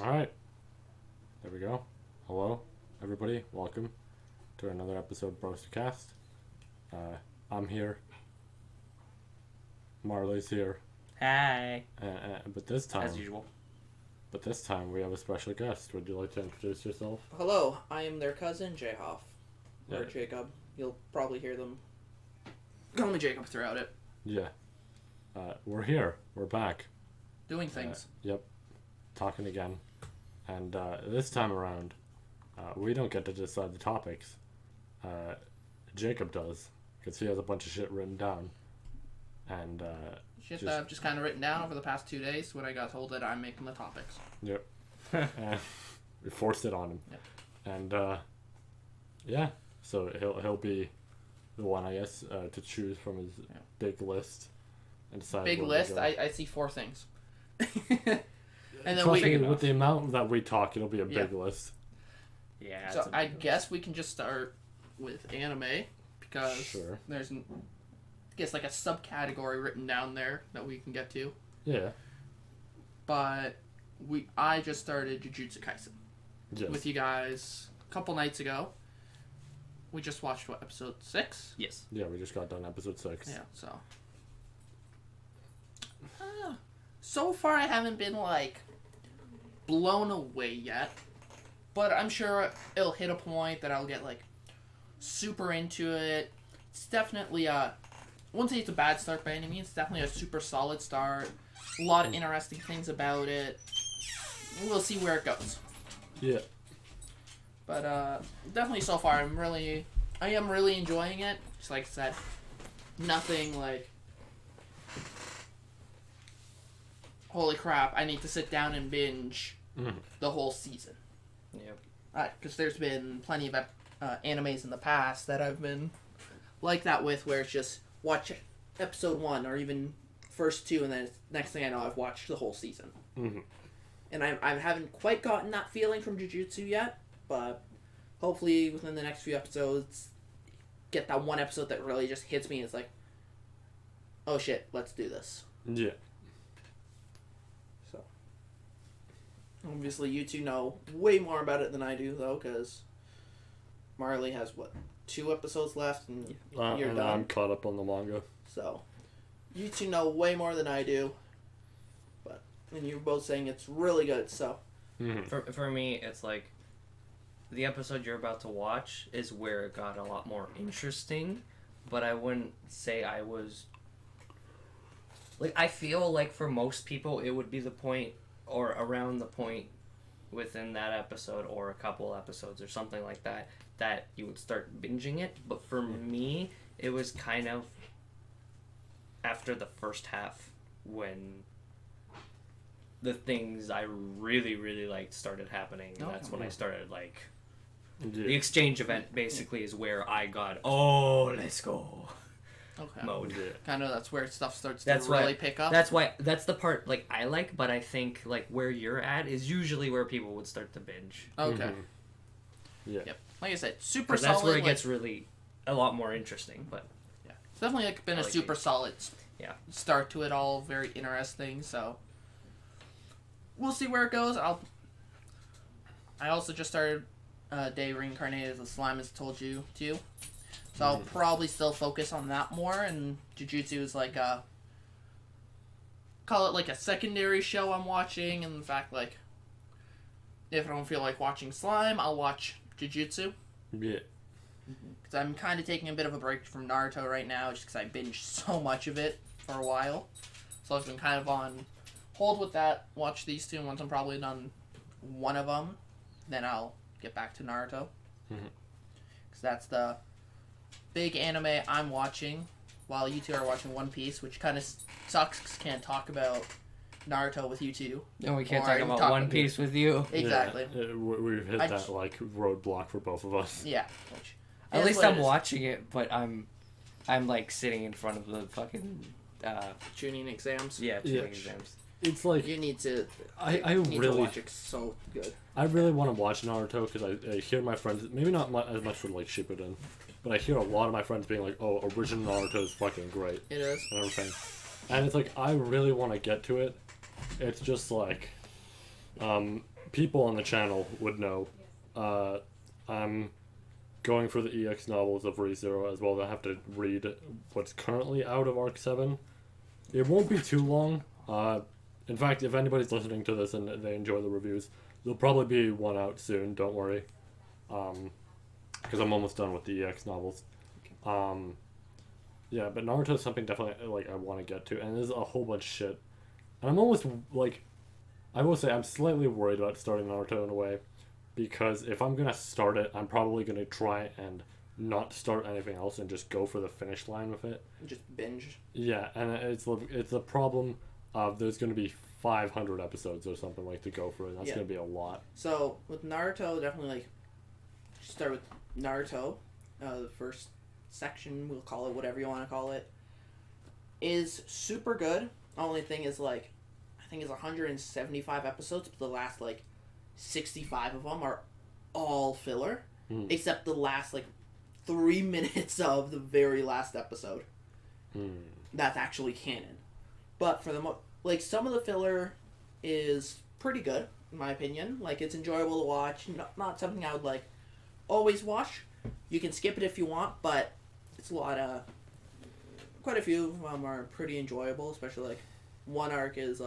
Alright, there we go. Hello, everybody. Welcome to another episode of Brosticast. I'm here. Marley's here. Hi. But this As usual. we have a special guest. Would you like to introduce yourself? Hello, I am their cousin, Jayhoff. Or Yeah. Jacob. You'll probably hear them call me Jacob throughout it. Yeah. We're here. We're back. Doing things. Yep. Talking again. And this time around, we don't get to decide the topics. Jacob does. Because he has a bunch of shit written down. And, Shit that I've just kind of written down over the past 2 days when I got told that I'm making the topics. Yep. And we forced it on him. Yep. And, yeah. So he'll be the one, I guess, to choose from his big list. And decide Big where to list, go. I see 4 things. And then Trust we... me, with the amount that we talk, it'll be a big Yeah. list. Yeah. So I guess we can just start with anime, because Sure. there's, I guess, like a subcategory written down there that we can get to. Yeah. But I just started Jujutsu Kaisen Yes. with you guys a couple nights ago. We just watched, what, episode 6? Yes. Yeah, we just got done episode 6. Yeah, so. So far, I haven't been, like, blown away yet. But I'm sure it'll hit a point that I'll get, like, super into it. It's definitely I wouldn't say it's a bad start by any means. It's definitely a super solid start. A lot of interesting things about it. We'll see where it goes. Yeah. But definitely so far, I am really enjoying it. Just like I said, nothing like, holy crap, I need to sit down and binge the whole season. Yep. Because there's been plenty of animes in the past that I've been like that with, where it's just watch episode 1 or even first 2, and then next thing I know, I've watched the whole season. Mm-hmm. And I haven't quite gotten that feeling from Jujutsu yet, but hopefully within the next few episodes, get that one episode that really just hits me. It's like, oh shit, let's do this. Yeah. So, obviously you two know way more about it than I do, though, because Marley has, 2 episodes left, and you're and done. I'm caught up on the manga. So, you two know way more than I do, and you're both saying it's really good, so. Mm-hmm. For me, it's like the episode you're about to watch is where it got a lot more interesting, but I wouldn't say I was... Like, I feel like for most people, it would be the point or around the point within that episode or a couple episodes or something like that that you would start binging it. But for me, it was kind of after the first half when the things I really, really liked started happening. And that's when I started, like... Yeah. The exchange event, basically, is where I got, oh, let's go Okay. mode. Yeah. Kind of that's where stuff starts That's to really pick up. That's the part, like, I like, but I think, like, where you're at is usually where people would start to binge. Okay. Mhm. Yeah. Yep. Like I said, super Because solid. that's where it like, gets really a lot more interesting, but... Yeah. It's definitely been a like super it. solid Yeah. start to it all. Very interesting, so... We'll see where it goes. I also just started Day Reincarnated as a Slime, as I told you, too. So I'll probably still focus on that more, and Jujutsu is like a... Call it like a secondary show I'm watching, and in fact, like... If I don't feel like watching Slime, I'll watch Jujutsu. Yeah. Because I'm kind of taking a bit of a break from Naruto right now, just because I binged so much of it for a while. So I've been kind of on hold with that, watch these two, and once I'm probably done one of them, then I'll get back to Naruto. Because that's the big anime I'm watching, while you two are watching One Piece, which kind of sucks because can't talk about Naruto with you two. No, we can't Or talk I'm about talking- One Piece with you. Exactly. Yeah. We've hit I that, j- like, roadblock for both of us. Yeah. Which At is least what it I'm is. watching it, but I'm like sitting in front of the fucking Tuning exams. tuning Yeah. exams. It's like... You need to. I need to really... watch it so good. I really want to watch Naruto because I hear my friends, maybe not as much for like Shippuden, but I hear a lot of my friends being like, "Oh, original Naruto is fucking great," It is. and everything. And it's like I really want to get to it. It's just like People on the channel would know. I'm going for the EX novels of ReZero as well. I have to read what's currently out of Arc 7. It won't be too long. In fact, if anybody's listening to this and they enjoy the reviews, there'll probably be one out soon, don't worry. Because I'm almost done with the EX novels. Yeah, but Naruto is something definitely like I want to get to, and there's a whole bunch of shit. And I'm almost like, I will say I'm slightly worried about starting Naruto in a way, because if I'm gonna start it, I'm probably gonna try and not start anything else and just go for the finish line with it. Just binge. Yeah, and it's a problem of there's gonna be 500 episodes or something like to go through, and that's gonna be a lot. So with Naruto, definitely like start with Naruto. The first section, we'll call it whatever you want to call it, is super good. Only thing is like, I think it's 175 episodes, but the last like 65 of them are all filler, except the last like 3 minutes of the very last episode. That's actually canon. But for the like some of the filler is pretty good in my opinion. Like it's enjoyable to watch. Not something I would like always watch. You can skip it if you want, but it's a lot of quite a few of them are pretty enjoyable. Especially like one arc is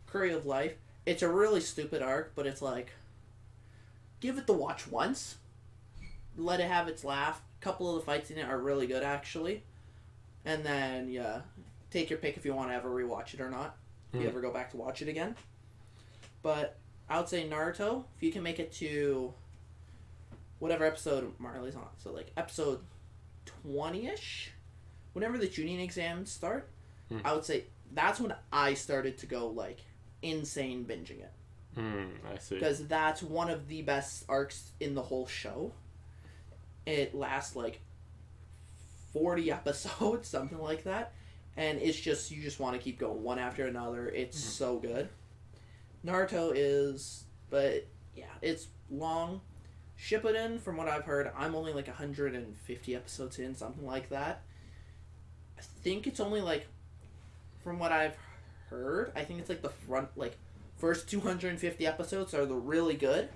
Curry of Life. It's a really stupid arc, but it's like give it the watch once, let it have its laugh. A couple of the fights in it are really good actually, and then take your pick if you want to ever rewatch it or not. If you ever go back to watch it again. But I would say Naruto, if you can make it to whatever episode Marley's on, so like episode 20-ish, whenever the Chunin exams start, I would say that's when I started to go like insane binging it. I see. Because that's one of the best arcs in the whole show. It lasts like 40 episodes, something like that. And it's just, you just want to keep going one after another. It's so good. Naruto is, but yeah, it's long. Shippuden, from what I've heard, I'm only like 150 episodes in, something like that. I think it's only like, from what I've heard, I think it's like the first 250 episodes are the really good.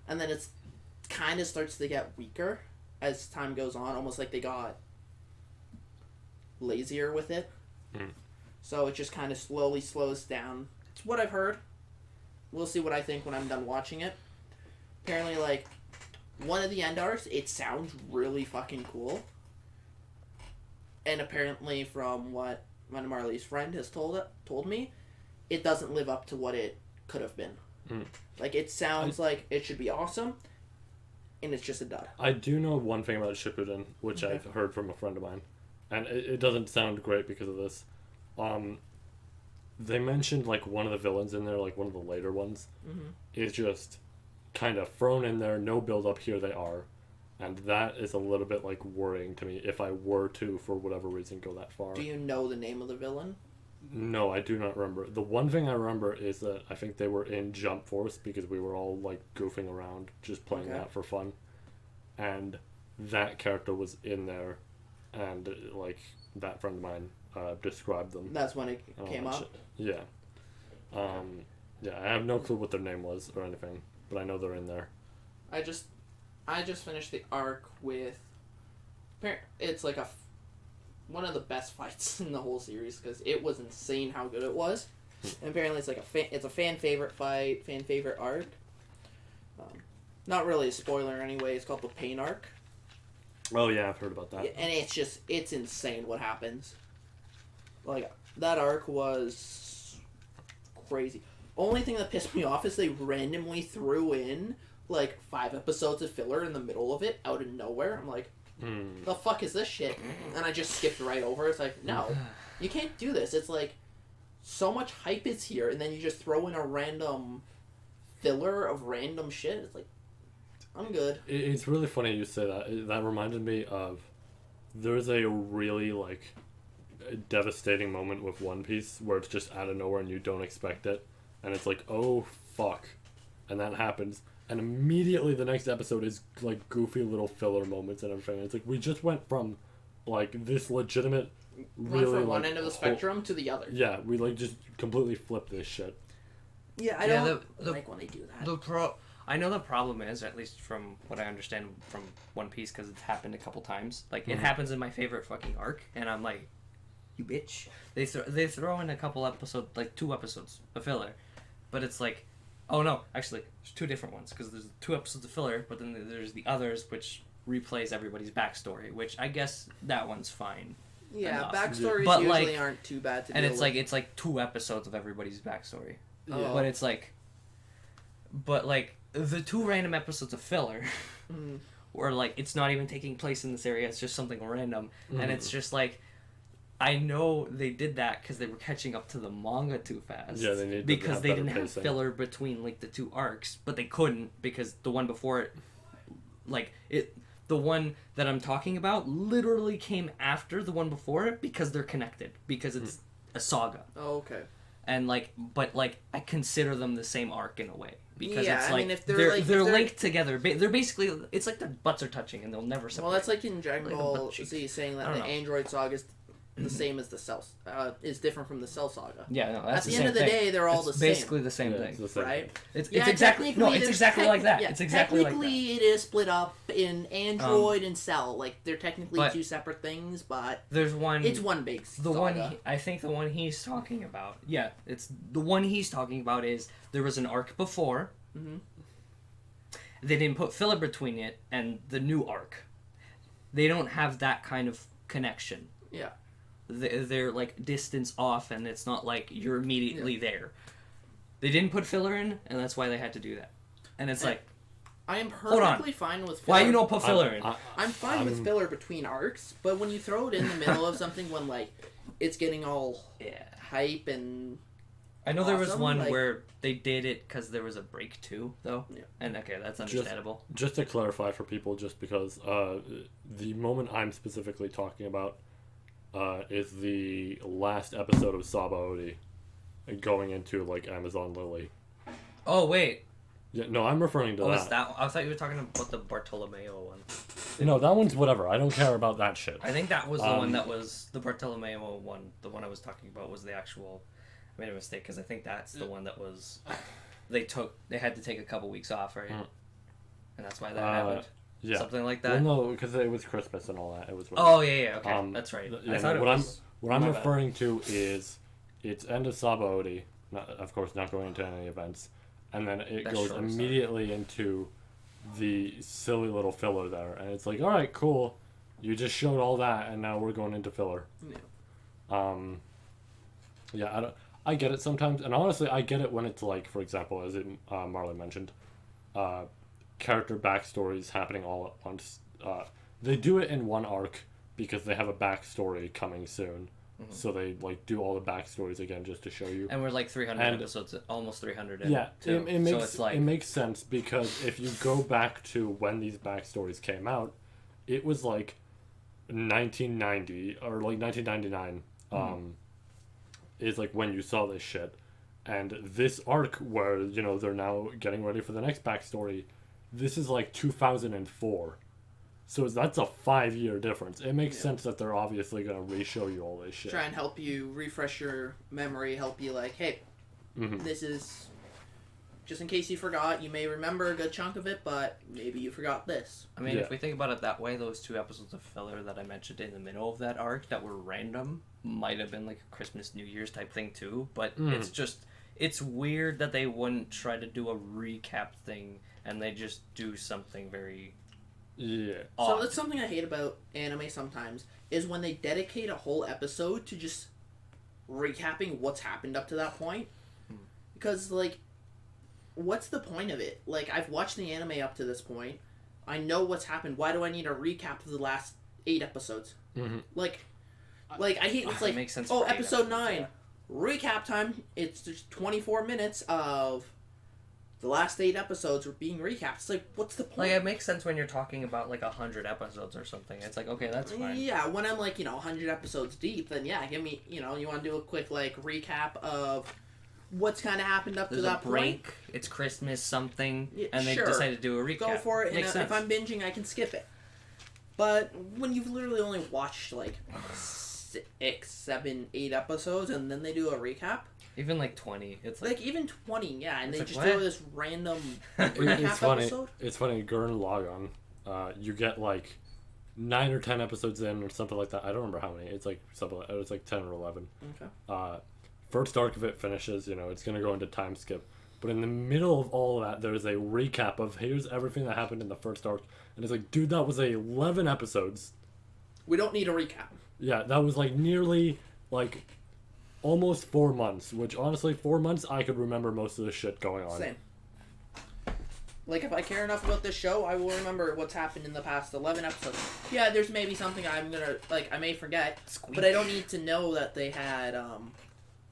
And then it's kind of starts to get weaker as time goes on, almost like they got lazier with it. So it just kind of slowly slows down. It's what I've heard. We'll see what I think when I'm done watching it. Apparently, like, one of the end arcs, it sounds really fucking cool. And apparently, from what one of Marley's friend has told me, it doesn't live up to what it could have been. Like, it sounds like it should be awesome, and it's just a dud. I do know one thing about Shippuden, which I've heard from a friend of mine. And it doesn't sound great because of this. They mentioned like one of the villains in there, like one of the later ones, is just kind of thrown in there, no build up, here they are. And that is a little bit like worrying to me if I were to, for whatever reason, go that far. Do you know the name of the villain? No, I do not remember. The one thing I remember is that I think they were in Jump Force because we were all like goofing around, just playing that for fun. And that character was in there. And like that friend of mine described them. That's when it came up. Yeah, yeah. I have no clue what their name was or anything, but I know they're in there. I just finished the arc with. It's like one of the best fights in the whole series because it was insane how good it was. And apparently it's like it's a fan favorite fight, fan favorite arc. Not really a spoiler anyway. It's called the Pain arc. Oh yeah, I've heard about that. And it's insane what happens. Like, that arc was crazy. Only thing that pissed me off is they randomly threw in, like, 5 episodes of filler in the middle of it, out of nowhere. I'm like, the fuck is this shit? And I just skipped right over it. It's like, no, you can't do this. It's like, so much hype is here, and then you just throw in a random filler of random shit. It's like, I'm good. It's really funny you say that. That reminded me of, there's a really, like, devastating moment with One Piece where it's just out of nowhere and you don't expect it. And it's like, oh, fuck. And that happens. And immediately the next episode is, like, goofy little filler moments and everything. And it's like, we just went from, like, this legitimate, really, went from one end of the spectrum to the other. Yeah, we, like, just completely flipped this shit. Yeah, I Yeah, don't the- like when they do that. I know the problem is, at least from what I understand from One Piece, because it's happened a couple times. Like, it happens in my favorite fucking arc, and I'm like, you bitch. They throw in a couple episodes, like 2 episodes of filler, but it's like, oh no, actually, there's 2 different ones, because there's 2 episodes of filler, but then there's the others, which replays everybody's backstory, which I guess that one's fine. Yeah, enough. backstories But, usually like- aren't too bad to And deal it's like 2 episodes of everybody's backstory. Oh. But it's like, the 2 random episodes of filler, Mhm. where like it's not even taking place in this area, it's just something random, and it's just like, I know they did that because they were catching up to the manga too fast. Yeah, they need because have they better didn't have pacing. filler between like the 2 arcs, but they couldn't because the one before it, the one that I'm talking about literally came after the one before it because they're connected, because it's a saga. Oh, okay. And but I consider them the same arc in a way, because Yeah, it's I like mean, if they're they're, like, if they're- linked together. They're basically, it's like their butts are touching and they'll never separate. Well, that's like in Dragon Like a Ball butt cheek. Z saying I that don't the know. Android Saga is the same as the Cell, is different from the Cell Saga. Yeah, no, that's At the same end of the thing. day, they're all It's the same. basically the same Yeah, thing. it's the same Right? thing. It's Yeah, exactly technically it's there's exactly like that. yeah, It's exactly like that. technically, it is split up in Android and Cell. Like they're technically But- 2 separate things, but There's one. it's one big The saga. one I think the one he's talking about. Yeah, it's the one he's talking about is there was an arc before. Mhm. They didn't put filler between it and the new arc. They don't have that kind of connection. Yeah. They're like distance off, and it's not like you're immediately there. They didn't put filler in, and that's why they had to do that. And it's like, I am Hold on. perfectly fine with filler. why you don't put filler in? I'm fine with filler between arcs, but when you throw it in the middle of something when like it's getting all Yeah. hype and I know there was awesome, one like- where they did it because there was a break too, though. Yeah. And okay, that's understandable. Just to clarify for people, just because the moment I'm specifically talking about is the last episode of Sabaody going into like Amazon Lily. Oh wait, Yeah, no, I'm referring to was that. that? I thought you were talking about the Bartolomeo one. No, that one's whatever. I don't care about that shit. I think that was the one that was the Bartolomeo one. The one I was talking about was the actual. I made a mistake because I think that's the one that was. They had to take a couple weeks off, right? Mm. And that's why that happened. Yeah. Something like Well, that. no, because it was Christmas and all that. It was. Oh yeah, okay, that's right. Yeah, I thought what it was. What I'm my bad. referring to is it's end of Sabaody, of course not going into any events, and then it That's goes short, immediately into the silly little filler there, and it's like, all right, cool, you just showed all that, and now we're going into filler. Yeah. Yeah, I get it sometimes, and honestly, I get it when it's like, for example, as Marlon mentioned, character backstories happening all at once. They do it in one arc because they have a backstory coming soon. So they like do all the backstories again just to show you. And we're like 300 And- episodes, almost 300 in. Yeah, too. it makes so it's like it makes sense because if you go back to when these backstories came out, it was like 1990 or like 1999. Is like when you saw this shit, and this arc where they're now getting ready for the next backstory. This is like 2004. So that's a 5-year difference. It makes sense that they're obviously going to re-show you all this shit. Try and help you refresh your memory, help you like, hey, this is just in case you forgot. You may remember a good chunk of it, but maybe you forgot this. I mean, Yeah. if we think about it that way, those 2 episodes of filler that I mentioned in the middle of that arc that were random might have been like a Christmas, New Year's type thing too. But it's weird that they wouldn't try to do a recap thing and they just do something very Yeah. odd. So that's something I hate about anime sometimes, is when they dedicate a whole episode to just recapping what's happened up to that point. Because, like, what's the point of it? Like, I've watched the anime up to this point. I know what's happened. Why do I need a recap of the last 8 episodes? Like, I hate, it's It like, makes sense oh, for 8 episode episodes, 9, yeah. recap time, it's just 24 minutes of the last 8 episodes are being recapped. It's like, what's the point? Like, it makes sense when you're talking about like 100 episodes or something. It's like, okay, that's fine. Yeah, when I'm like, 100 episodes deep, then yeah, give me, you want to do a quick, like, recap of what's kind of happened up There's to a that break. point. It's Christmas something, Yeah, and they sure. decide to do a recap. Go for it, and Makes sense. if I'm binging, I can skip it. But when you've literally only watched, like, 6, 7, 8 episodes, and then they do a recap, Even like 20. It's Like even 20, yeah, and It's they like, just what? throw this random It's recap funny. episode. It's funny. Gurren Lagann, you get like 9 or 10 episodes in or something like that. I don't remember how many. It's like something. It was like 10 or 11. Okay. First arc of it finishes. It's gonna go into time skip. But in the middle of all of that, there's a recap of here's everything that happened in the first arc, and it's like, dude, that was 11 episodes. We don't need a recap. Yeah, that was like nearly like almost 4 months. Which honestly, 4 months I could remember most of the shit going on. Same. Like, if I care enough about this show, I will remember what's happened in the past 11 episodes. Yeah, there's maybe something I'm gonna, like, I may forget, but I don't need to know that they had,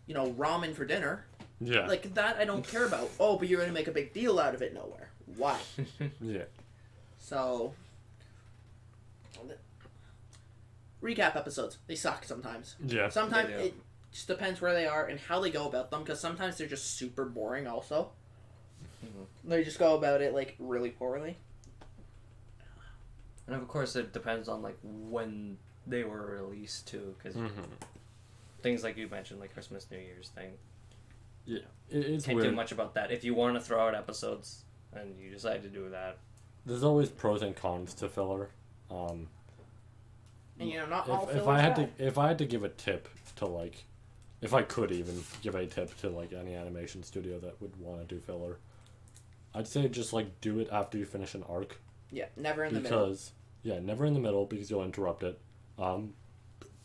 ramen for dinner. Yeah. Like, that I don't care about. Oh, but you're gonna make a big deal out of it nowhere. Why? Yeah. So, recap episodes. They suck sometimes. Yeah. Sometimes They do. it just depends where they are and how they go about them, because sometimes they're just super boring also. They just go about it, like, really poorly. And of course, it depends on like when they were released too, because things like you mentioned, like Christmas, New Year's thing. Yeah. It's Can't weird. do much about that. If you want to throw out episodes and you decide to do that, There's always pros and cons to filler. And, not all If fillers I had bad. to, if I had to give a tip to like, if I could even give a tip to like any animation studio that would want to do filler, I'd say just like do it after you finish an arc. Yeah, never in the middle. Because never in the middle because you'll interrupt it.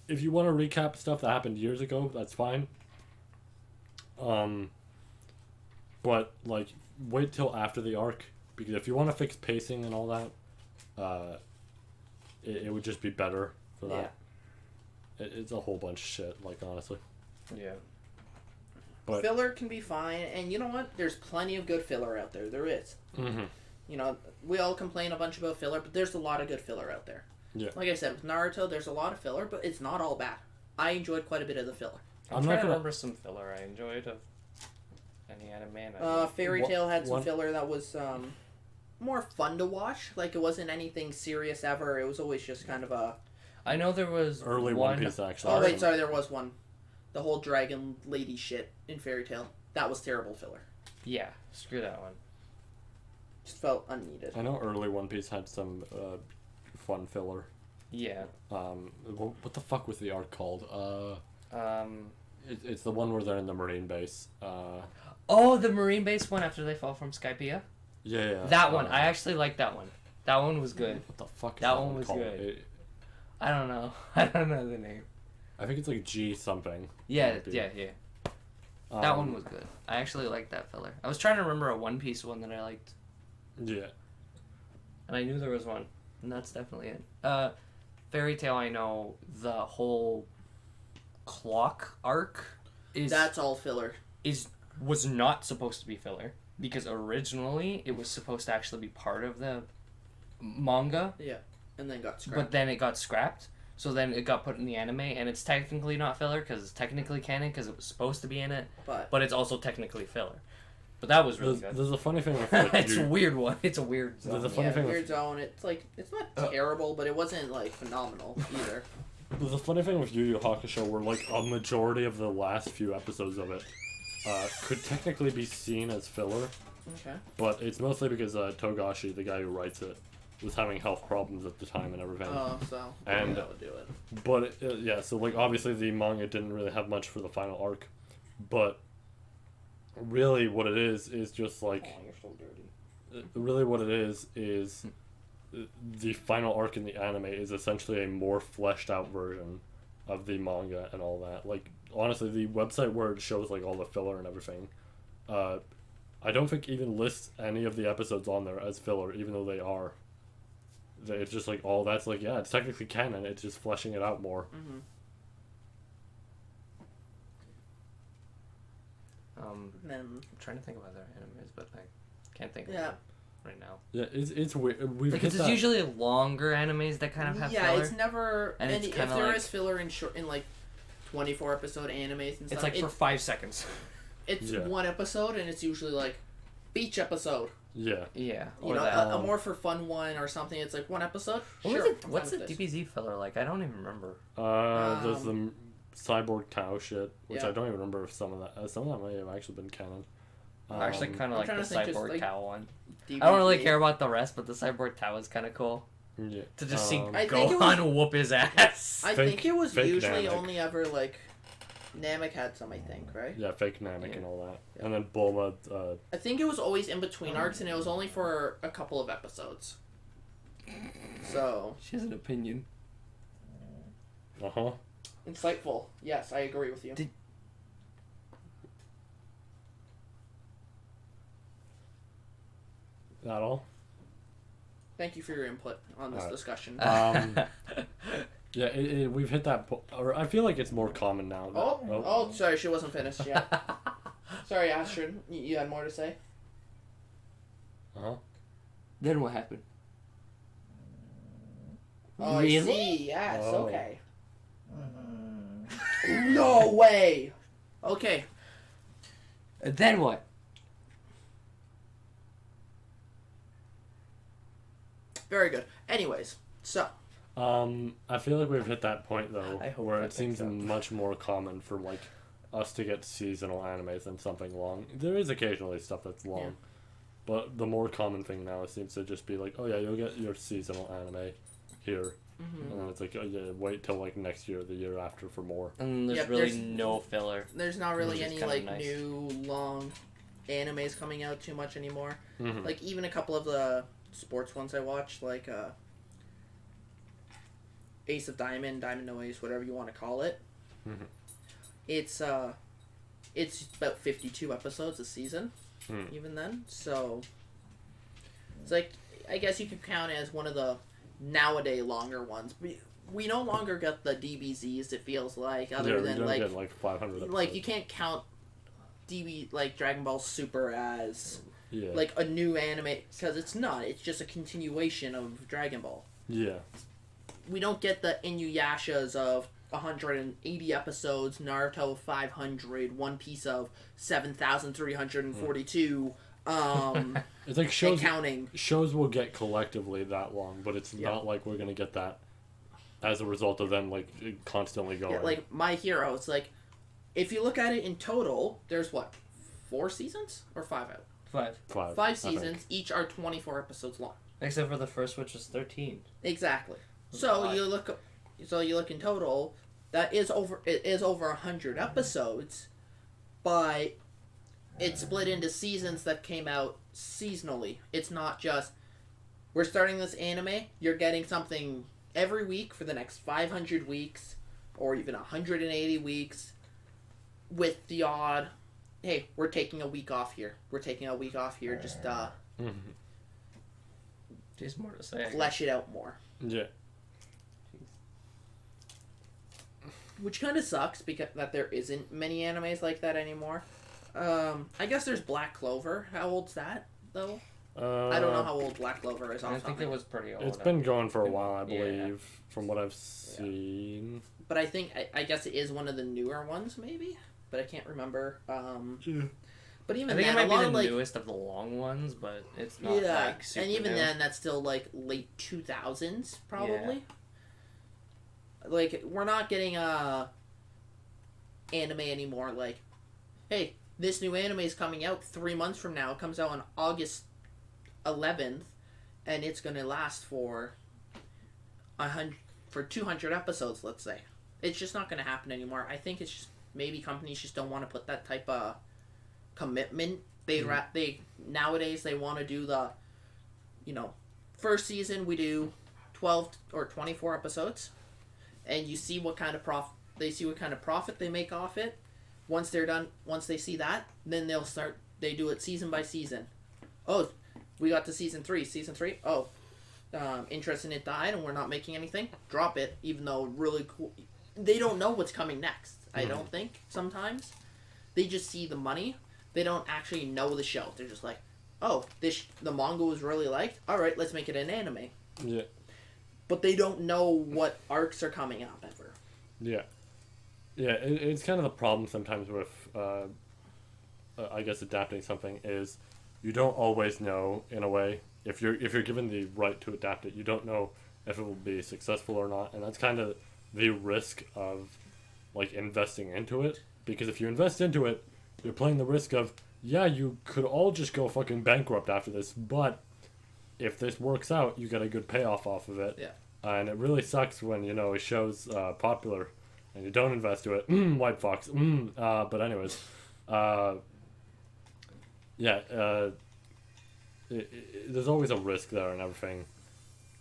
If you want to recap stuff that happened years ago, that's fine. But like wait till after the arc, because if you want to fix pacing and all that, it would just be better for that. It's a whole bunch of shit, like, honestly. yeah. But Filler can be fine, and you know what? There's plenty of good filler out there. There is. We all complain a bunch about filler, but there's a lot of good filler out there. Yeah. Like I said, with Naruto, there's a lot of filler, but it's not all bad. I enjoyed quite a bit of the filler. I'm I'm trying not to gonna- remember some filler I enjoyed of any anime. Fairy Tail had some What- filler that was more fun to watch. Like, it wasn't anything serious ever. It was always just kind of a... I know there was early One Piece actually. Oh, wait, sorry, there was one. The whole dragon lady shit in Fairy Tail. That was terrible filler. Yeah, screw that one. Just felt unneeded. I know early One Piece had some fun filler. Yeah. What the fuck was the arc called? Um. It's the one where they're in the marine base. Oh, the marine base one after they fall from Skypiea? Yeah. That one. I actually liked that one. That one was good. What the fuck is That that one was called? good. I don't know. I don't know the name. I think it's like G something. Yeah, Might be. yeah. That one was good. I actually liked that filler. I was trying to remember a One Piece one that I liked, Yeah. and I knew there was one, and that's definitely it. Fairy Tail, I know the whole clock arc That's all filler. was not supposed to be filler, because originally it was supposed to actually be part of the manga, And then got scrapped. but then it got scrapped. So then it got put in the anime, and it's technically not filler because it's technically canon because it was supposed to be in it, but it's also technically filler. But that was really good. There's a funny thing with like, It's a weird one. It's a weird zone. There's a funny thing Weird with, Zone. It's like, it's not terrible, but it wasn't like phenomenal either. there's a funny thing with Yu Yu Hakusho where like a majority of the last few episodes of it could technically be seen as filler, Okay. but it's mostly because Togashi, the guy who writes it, was having health problems at the time and everything. Oh, so And- that would do it. But so like obviously the manga didn't really have much for the final arc, but really what it is just like Oh, you're so dirty. really what it is the final arc in the anime is essentially a more fleshed out version of the manga and all that. Like honestly, the website where it shows like all the filler and everything, I don't think even lists any of the episodes on there as filler, even though they are. It's just like all that's like it's technically canon. It's just fleshing it out more. Mm-hmm. I'm Then trying to think of other animes, but I can't think of Yeah. them right now. Yeah, it's weird. We've Because hit it's that. usually longer animes that kind of have filler. it's never. And And it's if kinda there like- is filler in short, in like 24 episode animes and stuff, It's like for 5 seconds. it's Yeah. one episode, and it's usually like beach episode. Yeah. Yeah. You Or know, that. a more for fun one or something. It's like one episode. What Sure. was it? I'm What's the fine with this. DBZ filler like? I don't even remember. There's Cyborg Tao shit, which Yeah. I don't even remember if some of that may have actually been canon. I actually kind of like the trying to think, just, Cyborg like, Tao one. DBZ. I don't really care about the rest, but the Cyborg Tao is kind of cool. Yeah. To just see I think it Gohan whoop his ass. I Fake- think it was fake usually Namek. only ever like Namek had some, I think, right? Yeah, fake Namek Yeah. and all that. And then Bulma, I think it was always in between arcs, and it was only for a couple of episodes. So She has an opinion. uh-huh. insightful. Yes, I agree with you. That all? Thank you for your input on this Alright. discussion. Yeah, we've hit that or I feel like it's more common now. Oh, sorry, she wasn't finished yet. Sorry, Astrid, you had more to say? Uh-huh. Then what happened? Oh, Really? I see. Yes, Oh. okay. No way! Okay. Then what? Very good. Anyways, so I feel like we've hit that point though, I hope where that it seems picks up. much more common for like us to get seasonal animes than something long. There is occasionally stuff that's long, Yeah. but the more common thing now seems to just be like, oh yeah, you'll get your seasonal anime here, and then it's like, oh yeah, wait till like next year, or the year after for more. And there's Yep, really there's- no filler. there's not really Which is any kinda like nice. new long animes coming out too much anymore. Mhm. Like even a couple of the sports ones I watched, like Ace of Diamond, Diamond No Ace, whatever you want to call it. Mhm. It's about 52 episodes a season, even then. So it's like, I guess you could count it as one of the nowadays longer ones. We no longer get the DBZs. It feels like, other yeah, than we don't like get like 500 episodes. like you can't count like Dragon Ball Super as yeah. like a new anime, because it's not. It's just a continuation of Dragon Ball. Yeah. We don't get the Inuyashas of 180 episodes, Naruto 500, One Piece of 7,342, It's like and shows counting. shows will get collectively that long, but it's Yeah. not like we're gonna get that as a result of them like constantly going. Yeah, like My Hero, it's like, if you look at it in total, there's what, 4 seasons? Or 5 out? 5. 5 5 I think. seasons, each are 24 episodes long. Except for the first, which was 13. Exactly. So you look in total, it is over 100 episodes, but it's split into seasons that came out seasonally. It's not just, we're starting this anime, you're getting something every week for the next 500 weeks, or even 180 weeks, with the odd, hey, we're taking a week off here. Just There's more to say. flesh it out more. Yeah. Which kind of sucks, because that there isn't many animes like that anymore. I guess there's Black Clover. How old's that, though? I don't know how old Black Clover is. I think it was pretty old. It's been going for a while, I Yeah. believe, from what I've seen. But I think, I guess it is one of the newer ones, maybe? But I can't remember. But even I think then, it might a be lot the of, like, newest of the long ones, but it's not yeah, like super and even new. then, that's still, like, late 2000s, probably. Like, we're not getting anime anymore, like, hey, this new anime is coming out 3 months from now. It comes out on August 11th, and it's going to last for 200 episodes, let's say. It's just not going to happen anymore. I think it's just, maybe companies just don't want to put that type of commitment. They nowadays they want to do the, first season we do 12 or 24 episodes, and you see what kind of profit they make off it. Once they're done, once they see that, then they do it season by season. Oh, we got to season 3. Oh, interest in it died and we're not making anything. Drop it, even though really cool. They don't know what's coming next. I don't think sometimes. They just see the money. They don't actually know the show. They're just like, oh, the manga was really liked. All right, let's make it an anime. Yeah. But they don't know what arcs are coming up ever. Yeah. Yeah, it's kind of the problem sometimes with, I guess, adapting something is you don't always know, in a way, if you're given the right to adapt it, you don't know if it will be successful or not, and that's kind of the risk of like investing into it, because if you invest into it, you're playing the risk of, yeah, you could all just go fucking bankrupt after this, but if this works out, you get a good payoff off of it. Yeah. And it really sucks when, you know, a show's popular and you don't invest to it. White Fox. But anyways, there's always a risk there and everything.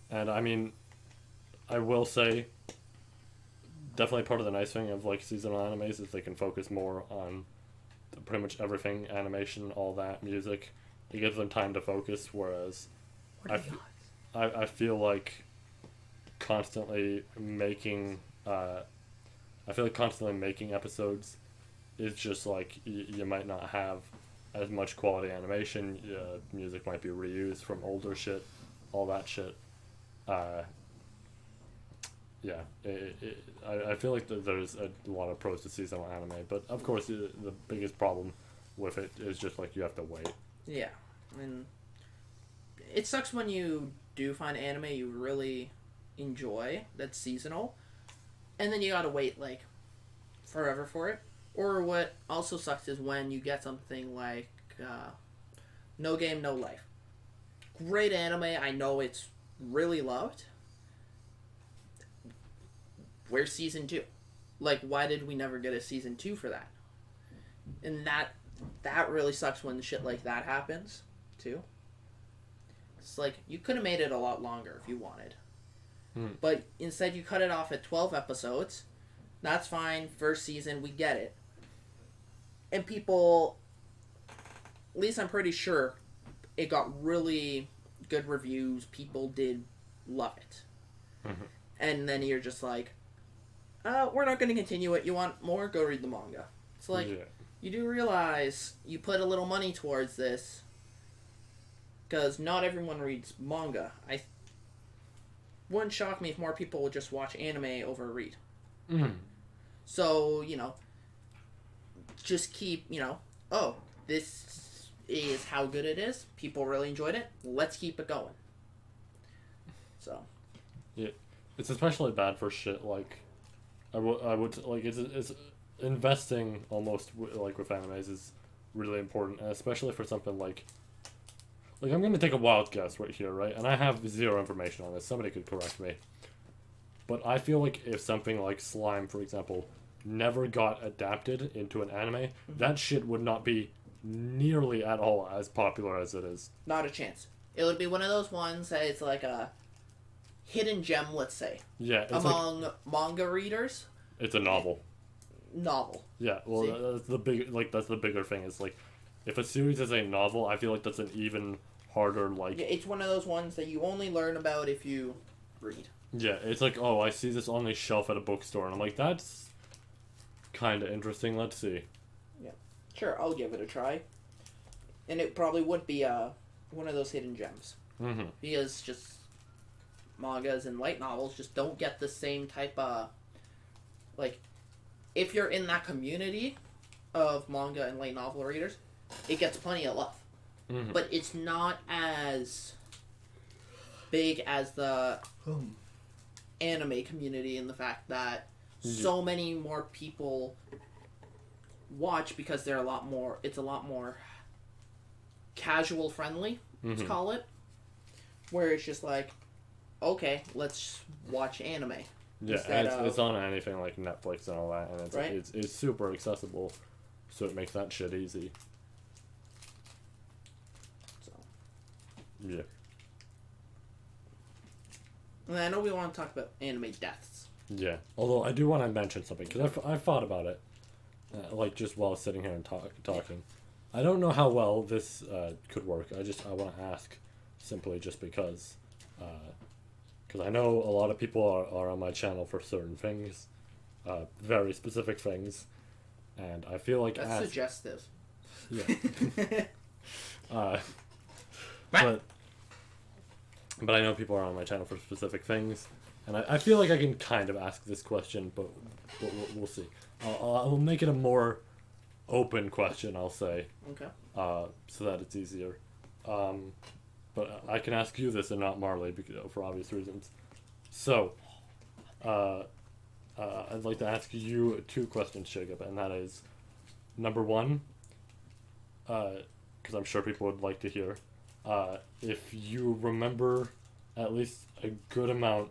And I mean, I will say, definitely part of the nice thing of like seasonal animes is they can focus more on pretty much everything, animation, all that, music. It gives them time to focus, whereas I feel like constantly making episodes is just like you might not have as much quality animation. Music might be reused from older shit, all that shit. I feel like there's a lot of pros to seasonal anime, but of course the biggest problem with it is just like you have to wait. Yeah, I mean, it sucks when you do find anime you really enjoy that's seasonal, and then you gotta wait like forever for it. Or what also sucks is when you get something like No Game No Life. Great anime, I know it's really loved. Where's season 2? Like, why did we never get a season 2 for that? And that really sucks when shit like that happens too. It's like, you could have made it a lot longer if you wanted. But instead you cut it off at 12 episodes. That's fine. First season, we get it. And people, at least I'm pretty sure, it got really good reviews. People did love it. And then you're just like, we're not going to continue it. You want more? Go read the manga. It's like, you do realize you put a little money towards this, because not everyone reads manga. Wouldn't shock me if more people would just watch anime over read. So, you know, just keep, you know, oh, this is how good it is. People really enjoyed it. Let's keep it going. So. Yeah, it's especially bad for shit like, I would like, it's investing almost like with animes is really important, and especially for something like I'm going to take a wild guess right here, right? And I have zero information on this. Somebody could correct me. But I feel like if something like Slime, for example, never got adapted into an anime, that shit would not be nearly at all as popular as it is. Not a chance. It would be one of those ones that it's like a hidden gem, let's say. Yeah. It's among like, manga readers. It's a novel. Yeah, well, that's the bigger thing is like, if a series is a novel, I feel like that's an even harder, like... Yeah, it's one of those ones that you only learn about if you read. Yeah, it's like, oh, I see this on the shelf at a bookstore, and I'm like, that's kind of interesting, let's see. Yeah. Sure, I'll give it a try. And it probably would be one of those hidden gems. Because just mangas and light novels just don't get the same type of... Like, if you're in that community of manga and light novel readers, it gets plenty of love. But it's not as big as the anime community in the fact that so many more people watch because they're it's a lot more casual friendly, let's call it. Where it's just like, okay, let's watch anime. Yeah, and it's on anything like Netflix and all that, and it's super accessible, so it makes that shit easy. Yeah. And I know we want to talk about anime deaths. Yeah. Although I do want to mention something, because I've thought about it, like just while sitting here and talking. I don't know how well this could work. I want to ask, simply just because I know a lot of people are on my channel for certain things, very specific things, and I feel like that's suggestive. Yeah. But I know people are on my channel for specific things, and I feel like I can kind of ask this question, but we'll see. I'll make it a more open question, I'll say. Okay. So that it's easier. But I can ask you this and not Marley, because, for obvious reasons. So, I'd like to ask you 2 questions, Jacob, and that is, number 1, because I'm sure people would like to hear, if you remember at least a good amount,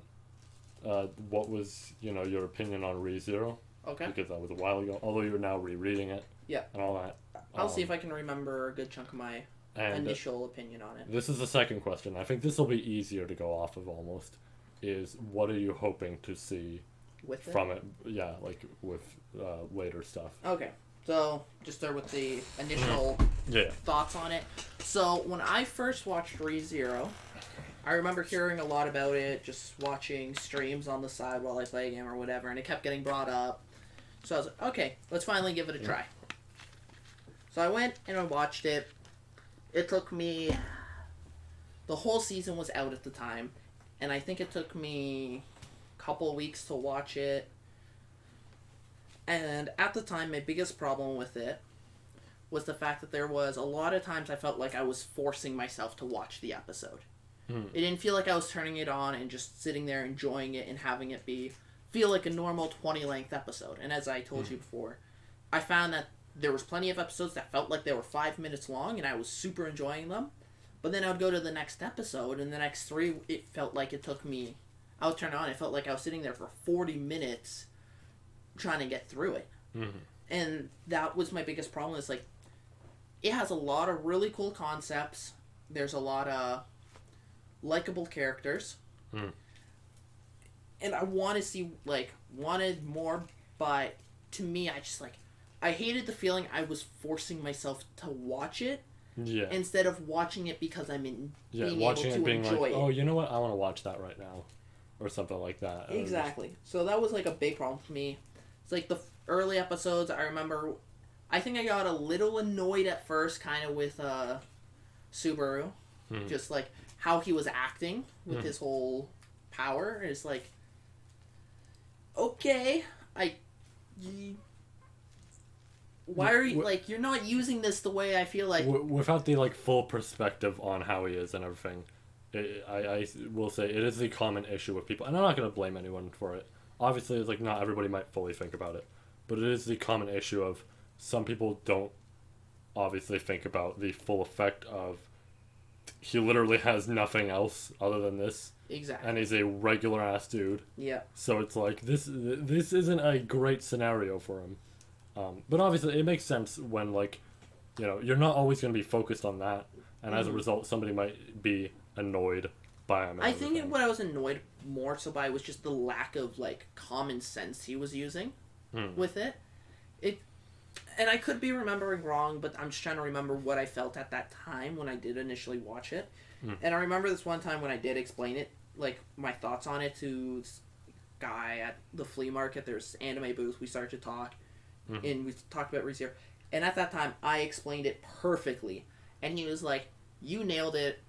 what was, your opinion on ReZero, Okay. because that was a while ago, although you're now rereading it. Yeah. And all that. I'll see if I can remember a good chunk of my initial opinion on it. This is the second question. I think this will be easier to go off of almost, is what are you hoping to see With it? from it? Yeah, like with later stuff. Okay. So, just start with the initial Yeah. thoughts on it. So, when I first watched ReZero, I remember hearing a lot about it, just watching streams on the side while I play a game or whatever, and it kept getting brought up. So I was like, okay, let's finally give it a try. So I went and I watched it. It took me... The whole season was out at the time, and I think it took me a couple weeks to watch it. And at the time, my biggest problem with it was the fact that there was a lot of times I felt like I was forcing myself to watch the episode. It didn't feel like I was turning it on and just sitting there enjoying it and having it feel like a normal 20-length episode. And as I told you before, I found that there was plenty of episodes that felt like they were 5 minutes long, and I was super enjoying them. But then I would go to the next episode, and the next 3, it felt like it took me... I would turn it on, it felt like I was sitting there for 40 minutes trying to get through it. And that was my biggest problem, is like, it has a lot of really cool concepts. There's a lot of likable characters. And I want to see, wanted more, but to me, I hated the feeling I was forcing myself to watch it instead of watching it because I'm being watching able to it being enjoy like, it. oh, you know what, I want to watch that right now, or something like that. Exactly. So that was like a big problem for me. It's like the early episodes, I remember, I think I got a little annoyed at first, kind of with Subaru, just like how he was acting with his whole power. It's like, okay, why are you, you're not using this the way I feel like... Without the, full perspective on how he is and everything, I will say it is a common issue with people, and I'm not going to blame anyone for it. Obviously, it's not everybody might fully think about it, but it is the common issue of some people don't obviously think about the full effect of he literally has nothing else other than this. Exactly. And he's a regular ass dude. Yeah. So it's like this isn't a great scenario for him. But obviously it makes sense when you're not always going to be focused on that, and as a result somebody might be annoyed by him. I think what I was annoyed more so by was just the lack of common sense he was using with it. And I could be remembering wrong, but I'm just trying to remember what I felt at that time when I did initially watch it. And I remember this one time when I did explain it, my thoughts on it to this guy at the flea market. There's an anime booth. We started to talk, and we talked about ReZero. And at that time, I explained it perfectly. And he was like, you nailed it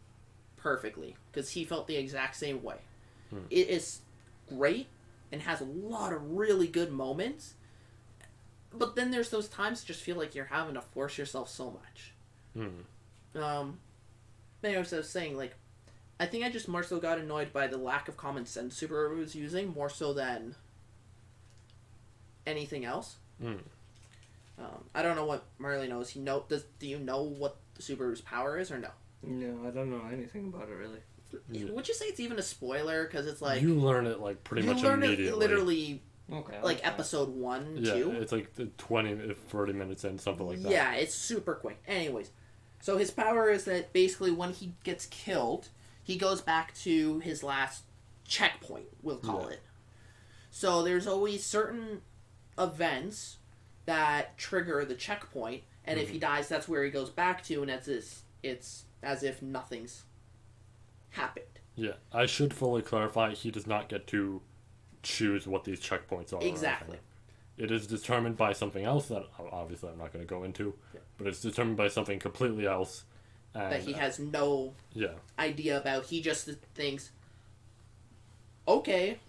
perfectly, because he felt the exact same way. It is great and has a lot of really good moments. But then there's those times that just feel like you're having to force yourself so much. Anyways, I was saying, I think I just more so got annoyed by the lack of common sense Subaru was using, more so than anything else. I don't know what Marley knows. Do you know what the Subaru's power is, or no? No, I don't know anything about it, really. Would you say it's even a spoiler? Because it's like... You learn it, pretty much immediately. It literally... Okay. episode 1, 2. Yeah, it's the 30 minutes in, something like that. Yeah, it's super quick. Anyways, so his power is that basically when he gets killed, he goes back to his last checkpoint, we'll call it. So there's always certain events that trigger the checkpoint, and if he dies, that's where he goes back to, and it's as if nothing's happened. Yeah, I should fully clarify, he does not get to choose what these checkpoints are. Exactly. It is determined by something else that obviously I'm not going to go into, but it's determined by something completely else. And, that he has no idea about. He just thinks, okay,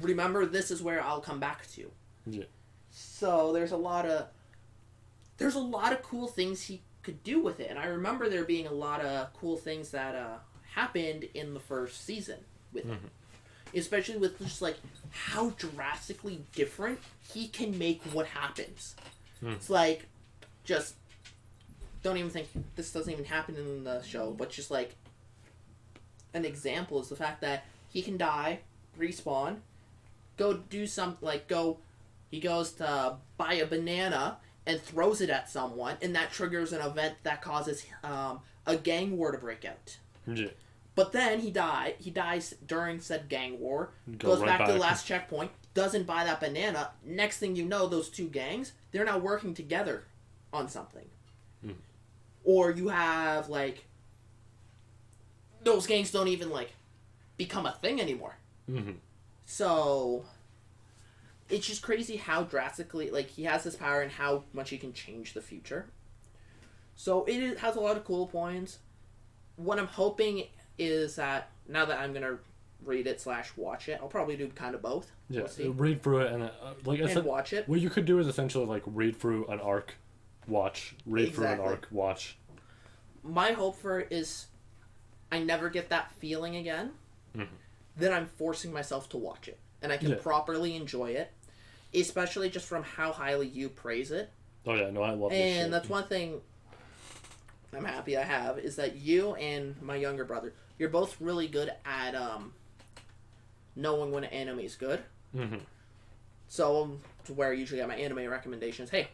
remember this is where I'll come back to. Yeah. So there's a lot of cool things he could do with it, and I remember there being a lot of cool things that happened in the first season with it. especially with just like how drastically different he can make what happens. It's like, just don't even think this doesn't even happen in the show, but just like an example is the fact that he can die, respawn, go do something, like he goes to buy a banana and throws it at someone, and that triggers an event that causes a gang war to break out. Yeah. But then he dies during said gang war, Go goes right back to the back. last checkpoint, doesn't buy that banana. Next thing you know, those two gangs, they're now working together on something. Or you have, like, those gangs don't even, like, become a thing anymore. So, it's just crazy how drastically, like, he has this power and how much he can change the future. So, has a lot of cool points. What I'm hoping is that, now that I'm going to read it / watch it, I'll probably do kind of both. Yeah, We'll see. read through it, and like I And said, watch it. what you could do is essentially, like, read through an arc, watch. Read through an Exactly. arc, watch. My hope for it is I never get that feeling again. Then I'm forcing myself to watch it. And I can properly enjoy it. Especially just from how highly you praise it. Oh yeah, no, I love this shit. And that's one thing I'm happy I have, is that you and my younger brother, you're both really good at knowing when an anime is good. So, to where I usually get my anime recommendations, hey,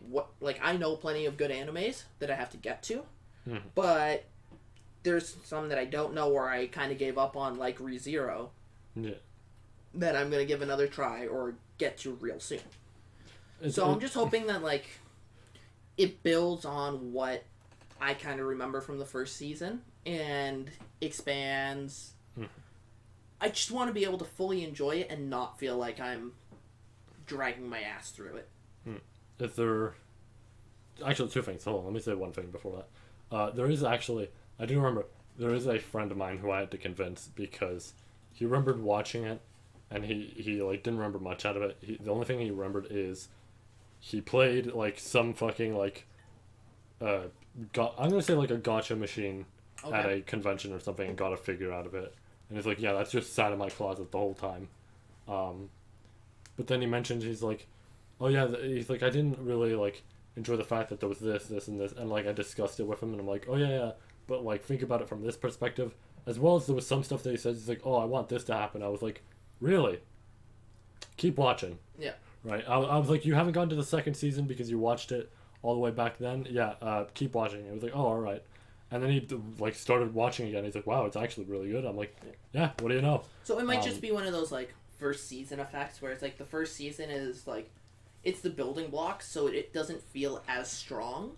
I know plenty of good animes that I have to get to, but there's some that I don't know or I kind of gave up on, like ReZero, that I'm going to give another try or get to real soon. I'm just hoping that, like, it builds on what I kind of remember from the first season and expands. I just want to be able to fully enjoy it and not feel like I'm dragging my ass through it. If there... Actually, two things. Hold on, let me say one thing before that. There is actually... I do remember, there is a friend of mine who I had to convince because he remembered watching it, and he like, didn't remember much out of it. The only thing he remembered is he played, like, some fucking, like... I'm gonna say, like, a gacha machine at a convention or something and got a figure out of it. And he's like, yeah, that's just sat in my closet the whole time. But then he mentioned, he's like, oh yeah, he's like, I didn't really, like, enjoy the fact that there was this, and this, and, like, I discussed it with him, and I'm like, oh yeah, but, like, think about it from this perspective, as well as there was some stuff that he says, he's like, oh, I want this to happen. I was like, really? Keep watching. Yeah. Right? I was like, you haven't gone to the second season because you watched it all the way back then? Yeah, keep watching. I was like, oh, alright. And then he, like, started watching again. He's like, wow, it's actually really good. I'm like, yeah, what do you know? So it might just be one of those, like, first season effects where it's like the first season is, like, it's the building blocks, so it doesn't feel as strong.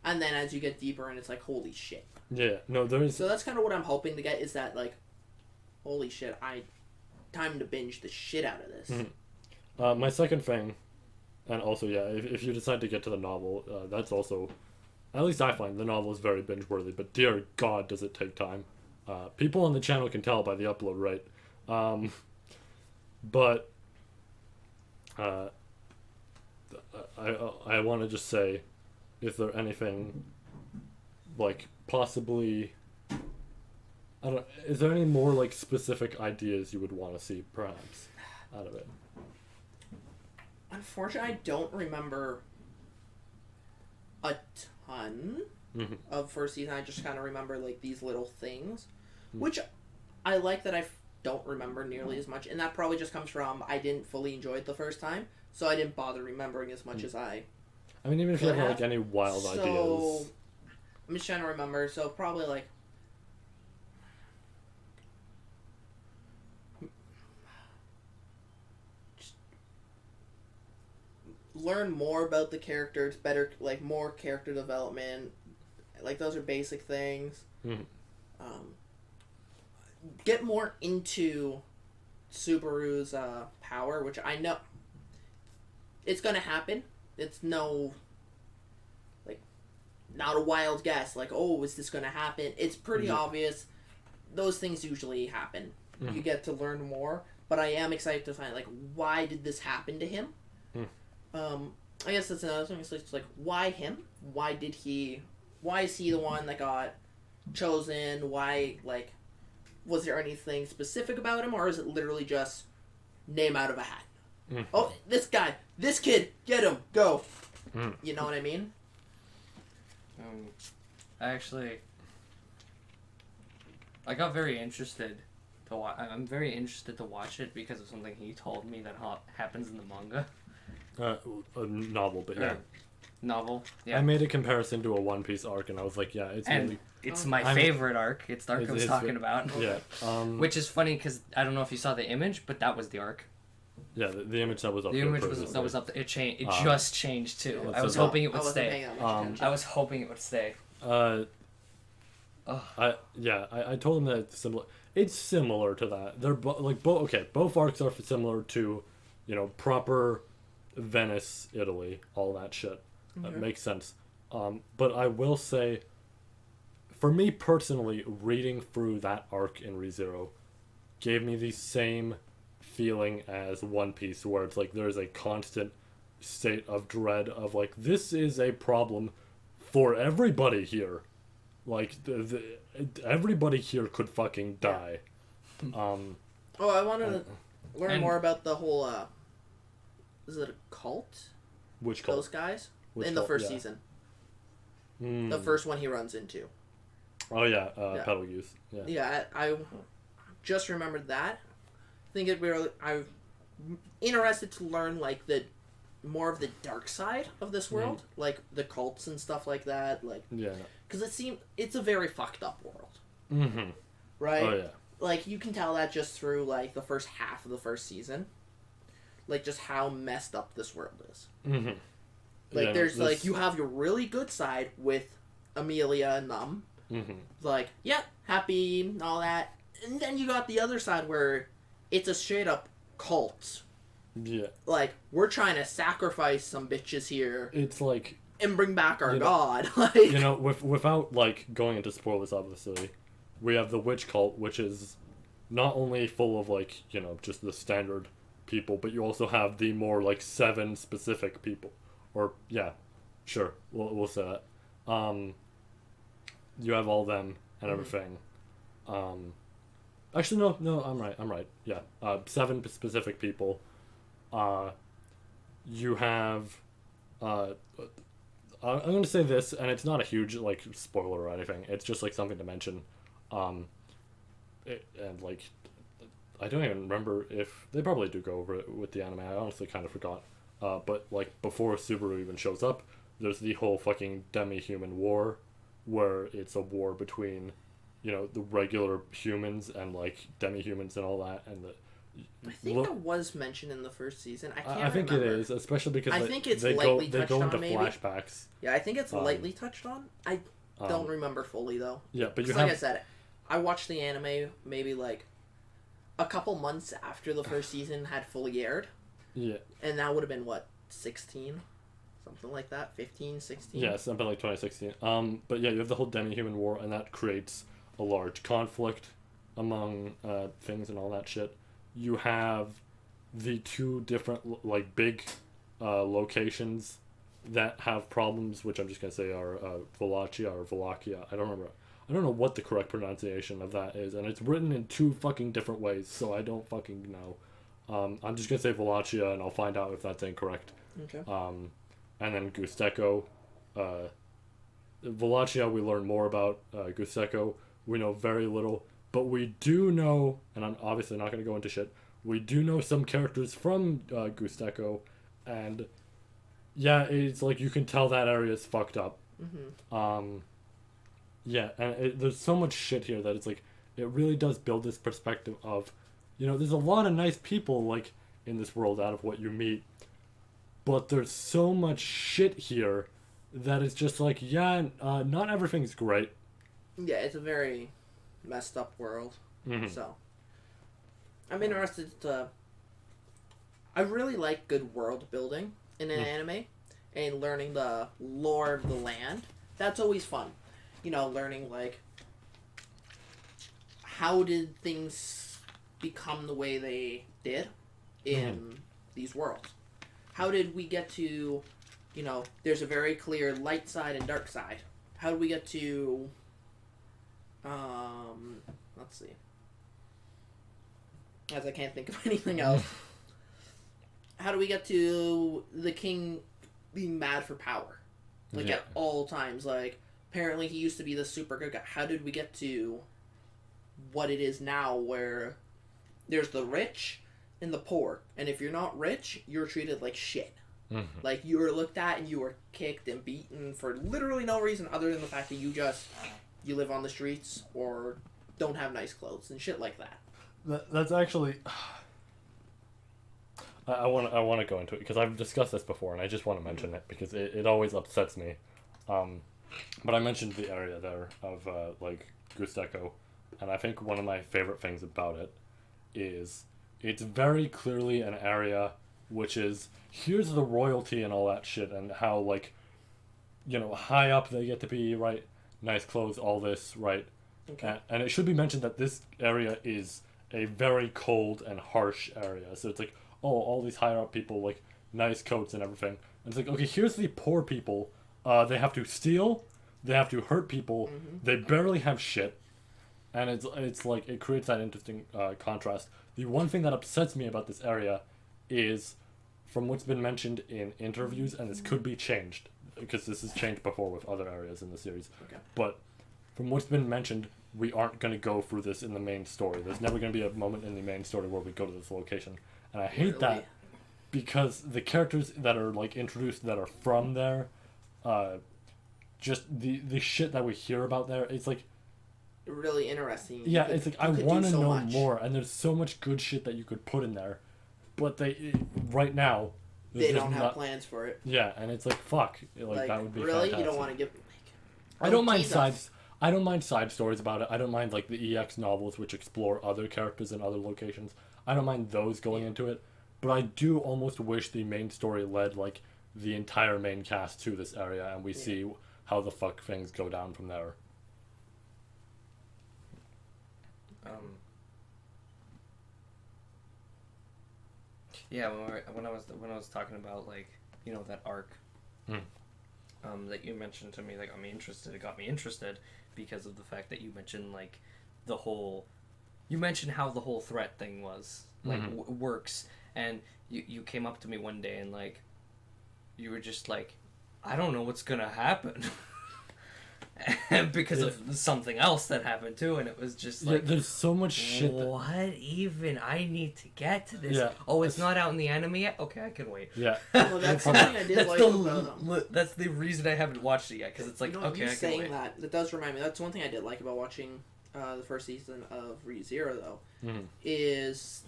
And then as you get deeper in, it's like, holy shit. Yeah, no, there is... So that's kind of what I'm hoping to get, is that, like, holy shit, time to binge the shit out of this. My second thing, and also, yeah, if you decide to get to the novel, that's also... At least I find the novel is very binge-worthy, but dear God, does it take time. People on the channel can tell by the upload rate. But I want to just say, is there anything, like, possibly... I don't... Is there any more, like, specific ideas you would want to see, perhaps, out of it? Unfortunately, I don't remember a ton of first season. I just kind of remember, like, these little things, which I like that I don't remember nearly as much, and that probably just comes from I didn't fully enjoy it the first time, so I didn't bother remembering as much as I mean, even if you have, have. like, any wild ideas... I'm just trying to remember, so probably, like... Just learn more about the characters, better, like, more character development. Like, those are basic things. Get more into Subaru's power, which I know it's gonna happen. It's no, like, not a wild guess. Like, oh, is this gonna happen? It's pretty obvious. Those things usually happen. You get to learn more, but I am excited to find, like, why did this happen to him? I guess that's another thing. It's like, why him? Why is he the one that got chosen? Why, like, was there anything specific about him, or is it literally just name out of a hat? Mm. Oh, this guy, this kid, get him, go. Mm. You know what I mean? I got very interested to watch. I'm very interested to watch it because of something he told me that happens in the manga. A novel, but yeah. Novel. Yeah. I made a comparison to a One Piece arc, and I was like, yeah, it's my favorite arc. It's the arc I was talking about. Yeah. Which is funny because I don't know if you saw the image, but that was the arc. Yeah, the image that was up. The image was up. It changed. It just changed too. I was hoping it would stay. I was hoping it would stay. I told him that it's similar. It's similar to that. They're both arcs are similar to, proper Venice, Italy, all that shit. That makes sense. But I will say, for me personally, reading through that arc in ReZero gave me the same feeling as One Piece, where it's like there's a constant state of dread of like, this is a problem for everybody here. Like, everybody here could fucking die. I wanted to learn more about the whole, is it a cult? Which cult? Those guys? Which in the cult? first season. The first one he runs into. Oh, yeah, Pedal Youth. Yeah. Yeah, I just remembered that. I think I'm interested to learn, like, more of the dark side of this world. Like, the cults and stuff like that. Like, yeah. Because it's a very fucked up world. Mm-hmm. Right? Oh, yeah. Like, you can tell that just through, like, the first half of the first season. Like, just how messed up this world is. Mm-hmm. Like, like, you have your really good side with Amelia and them. Mm-hmm. Like, yeah, happy and all that. And then you got the other side where it's a straight-up cult. Yeah. Like, we're trying to sacrifice some bitches here. It's like... And bring back our god. Without, like, going into spoilers, obviously, we have the witch cult, which is not only full of, like, just the standard people, but you also have the more, like, 7 specific people. Or, yeah, sure, we'll say that. You have all them and everything. Actually, no, I'm right. Yeah, 7 specific people. You have... I'm going to say this, and it's not a huge, like, spoiler or anything. It's just, like, something to mention. And, like, I don't even remember if... They probably do go over it with the anime. I honestly kind of forgot. But, like, before Subaru even shows up, there's the whole fucking demi-human war, where it's a war between, the regular humans and, like, demi-humans and all that, and the... I think that was mentioned in the first season. I think remember. it is, especially because I think it's they lightly go touched into on, maybe. flashbacks. Yeah, I think it's lightly touched on. I don't remember fully, though. Yeah, but like I said, I watched the anime maybe, like, a couple months after the first season had fully aired. Yeah. And that would have been, what, 16? Something like that? 15, 16? Yeah, something like 2016. But yeah, you have the whole demi-human war, and that creates a large conflict among things and all that shit. You have the 2 different, like, big locations that have problems, which I'm just going to say are Wallachia or Wallachia. I don't know what the correct pronunciation of that is, and it's written in 2 fucking different ways, so I don't fucking know. I'm just going to say Wallachia, and I'll find out if that's incorrect. Okay. And then Gusteco. Wallachia, we learn more about. Gusteco, we know very little. But we do know, and I'm obviously not going to go into shit, we do know some characters from Gusteco, and yeah, it's like you can tell that area is fucked up. Mm-hmm. Yeah, and there's so much shit here that it's like, it really does build this perspective of, there's a lot of nice people, like, in this world out of what you meet, but there's so much shit here that it's just like, not everything's great. Yeah, it's a very messed up world. Mm-hmm. So I'm interested to... I really like good world building in an anime, and learning the lore of the land. That's always fun. Learning, like, how did things become the way they did in these worlds? How did we get to, there's a very clear light side and dark side. How did we get to, let's see. as I can't think of anything else. How do we get to the king being mad for power? Like, Yeah. at all times. Like, apparently he used to be the super good guy. How did we get to what it is now, where there's the rich and the poor, and if you're not rich, you're treated like shit. Mhm. Like, you were looked at and you were kicked and beaten for literally no reason other than the fact that you live on the streets or don't have nice clothes and shit like that. That's actually... I want to go into it because I've discussed this before and I just want to mention it because it always upsets me. But I mentioned the area there of like Gusteco, and I think one of my favorite things about it is it's very clearly an area which is, here's the royalty and all that shit and how, like, you know, high up they get to be, right? Nice clothes, all this, right? Okay. And it should be mentioned that this area is a very cold and harsh area. So it's like, oh, all these higher up people, like, nice coats and everything. And it's like, okay, here's the poor people. They have to steal. They have to hurt people. Mm-hmm. They barely have shit. And it's like, it creates that interesting contrast. The one thing that upsets me about this area is, from what's been mentioned in interviews, and this could be changed, because this has changed before with other areas in the series. Okay. But from what's been mentioned, we aren't going to go through this in the main story. There's never going to be a moment in the main story where we go to this location. And I hate that because the characters that are, like, introduced that are from there, just the shit that we hear about there, it's like... Really interesting. Yeah, it's like, I want to so know much. more, and there's so much good shit that you could put in there. But right now... They don't have plans for it. Yeah, and it's like, fuck. Like, that would be really? fantastic. You don't want to give... I don't mind I don't mind side stories about it. I don't mind, like, the EX novels which explore other characters in other locations. I don't mind those going into it. But I do almost wish the main story led, like, the entire main cast to this area, and we see how the fuck things go down from there. Yeah, when I was talking about, like, you know, that arc, that you mentioned to me, that got me interested. It got me interested because of the fact that you mentioned, like, you mentioned how the whole threat thing was, like, works, and you came up to me one day and, like, you were just like, I don't know what's gonna happen. Because of something else that happened too, and it was just like, there's so much shit. What even? I need to get to this. Yeah. Oh, it's not out in the anime yet. Okay, I can wait. Yeah. Well, that's something I did like about them. That's the reason I haven't watched it yet, because it's like, You know, okay, I can wait. that does remind me. That's one thing I did like about watching the first season of ReZero, though, is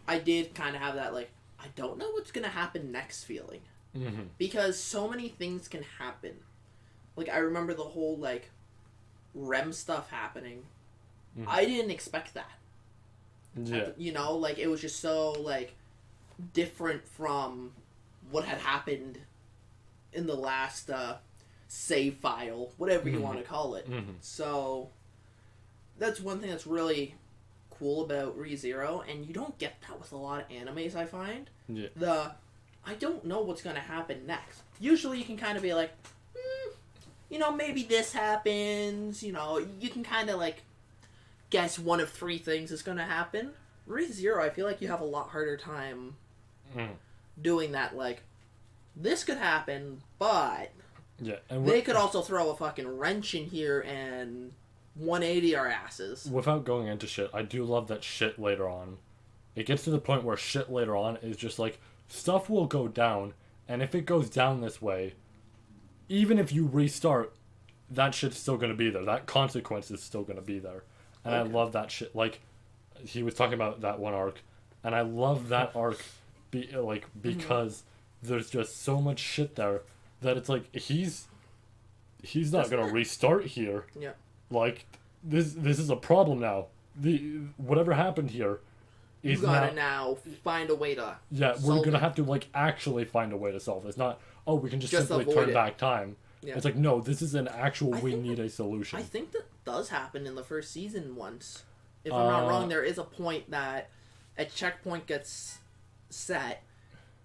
I did kind of have that, like, I don't know what's gonna happen next feeling, because so many things can happen. Like, I remember the whole, like, REM stuff happening. I didn't expect that. Yeah. You know, like, it was just so, like, different from what had happened in the last save file, whatever you want to call it. So, that's one thing that's really cool about ReZero, and you don't get that with a lot of animes, I find. Yeah. I don't know what's going to happen next. Usually you can kind of be like, you know, maybe this happens, you know, you can kind of, like, guess one of three things is going to happen. ReZero, I feel like you have a lot harder time doing that, like, this could happen, but Yeah. And they could also throw a fucking wrench in here and 180 our asses. without going into shit, I do love that shit later on. It gets to the point where shit later on is just like, stuff will go down, and if it goes down this way, even if you restart, that shit's still going to be there. That consequence is still going to be there. And I love that shit. Like, he was talking about that one arc, and I love that arc because there's just so much shit there that it's like, he's not going to restart here. Yeah. Like, this is a problem now. Whatever happened here is You gotta now find a way to we're going to have to, like, actually find a way to solve this. Not, oh, we can just simply turn back time. Yeah. It's like, no, this is an actual, we need a solution. I think that does happen in the first season once. If I'm not wrong, there is a point that a checkpoint gets set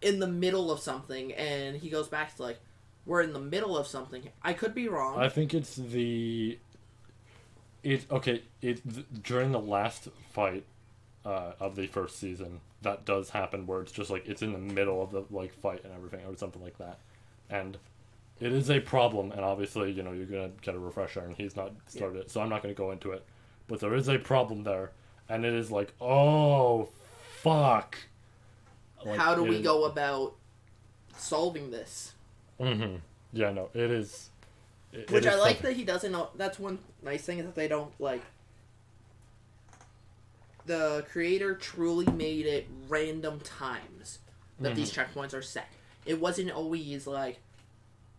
in the middle of something, and he goes back to, like, we're in the middle of something. I could be wrong. I think it's during the last fight, of the first season that does happen, where it's just like it's in the middle of the like fight and everything or something like that, and it is a problem. And obviously, you know, you're gonna get a refresher, and he's not started it, so I'm not gonna go into it. But there is a problem there, and it is like, oh, fuck. Like, how do we go about solving this? Mm-hmm. Yeah, no, it is. Which I like that he doesn't know. That's one nice thing is that they don't, like... The creator truly made it random times that these checkpoints are set. It wasn't always like,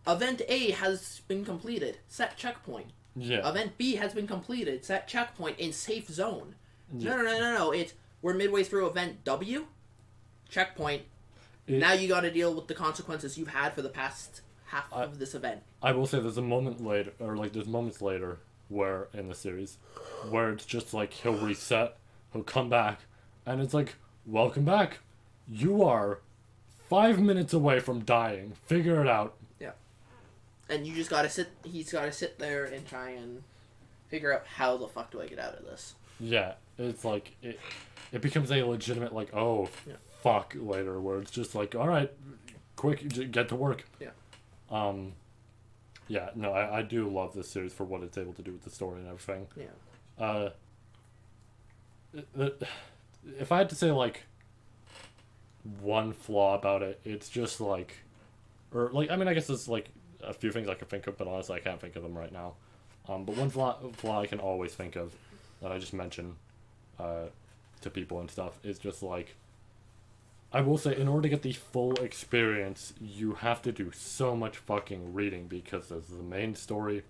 Event A has been completed, set checkpoint. Yeah. Event B has been completed, set checkpoint in safe zone. Yeah. No. It's, we're midway through Event W, checkpoint. Now you gotta deal with the consequences you've had for the past half of this event. I will say there's a moment later, or like there's moments later, where, in the series, where it's just like he'll reset, he'll come back, and it's like, welcome back. You are 5 minutes away from dying. Figure it out. Yeah. And you just gotta he's gotta sit there and try and figure out how the fuck do I get out of this. Yeah, it's like, it becomes a legitimate, like, oh, fuck later, where it's just like, alright, quick, get to work. Yeah. Yeah, no, I do love this series for what it's able to do with the story and everything. Yeah. If I had to say, like, one flaw about it, it's just, like, or, like, I mean, I guess there's, like, a few things I can think of, but honestly, I can't think of them right now. But one flaw I can always think of, that I just mention, to people and stuff, is just, like, I will say, in order to get the full experience, you have to do so much fucking reading, because there's the main story,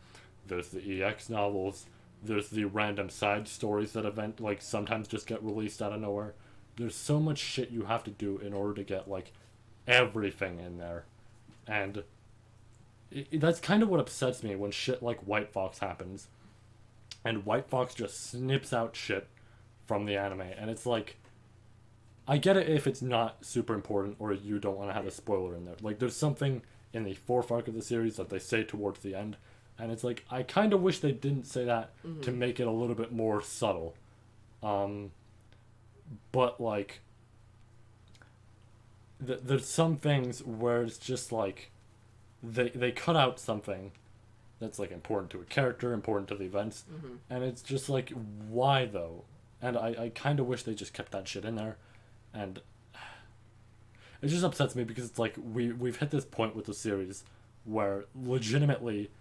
there's the EX novels, there's the random side stories that like, sometimes just get released out of nowhere. There's so much shit you have to do in order to get, like, everything in there. And that's kind of what upsets me when shit like White Fox happens. And White Fox just snips out shit from the anime, and it's like, I get it if it's not super important or you don't want to have a spoiler in there. Like, there's something in the fourth arc of the series that they say towards the end, and it's like, I kind of wish they didn't say that to make it a little bit more subtle. But, like, there's some things where it's just like, they cut out something that's, like, important to a character, important to the events, and it's just like, why though? And I kind of wish they just kept that shit in there. And it just upsets me because it's like we've hit this point with the series where legitimately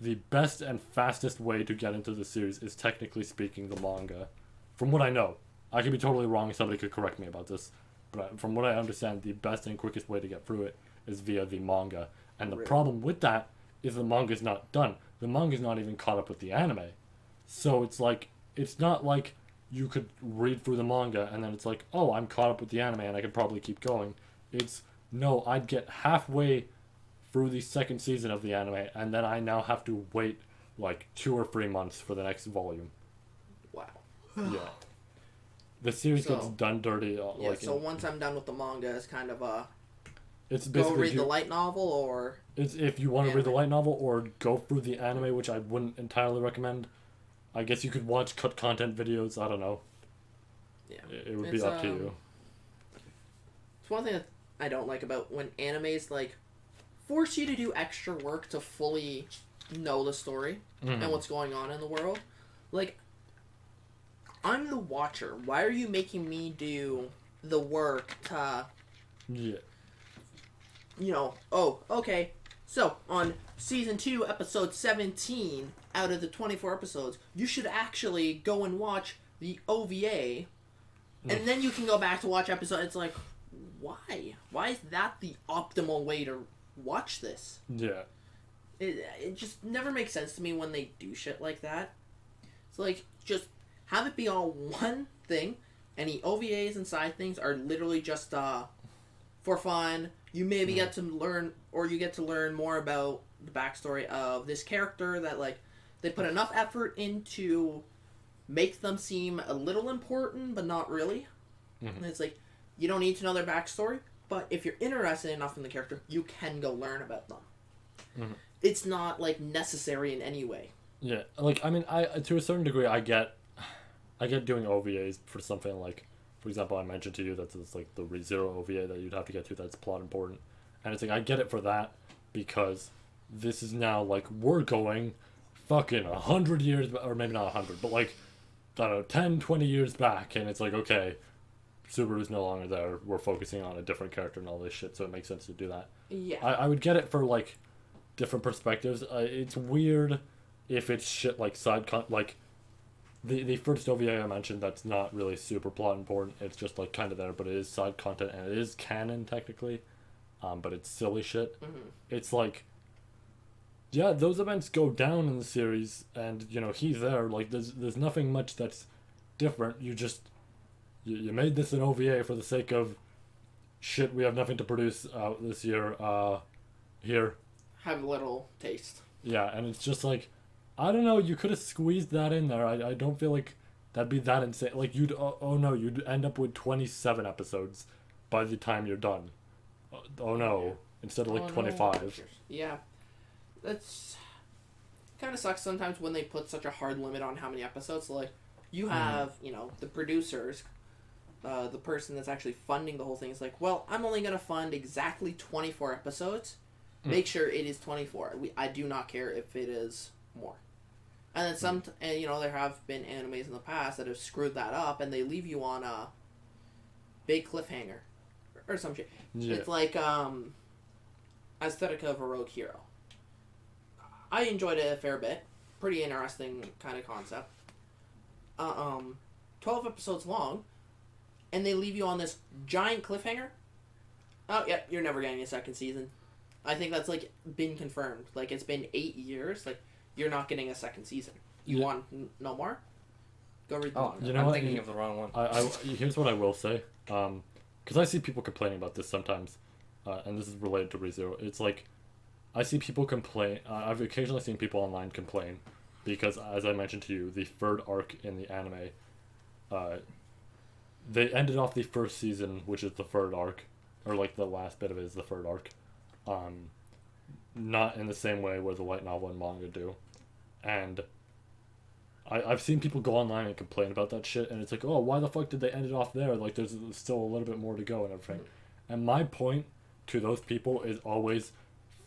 the best and fastest way to get into the series is, technically speaking, the manga. From what I know. I could be totally wrong, somebody could correct me about this. But from what I understand, the best and quickest way to get through it is via the manga. And the problem with that is the manga's not done. The manga's not even caught up with the anime. So it's like, it's not like you could read through the manga and then it's like, oh, I'm caught up with the anime and I could probably keep going. It's, no, I'd get halfway through the second season of the anime and then I now have to wait like 2 or 3 months for the next volume. Wow. Yeah. The series gets done dirty. So once I'm done with the manga, it's kind of it's go read the light novel, or... It's if you want to read the light novel or go through the anime, which I wouldn't entirely recommend. I guess you could watch cut content videos. I don't know. Yeah. It would be up to you. It's one thing that I don't like about when animes, like, force you to do extra work to fully know the story and what's going on in the world. Like, I'm the watcher. Why are you making me do the work to... Yeah. You know, oh, okay. So, on Season 2, Episode 17, out of the 24 episodes, you should actually go and watch the OVA, and then you can go back to watch episode. It's like, why? Why is that the optimal way to watch this? Yeah. It just never makes sense to me when they do shit like that. It's like, just have it be all one thing, and the OVAs and side things are literally just for fun. You maybe get to learn, or you get to learn more about the backstory of this character that, like, they put enough effort into make them seem a little important, but not really. And it's like, you don't need to know their backstory, but if you're interested enough in the character, you can go learn about them. It's not, like, necessary in any way. Yeah, like, I mean, I to a certain degree, I get doing OVAs for something like For example, I mentioned to you that it's like the ReZero OVA that you'd have to get to that's plot important. And it's like, I get it for that because this is now like, we're going fucking 100 years, or maybe not 100, but like, I don't know, 10, 20 years back. And it's like, okay, Subaru's no longer there. We're focusing on a different character and all this shit. So it makes sense to do that. Yeah. I would get it for like different perspectives. It's weird if it's shit like like the first OVA I mentioned that's not really super plot important. It's just like kind of there, but it is side content and it is canon technically, but it's silly shit. It's like, yeah, those events go down in the series, and you know he's there. Like there's nothing much that's different. You made this an OVA for the sake of shit. We have nothing to produce out this year. Here. Have a little taste. Yeah, and it's just like, I don't know, you could have squeezed that in there. I don't feel like that'd be that insane. Like, you'd end up with 27 episodes by the time you're done. Oh no, instead of like 25. No. Yeah. That's kind of sucks sometimes when they put such a hard limit on how many episodes. Like, you have, the producers, the person that's actually funding the whole thing is like, well, I'm only going to fund exactly 24 episodes. Make sure it is 24. I do not care if it is more. And then there have been animes in the past that have screwed that up, and they leave you on a big cliffhanger or some shit. Yeah. It's like Aesthetica of a Rogue Hero. I enjoyed it a fair bit. Pretty interesting kind of concept. 12 episodes long, and they leave you on this giant cliffhanger. Oh, yeah, you're never getting a second season. I think that's, like, been confirmed. Like, it's been 8 years. Like, you're not getting a second season. You want no more? Go read the manga. You know I'm thinking of the wrong one. Here's what I will say. Because I see people complaining about this sometimes. And this is related to ReZero. It's like, I see people complain. I've occasionally seen people online complain. Because, as I mentioned to you, the third arc in the anime, they ended off the first season, which is the third arc. Or, like, the last bit of it is the third arc. Not in the same way where the light novel and manga do. And I've seen people go online and complain about that shit, and it's like, oh, why the fuck did they end it off there? Like, there's still a little bit more to go and everything. And my point to those people is always,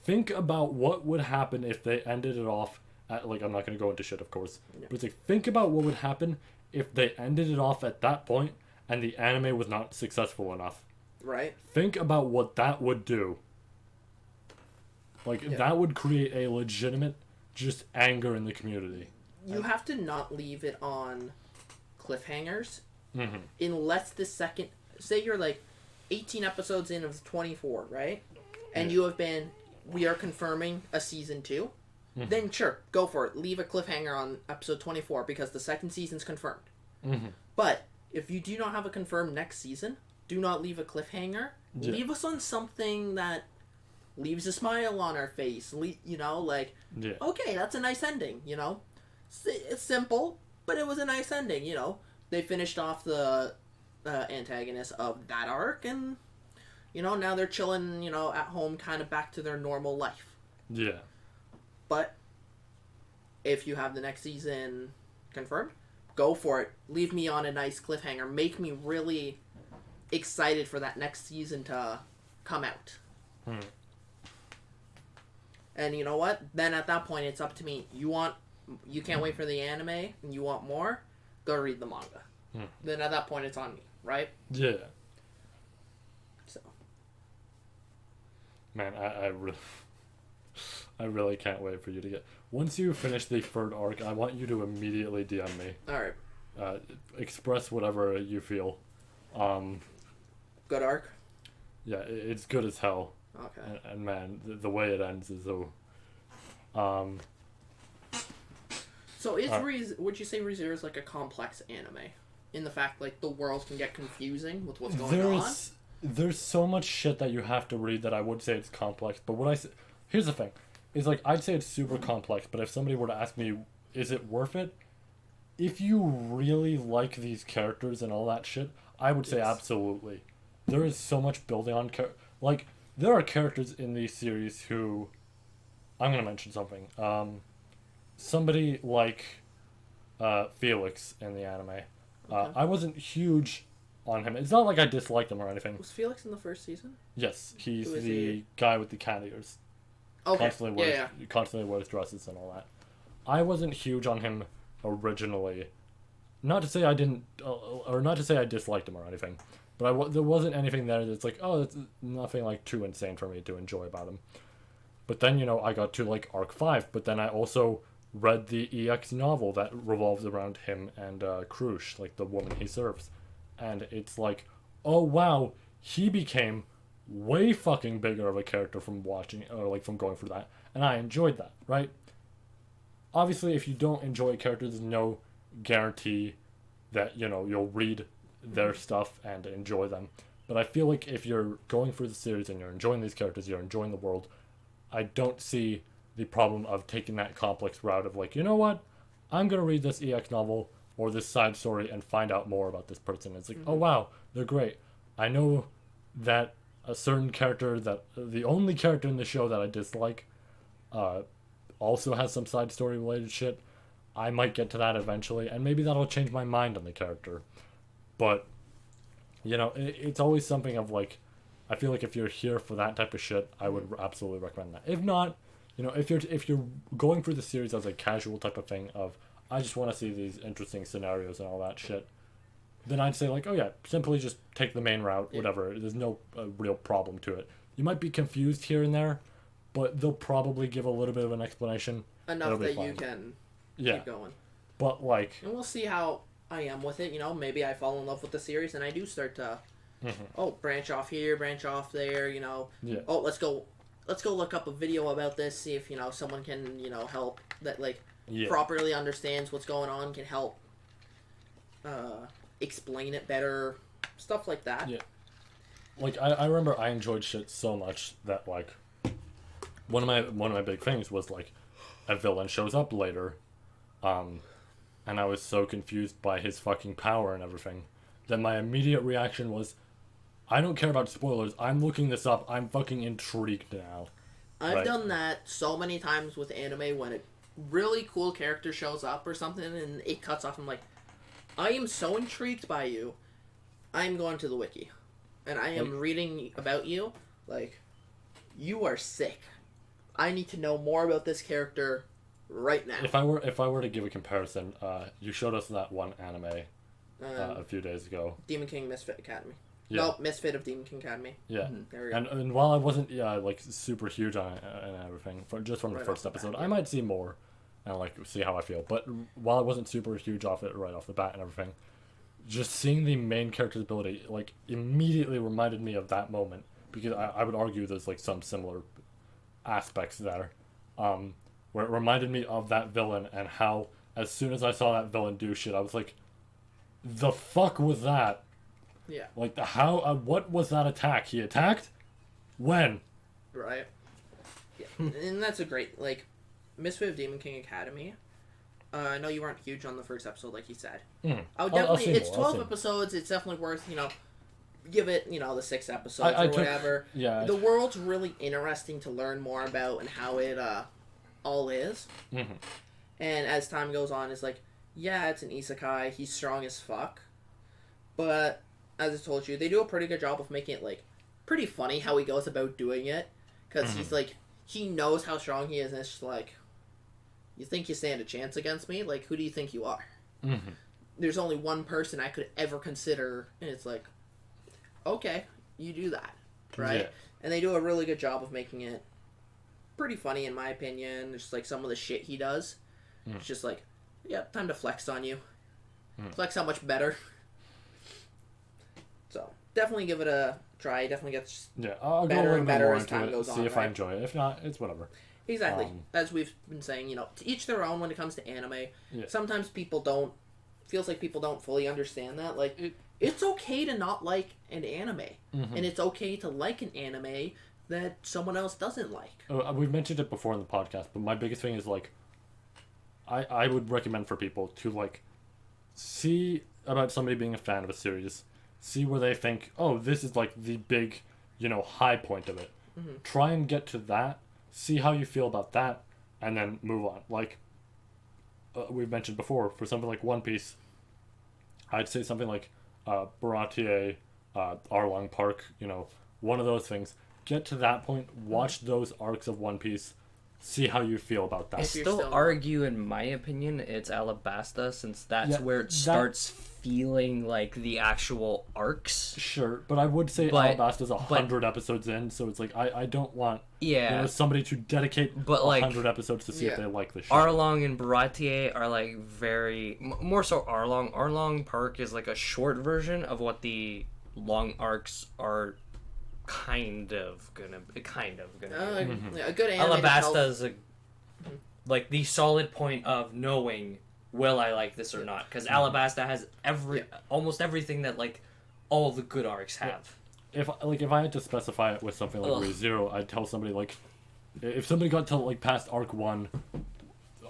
think about what would happen if they ended it off at, like, I'm not going to go into shit, of course, but it's like, think about what would happen if they ended it off at that point and the anime was not successful enough. Right. Think about what that would do. Like, that would create a legitimate, just anger in the community. You have to not leave it on cliffhangers. Unless the second... Say you're, like, 18 episodes in of 24, right? And you have been... We are confirming a season 2. Then, sure, go for it. Leave a cliffhanger on episode 24, because the second season's confirmed. But, if you do not have a confirmed next season, do not leave a cliffhanger. Leave us on something that... leaves a smile on our face, okay, that's a nice ending, It's simple, but it was a nice ending, They finished off the antagonist of that arc, and, now they're chilling, at home, kind of back to their normal life. Yeah. But, if you have the next season confirmed, go for it. Leave me on a nice cliffhanger. Make me really excited for that next season to come out. And you know what? Then at that point, it's up to me. You can't wait for the anime, and you want more? Go read the manga. Then at that point, it's on me, right? Yeah. So. Man, I really can't wait for you to get... Once you finish the third arc, I want you to immediately DM me. Alright. Express whatever you feel. Good arc? Yeah, it's good as hell. Okay. And man, the way it ends is so... So would you say ReZero is like a complex anime? In the fact, like, the world can get confusing with what's going on? There's so much shit that you have to read that I would say it's complex, but what I say... Here's the thing. Is like, I'd say it's super complex, but if somebody were to ask me, is it worth it? If you really like these characters and all that shit, I would say absolutely. There is so much building on... Like... There are characters in these series who... I'm going to mention something. Somebody like Felix in the anime. I wasn't huge on him. It's not like I disliked him or anything. Was Felix in the first season? Yes, he's Who is the he? guy with the cat ears. Okay. Constantly wears dresses and all that. I wasn't huge on him originally. Not to say I didn't, or not to say I disliked him or anything, but there wasn't anything there that's like, oh, it's nothing like too insane for me to enjoy about him. But then, I got to like arc 5, but then I also read the EX novel that revolves around him and Krush, like the woman he serves. And it's like, oh wow, he became way fucking bigger of a character from watching, or like from going through that. And I enjoyed that, right? Obviously, if you don't enjoy a character, there's no guarantee that, you'll read their stuff and enjoy them. But I feel like if you're going through the series and you're enjoying these characters, you're enjoying the world, I don't see the problem of taking that complex route of like, you know what? I'm going to read this EX novel or this side story and find out more about this person. It's like, oh wow, they're great. I know that a certain character, that the only character in the show that I dislike, also has some side story related shit. I might get to that eventually, and maybe that'll change my mind on the character. But, it's always something of like, I feel like if you're here for that type of shit, I would absolutely recommend that. If not, if you're going through the series as a casual type of thing of, I just want to see these interesting scenarios and all that shit, then I'd say like, oh yeah, simply just take the main route, whatever. There's no real problem to it. You might be confused here and there, but they'll probably give a little bit of an explanation. Enough that you can keep going. But like... And we'll see how I am with it. Maybe I fall in love with the series and I do start to, branch off here, branch off there, Yeah. Oh, let's go look up a video about this, see if, someone can, help that, like, properly understands what's going on, can help explain it better, stuff like that. Yeah. Like, I remember I enjoyed shit so much that, like, one of my big things was, like, a villain shows up later, and I was so confused by his fucking power and everything that my immediate reaction was, I don't care about spoilers, I'm looking this up, I'm fucking intrigued now. I've done that so many times with anime when a really cool character shows up or something and it cuts off. I'm like, I am so intrigued by you. I'm going to the wiki. And I am reading about you. Like, you are sick. I need to know more about this character right now. If I were to give a comparison, you showed us that one anime a few days ago. Demon King Misfit Academy. Yeah. No, Misfit of Demon King Academy. Yeah. There we go. And while I wasn't like super huge on it and everything, just from the first episode, I might see more and like see how I feel. But while I wasn't super huge off it right off the bat and everything, just seeing the main character's ability like immediately reminded me of that moment, because I would argue there's like some similar aspects there, where it reminded me of that villain and how as soon as I saw that villain do shit, I was like, the fuck was that? Yeah. Like, what was that attack? He attacked? When? Right. Yeah. And that's a great, like, Misfit of Demon King Academy. I know you weren't huge on the first episode, like you said. I would definitely, it's 12 episodes, it's definitely worth, give it, the 6 episodes or whatever. Yeah. The world's really interesting to learn more about and how it all is. Mm-hmm. And as time goes on, it's like, yeah, it's an isekai, he's strong as fuck. But, as I told you, they do a pretty good job of making it, like, pretty funny how he goes about doing it. Because he's, like, he knows how strong he is, and it's just like, you think you stand a chance against me? Like, who do you think you are? Mm-hmm. There's only one person I could ever consider, and it's like, okay, you do that, right? Yeah. And they do a really good job of making it pretty funny, in my opinion. Just, like, some of the shit he does. It's just like, yeah, time to flex on you. Flex how much better. So, definitely give it a try. Definitely gets I'll better go and better more as time goes on. See if I enjoy it. If not, it's whatever. Exactly. As we've been saying, to each their own when it comes to anime. Yeah. Sometimes feels like people don't fully understand that. Like, it's okay to not like an anime. And it's okay to like an anime that someone else doesn't like. We've mentioned it before in the podcast, but my biggest thing is, like, I would recommend for people to, like, see about somebody being a fan of a series, see where they think, oh, this is, like, the big, high point of it. Try and get to that, see how you feel about that, and then move on. Like, we've mentioned before, for something like One Piece, I'd say something like, Baratier, Arlong Park, one of those things. Get to that point, watch those arcs of One Piece, see how you feel about I that. still argue, in my opinion, it's Alabasta, since that's where it starts feeling like the actual arcs. Sure, but I would say Alabasta's 100 episodes in, so it's like I don't want somebody to dedicate 100 episodes to see if they like the show. Arlong and Baratier are like more so Arlong. Arlong Park is like a short version of what the long arcs are kind of gonna be. A good anime. Alabasta is like the solid point of knowing, will I like this or not? Because Alabasta has almost everything that like all the good arcs have. If I had to specify it with something like Re:Zero, I'd tell somebody like, if somebody got to like past arc 1,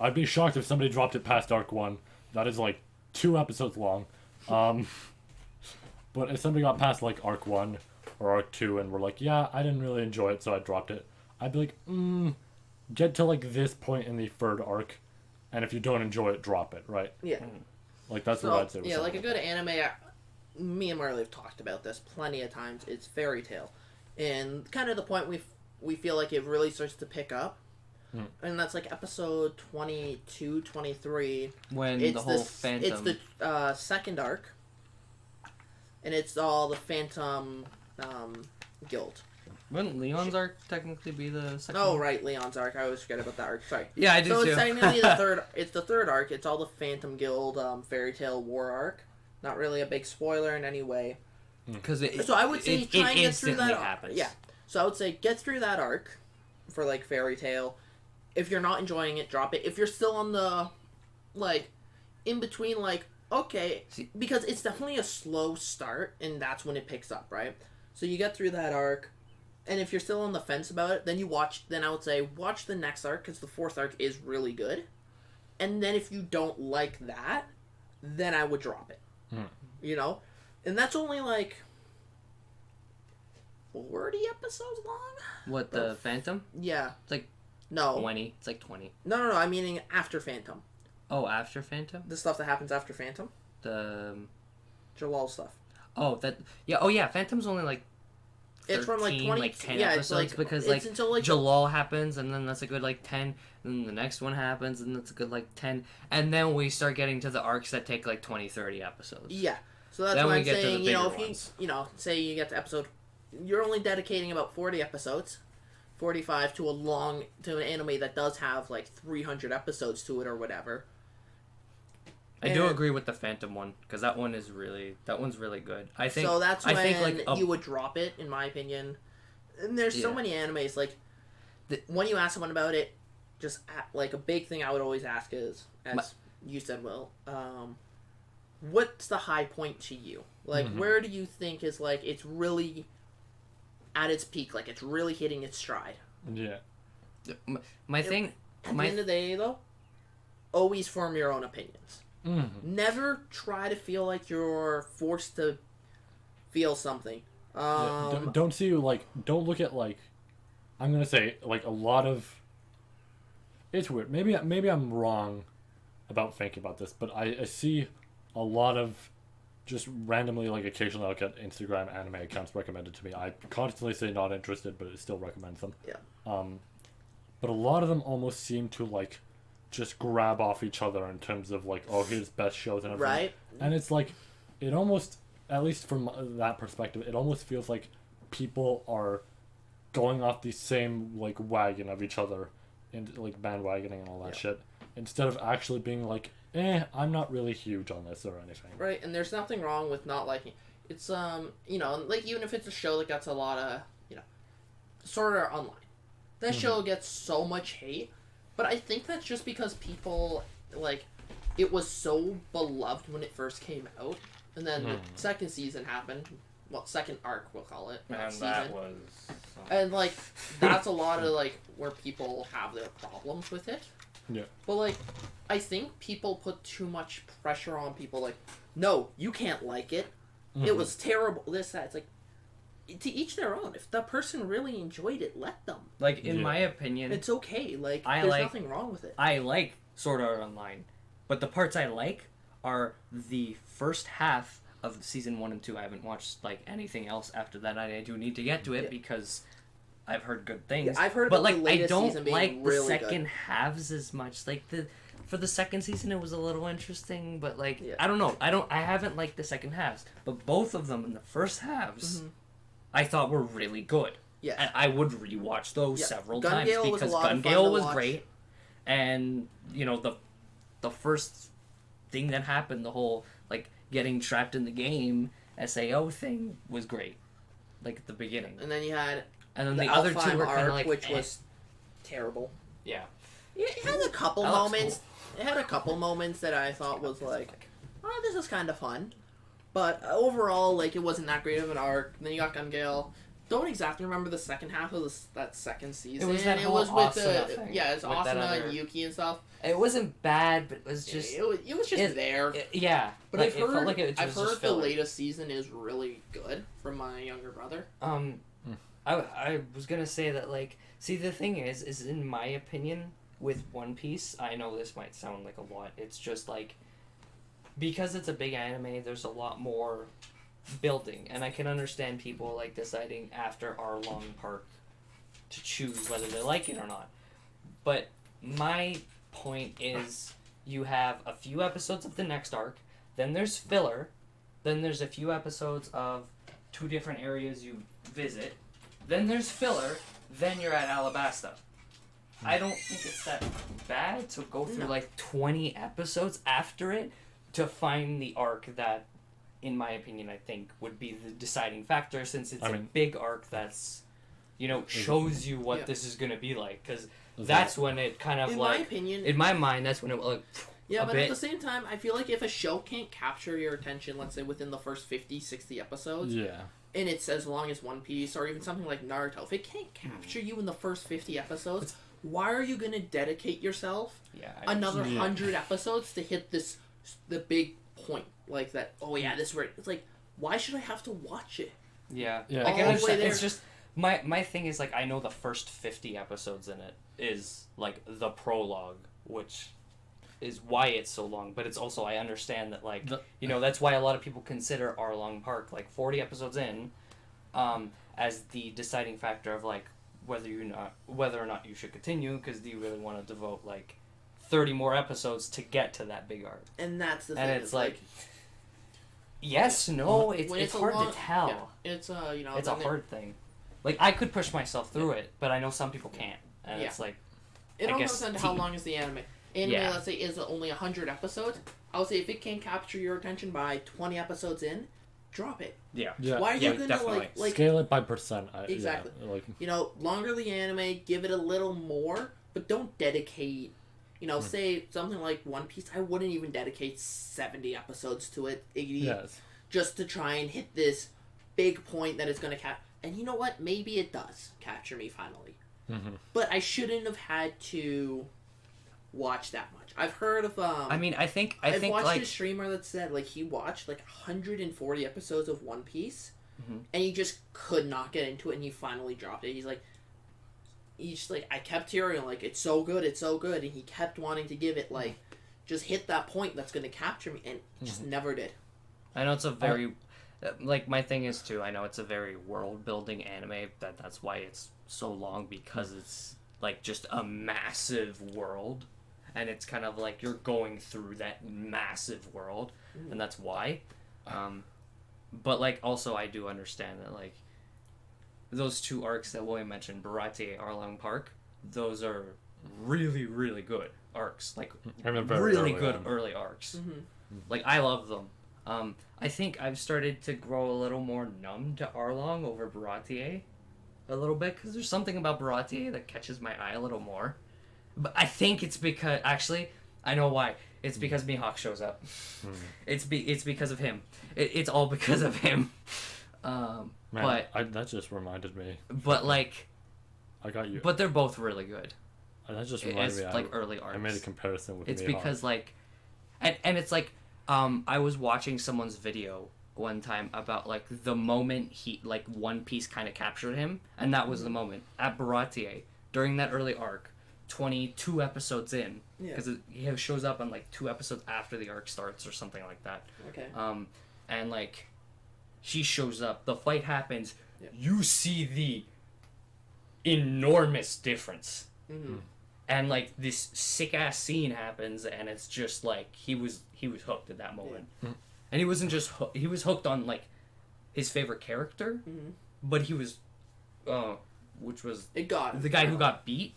I'd be shocked if somebody dropped it past arc 1. That is like 2 episodes long. But if somebody got past like arc 1 or arc 2 and were like, yeah, I didn't really enjoy it, so I dropped it, I'd be like, get to like this point in the 3rd arc, and if you don't enjoy it, drop it, right? Yeah. Like that's what I'd say. Yeah, like a good anime. Me and Marley have talked about this plenty of times. It's Fairy Tail, and kind of the point we feel like it really starts to pick up, and that's like episode 22, 23. When the whole Phantom. It's the 2nd arc, and it's all the Phantom Guild. Wouldn't Leon's arc technically be the second? Oh, right, Leon's arc. I always forget about that arc. Sorry. Yeah, I do so too. It's technically the third. It's the 3rd arc. It's all the Phantom Guild, Fairy Tail War arc. Not really a big spoiler in any way. So I would say try and get through that. Happens. Yeah. So I would say get through that arc for like Fairy Tail. If you're not enjoying it, drop it. If you're still on the like in between, like okay, because it's definitely a slow start, and that's when it picks up, right? So you get through that arc. And if you're still on the fence about it, then I would say watch the next arc, because the 4th arc is really good. And then if you don't like that, then I would drop it. And that's only like 40 episodes long? What, the Phantom? Yeah. It's like 20. It's like 20. No, I mean after Phantom. Oh, after Phantom? The stuff that happens after Phantom? The Jalal stuff. Oh, that... Yeah, oh yeah, Phantom's only like 13, it's from like 20, like 10 episodes, because like Jalal happens, and then that's a good like 10, and then the next one happens, and that's a good like 10, and then we start getting to the arcs that take like 20, 30 episodes. Yeah, so that's what I'm saying. If you say you get to episode, you're only dedicating about 40 episodes, 45 to an anime that does have like 300 episodes to it or whatever. I do agree with the Phantom one, because that one's really good. I think so. That's when you would drop it, in my opinion. And there's so many animes. Like when you ask someone about it, just like a big thing I would always ask is, as you said, Will, what's the high point to you? Like where do you think is like it's really at its peak? Like it's really hitting its stride. Yeah. My thing. At the end of the day, though, always form your own opinions. Never try to feel like you're forced to feel something. Don't look at like, I'm gonna say like a lot of. It's weird. Maybe I'm wrong about thinking about this, but I see a lot of just randomly, like occasionally I'll get Instagram anime accounts recommended to me. I constantly say not interested, but it still recommends them. Yeah. But a lot of them almost seem to like just grab off each other in terms of like, oh, here's best shows and everything. Right. And it's like, it almost, at least from that perspective, it almost feels like people are going off the same like wagon of each other, and like bandwagoning and all that shit, instead of actually being like, I'm not really huge on this or anything. Right, and there's nothing wrong with not liking. It's like even if it's a show that gets a lot of Sword Art Online, that show gets so much hate. But I think that's just because people, like, it was so beloved when it first came out. And then the second season happened. Well, second arc, we'll call it. And season. that was... And, like, that's a lot of, like, where people have their problems with it. Yeah. But, like, I think people put too much pressure on people. Like, no, you can't like it. It was terrible. This, that. It's like, to each their own. If the person really enjoyed it, let them. Like, in my opinion... It's okay. Like, there's nothing wrong with it. I like Sword Art Online. But the parts I like are the first half of season 1 and 2. I haven't watched like anything else after that. I do need to get to it because I've heard good things. Yeah, I've heard but about like the latest I don't season being like the really second good. halves as much. Like for the second season it was a little interesting, but like Yeah. I don't know. I haven't liked the second halves, but both of them in the first halves I thought were really good. Yeah. And I would rewatch those several times Gale was a because lot of Gun fun Gale to was watch. great. And you know the first thing that happened, the whole like getting trapped in the game SAO thing was great. Like at the beginning. And then you had And then the the other Alfheim two were kind arc, of like which was terrible. yeah. It had a couple That looks moments. It had a couple moments that I thought was like, oh, this is kind of fun. But overall, like, it wasn't that great of an arc. Then you got Gun Gale. Don't exactly remember the second half of that second season. It was that whole with Asuna thing, it's with that Asuna other- and Yuki and stuff. It wasn't bad, but it was just It was just there. yeah. But like, I've it heard felt like it was I've just heard the filler. latest season is really good from my younger brother. I was gonna say that like, see the thing is in my opinion with One Piece, I know this might sound like a lot. It's just like because it's a big anime, there's a lot more building, and I can understand people like deciding after Arlong Park to choose whether they like it or not. But my point is, you have a few episodes of the next arc, then there's filler, then there's a few episodes of 2 different areas you visit, then there's filler, then you're at Alabasta. I don't think it's that bad to go through like 20 episodes after it to find the arc that, in my opinion, I think would be the deciding factor, since it's a big arc that's, you know, shows you what this is going to be like. Because that's when it kind of In like, my opinion, in my mind, that's when it like, yeah, but bit. at the same time, I feel like if a show can't capture your attention, let's say within the first 50, 60 episodes, and it's as long as One Piece or even something like Naruto, if it can't capture you in the first 50 episodes, why are you going to dedicate yourself another 100 episodes to hit the big point like that? Oh yeah, this is where it's like, why should I have to watch it? Yeah, Yeah. I All can the way understand. there. It's just my thing is like, I know the first 50 episodes in it is like the prologue, which is why it's so long. But it's also, I understand that like you know, that's why a lot of people consider Arlong Park like 40 episodes in, as the deciding factor of like whether or not you should continue, because do you really want to devote like 30 more episodes to get to that big arc? And that's the thing. And it's like yes, no, when it's a hard long- to tell. Yeah, it's you know, It's a then hard thing. Like, I could push myself through it, but I know some people can't. And Yeah. it's like, It I all guess comes down to how tea. long is the anime. Anime, Yeah. let's say, is only 100 episodes. I would say if it can't capture your attention by 20 episodes in, drop it. yeah. Why are you Yeah, gonna definitely. like scale it by percent. Exactly. Yeah, like, you know, longer the anime, give it a little more, but don't dedicate. You know, say something like One Piece. I wouldn't even dedicate 70 episodes to it, 80, yes. just to try and hit this big point that it's gonna cap. And you know what? Maybe it does capture me finally. But I shouldn't have had to watch that much. I've heard of I mean, I think I've watched like a streamer that said like he watched like 140 episodes of One Piece, and he just could not get into it, and he finally dropped it. He's just like, I kept hearing like it's so good, and he kept wanting to give it like just hit that point that's gonna capture me, and just never did. I know it's a very like, my thing is too, I know it's a very world building anime, that's why it's so long, because it's like just a massive world, and it's kind of like you're going through that massive world, and that's why. But like, also I do understand that like those 2 arcs that William mentioned, Baratie, Arlong Park, those are really, really good arcs. Like, really good early arcs. Like, I love them. I think I've started to grow a little more numb to Arlong over Baratie a little bit, because there's something about Baratie that catches my eye a little more. But I think it's because, actually, I know why. It's because Mihawk shows up. It's because of him. It's all because of him. Man, that just reminded me. But like, I got you. But they're both really good. That just reminded It's me. like early arcs. I made a comparison with. It's Mihawk. because like, and it's like, I was watching someone's video one time about like the moment like One Piece kind of captured him, and that was the moment at Baratie during that early arc, 22 episodes in, because he shows up on like 2 episodes after the arc starts or something like that. Okay. and like she shows up, the fight happens, you see the enormous difference. And like this sick ass scene happens, and it's just like he was hooked at that moment. And he wasn't just he was hooked on like his favorite character, but he was which was it got the guy who got beat.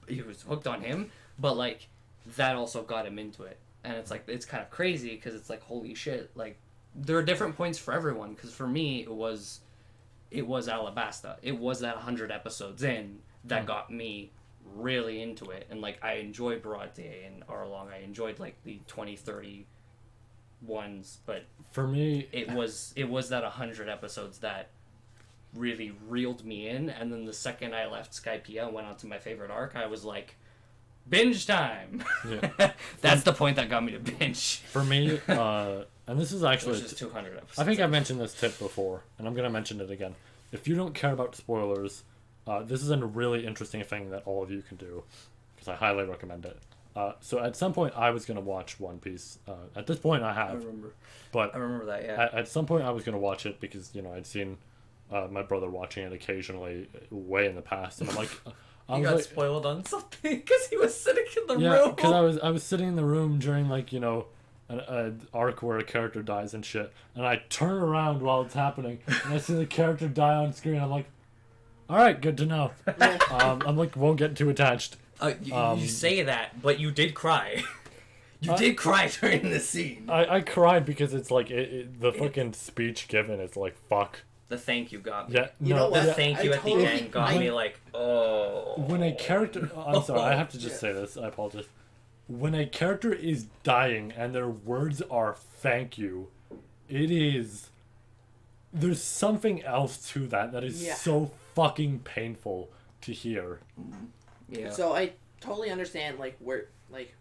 He was hooked on him, but like that also got him into it. And it's like it's kind of crazy because it's like holy shit, like there are different points for everyone. Because for me it was Alabasta. It was that 100 episodes in that got me really into it. And like I enjoyed Broad Day and Arlong. I enjoyed like the 2030 ones, but For me, it was that 100 episodes that really reeled me in. And then the second I left Skypiea and went on to my favorite arc, I was like, binge time. Yeah. That's the point that got me to binge. For me, and this is actually... Which is 200 episodes. I think I mentioned this tip before, and I'm going to mention it again. If you don't care about spoilers, this is a really interesting thing that all of you can do, because I highly recommend it. So at some point, I was going to watch One Piece. At this point, I have. I remember. But I remember that, yeah. At some point, I was going to watch it because, you know, I'd seen my brother watching it occasionally way in the past, and I'm like... He got spoiled on something because he was sitting in the room. Yeah, because I was sitting in the room during, like, you know, an arc where a character dies and shit, and I turn around while it's happening, and I see the character die on screen. I'm like, all right, good to know. I'm like, won't get too attached. You say that, but you did cry. You did cry during the scene. I cried because it's like the fucking speech given is like fuck. The thank you got me. Yeah, You know what? The thank you I at totally- the end got me like, oh. When a character, I'm sorry, I have to just say this. I apologize. When a character is dying and their words are thank you, it is. There's something else to that is so fucking painful to hear. Yeah. So I totally understand like where like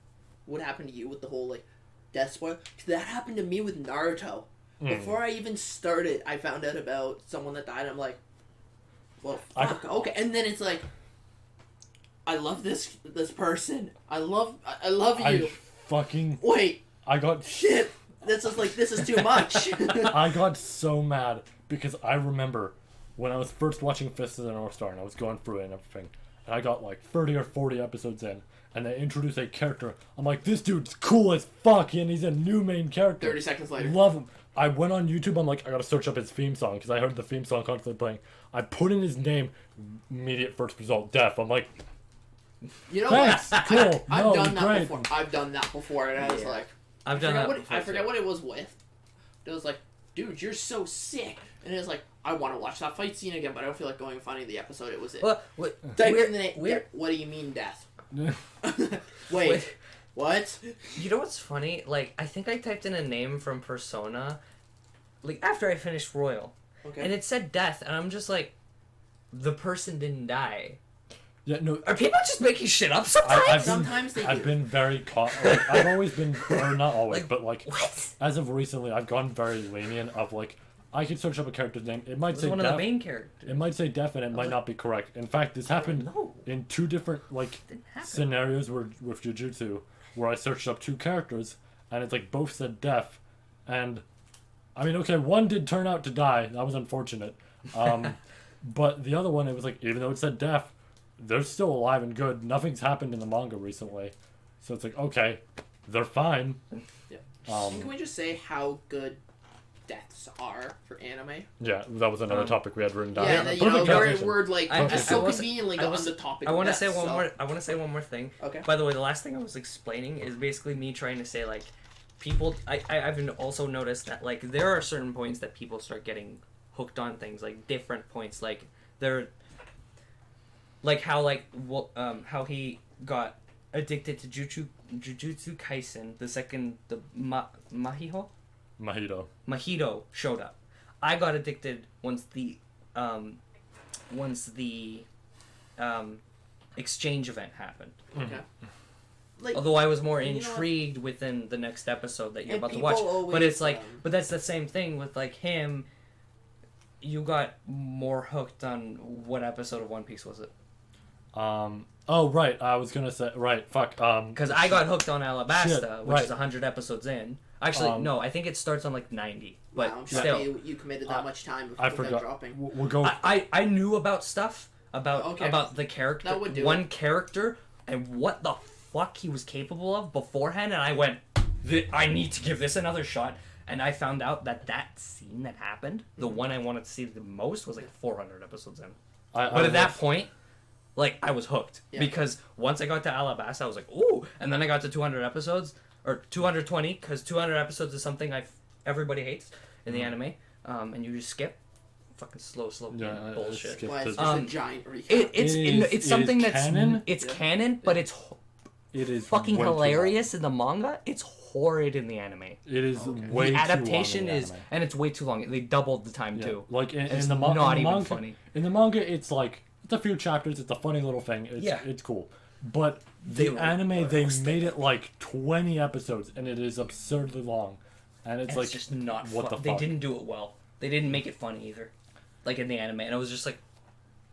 what happened to you with the whole like death spoiler. 'Cause that happened to me with Naruto. Before I even started, I found out about someone that died. I'm like, well, fuck, okay. And then it's like, I love this person. I love you. I got Shit. This is too much. I got so mad because I remember when I was first watching Fist of the North Star and I was going through it and everything, and I got like 30 or 40 episodes in, and they introduce a character. I'm like, this dude's cool as fuck, and he's a new main character. 30 seconds later. Love him. I went on YouTube. I'm like, I gotta search up his theme song because I heard the theme song constantly playing. I put in his name, immediate first result, death. I'm like, you know thanks, what? cool. I've done that great. before. I've done that before, and I was like, I've done that before. I forget what it was with. It was like, dude, you're so sick. And it was like, I want to watch that fight scene again, but I don't feel like going and finding the episode it was in. What? Type in the name. What do you mean death? Wait. What? You know what's funny? Like, I think I typed in a name from Persona, like, after I finished Royal. Okay. And it said death, and I'm just like, the person didn't die. Yeah, no. Are people just making shit up sometimes? Sometimes they do. I've been very like, I've always been, or not always, but like, What? as of recently, I've gone very lenient of like, I could search up a character's name. It might This say is one death. of the main characters. It might say death, and it might not be correct. In fact, this happened No. in two different like Didn't happen. scenarios with Jujutsu, where I searched up two characters, and it's like both said death, and I mean, okay, one did turn out to die. That was unfortunate. But the other one, it was like, even though it said death, they're still alive and good. Nothing's happened in the manga recently, so it's like, okay, they're fine. Yeah. Um, Can we just say how good deaths are for anime? Yeah, that was another topic we had written down. Yeah, you know, transition. we're like I so was- conveniently I got was- on the topic. I of want to death, say one so- more. I want to say one more thing. Okay. By the way, the last thing I was explaining is basically me trying to say like, people. I've also noticed that like there are certain points that people start getting hooked on things, like different points, like they're like how he got addicted to Jujutsu Kaisen. The second the Mahito showed up. I got addicted once the exchange event happened. Okay. Like, Although I was more you know what? intrigued within the next episode that you're And about to people watch. But always, it's like, but that's the same thing with like him. You got more hooked on what episode of One Piece was it? Oh right, I was gonna say right. Fuck. Because I got hooked on Alabasta, Shit, which right. is 100 episodes in. Actually, no. I think it starts on like 90. But wow, I'm still, shocked you committed that much time I before forgot. dropping. We'll go. I knew about stuff about Okay. the character, That would do one it. character, and what the fuck he was capable of beforehand, and I went, I need to give this another shot. And I found out that scene that happened, the one I wanted to see the most, was like 400 episodes in. But at that point, like, I was hooked. Yeah. Because once I got to Alabasta, I was like, ooh! And then I got to 200 episodes, or 220, because 200 episodes is something everybody hates in the anime. And you just skip. Fucking slow Yeah, bullshit. skip Why, it's the- just a giant recap. It's something that's canon? it's Yeah. canon, but it's It is fucking way too hilarious in the manga. It's horrid in the anime. long. It is Okay. way The too adaptation long in the is, anime. and it's way too long. They doubled the time Yeah. too. Like in It's the not even manga, funny. In the manga, it's like it's a few chapters. It's a funny little thing. It's cool. But They the were anime, they roasted. made it like 20 episodes, and it is absurdly long. And it's And like, it's just not what fun. the They fuck? didn't do it well. They didn't make it funny either. Like in the anime, and I was just like,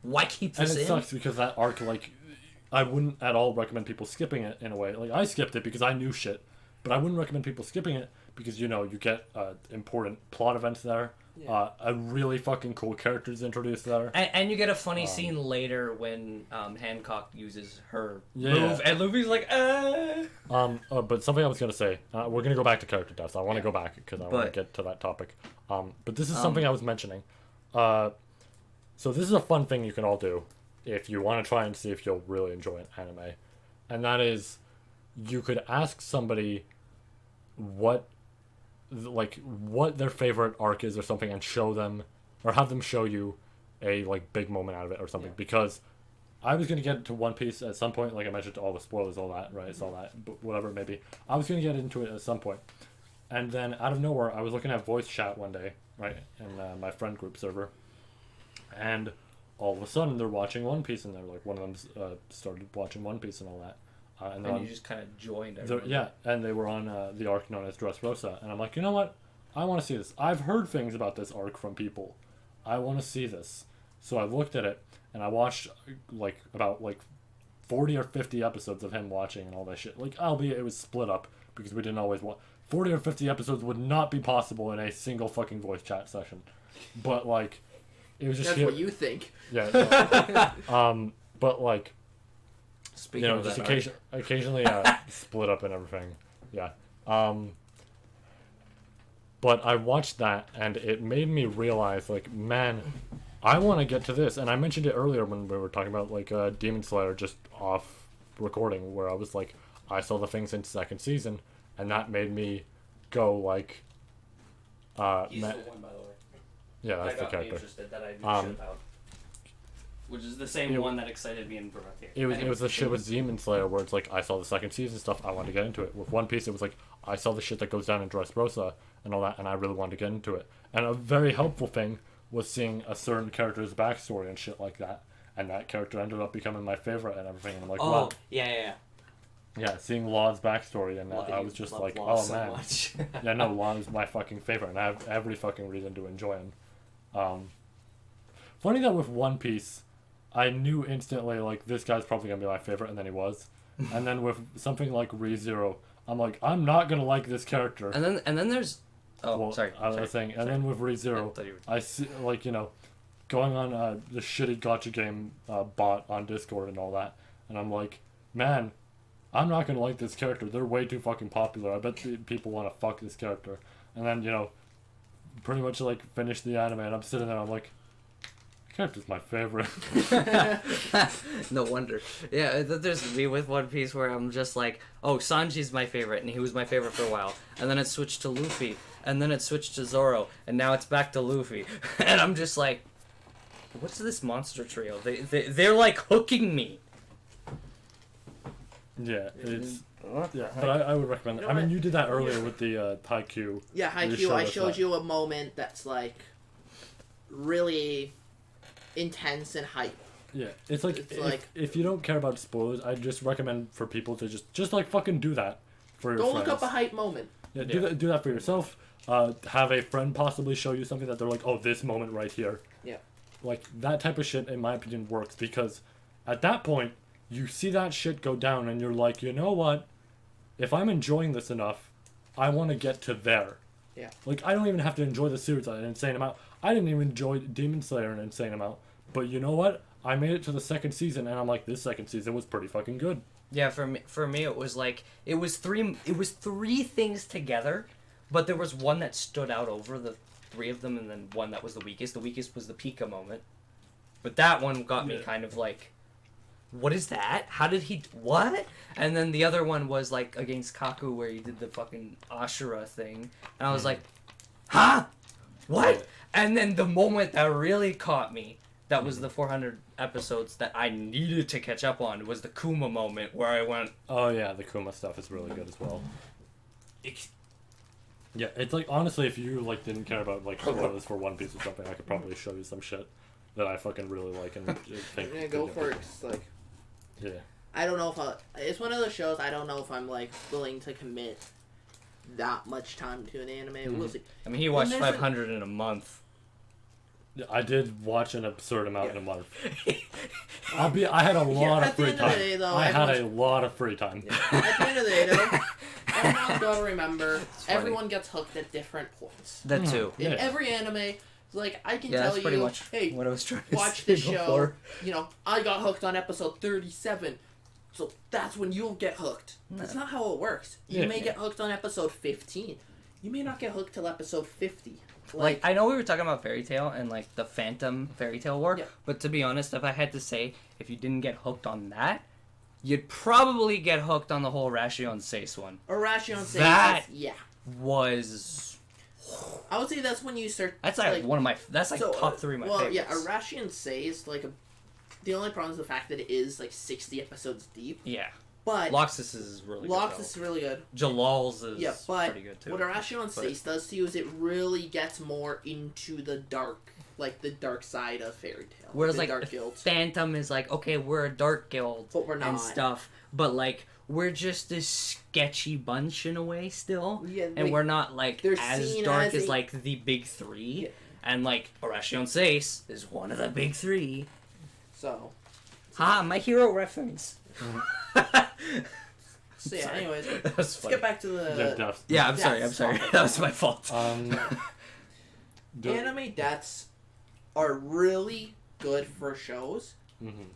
why keep and this it in? sucks because that arc, like, I wouldn't at all recommend people skipping it in a way. Like, I skipped it because I knew shit, but I wouldn't recommend people skipping it because, you know, you get important plot events there. Yeah. A really fucking cool characters introduced there. And you get a funny scene later when Hancock uses her Yeah. move, and Luffy's like, But something I was gonna say, we're gonna go back to character deaths. I want to go back because I want to But- get to that topic. But this is something I was mentioning. So this is a fun thing you can all do if you want to try and see if you'll really enjoy an anime, and that is, you could ask somebody what their favorite arc is or something, and show them or have them show you a like big moment out of it or something. Yeah. Because I was gonna get into One Piece at some point, like I mentioned, all the spoilers, all that, right? It's all that, but whatever it may be. I was gonna get into it at some point, and then out of nowhere, I was looking at voice chat one day, right, in my friend group server, and all of a sudden they're watching One Piece, and they're like, one of them started watching One Piece and all that, and then and you just kind of joined. yeah, and they were on the arc known as Dressrosa, and I'm like, you know what? I want to see this. I've heard things about this arc from people. I want to see this. So I looked at it, and I watched about 40 or 50 episodes of him watching and all that shit. Like, albeit it was split up because we didn't always watch. 40 or 50 episodes would not be possible in a single fucking voice chat session. But like, it was just That's what you think. yeah. No. But like, Speaking you know, of just that, occasionally split up and everything. Yeah. But I watched that, and it made me realize, like, man, I want to get to this. And I mentioned it earlier when we were talking about, like, Demon Slayer just off recording, where I was like, I saw the things in second season, and that made me go, like, he's ma- the one, by the way. yeah, that's that the got me character. interested that I knew Um, shit about. Which is the same it- one that excited me in Brosticast. It was the shit with Demon Slayer where it's like, I saw the second season stuff, I wanted to get into it. With One Piece, it was like, I saw the shit that goes down in Dressrosa and all that, and I really wanted to get into it. And a very helpful thing was seeing a certain character's backstory and shit like that. And that character ended up becoming my favorite and everything. And I'm like, wow. Yeah, seeing Law's backstory, and I was just like, oh so man. much. Yeah, no, Law is my fucking favorite, and I have every fucking reason to enjoy him. Funny that with One Piece, I knew instantly, like, this guy's probably gonna be my favorite, and then he was. And then with something like ReZero, I'm like, I'm not gonna like this character. And then there's Well, sorry. I was saying, and then with I ReZero, thought you were- I see, like, you know, going on the shitty gotcha game bot on Discord and all that, and I'm like, man, I'm not gonna like this character. They're way too fucking popular. I bet people want to fuck this character. And then, you know, pretty much like finish the anime, and I'm sitting there, I'm like, character's my favorite. No wonder. Yeah, there's me with One Piece where I'm just like, oh, Sanji's my favorite, and he was my favorite for a while. And then it switched to Luffy, and then it switched to Zoro, and now it's back to Luffy. And I'm just like, what's this monster trio? They're like hooking me. Yeah, it's What the yeah, heck? but I would recommend. You I know mean, what? you did that earlier with the Haikyuu. Yeah, You Haikyuu, I us showed that. you a moment that's like really intense and hype. Yeah, it's like, It's like- if you don't care about spoilers, I just recommend for people to just like fucking do that for your Go friends. look up a hype moment. Yeah, do that for yourself. Have a friend possibly show you something that they're like, oh, this moment right here. Yeah. Like, that type of shit, in my opinion, works because at that point, you see that shit go down and you're like, you know what? If I'm enjoying this enough, I want to get to there. Yeah. Like, I don't even have to enjoy the series an insane amount. I didn't even enjoy Demon Slayer an insane amount. But you know what? I made it to the second season, and I'm like, this second season was pretty fucking good. Yeah, for me, it was like it was three things together, but there was one that stood out over the three of them, and then one that was the weakest. The weakest was the Pika moment, but that one got me kind of like, what is that? How did he what? And then the other one was like against Kaku, where he did the fucking Ashura thing, and I was like, huh, what? And then the moment that really caught me, that was the 400 episodes that I needed to catch up on, was the Kuma moment where I went, Oh yeah, the Kuma stuff is really good as well. Yeah, it's like, honestly, if you like didn't care about like spoilers for One Piece or something, I could probably show you some shit that I fucking really like and think. I'm gonna go for it. 'Cause, like, Yeah. I don't know if it's one of those shows. I don't know if I'm like willing to commit that much time to an anime. We'll see. I mean, he watched And there's 500 in a month. I did watch an absurd amount in a month. I had a lot of at the free end of the time. day, though, I had a everyone's- lot of free time. At the end of the day, though, everyone's got to remember funny. everyone gets hooked at different points. That too. In Yeah. every anime, like I can Yeah, tell that's pretty you, much hey, what I was trying to watch say the show. before. You know, I got hooked on episode 37, so that's when you'll get hooked. That's not how it works. You Yeah. may get hooked on episode 15. You may not get hooked till episode 50. Like, I know we were talking about Fairy Tail and like the Phantom Fairy Tail War, Yeah. but to be honest, if I had to say, if you didn't get hooked on that, you'd probably get hooked on the whole Rashion Seis one. Arashi on That- yeah. Was I would say that's when you start. that's like one of my top three of my well, favorites. yeah, Arashi and Seis the only problem is the fact that it is like 60 episodes deep. Yeah. But Loxus is really Loxus good. is really good. Jalal's is Yeah, but pretty good too. what Arashi on Seis does to you is it really gets more into the dark side of Fairy Tail. Whereas the like Dark Guilds. Phantom is like, okay, we're a dark guild But we're and not. stuff, but like we're just this sketchy bunch in a way still, Yeah, and like, we're not like they're as seen dark as as a- like the big three, Yeah. and like Arashi Seis is one of the big three. So, Ha! My hero reference. so yeah. Sorry. Anyways, That was let's funny. get back to Yeah, the deaths. Yeah, I'm sorry. Deaths. That was my fault. Do- anime deaths are really good for shows, Mhm.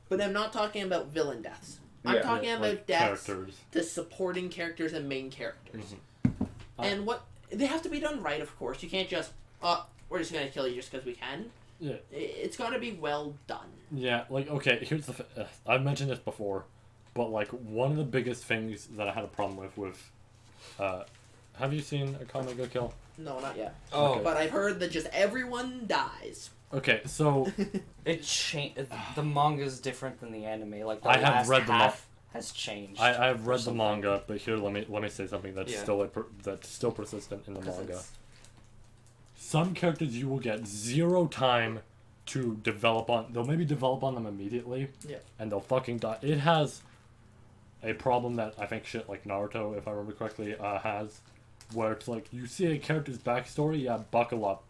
but I'm not talking about villain deaths. I'm Yeah. talking Yeah, about like deaths characters. to supporting characters and main characters. Mhm. And what they have to be done right, of course. You can't just we're just gonna kill you just because we can. Yeah. It's got to be well done. Yeah, like, okay, here's the I've mentioned this before, but like one of the biggest things that I had a problem with have you seen Akame Go Kill? No, not yet. Oh, Okay. But I've heard that just everyone dies. Okay, so it changed. The manga's different than the anime. Like the I have last read the half has changed. I've read the something. manga, but here let me say something that's Yeah. that's still persistent in the 'Cause manga. it's- Some characters you will get zero time to develop on. They'll maybe develop on them immediately. Yeah. And they'll fucking die. It has a problem that I think shit like Naruto, if I remember correctly, has, where it's like you see a character's backstory, yeah, buckle up.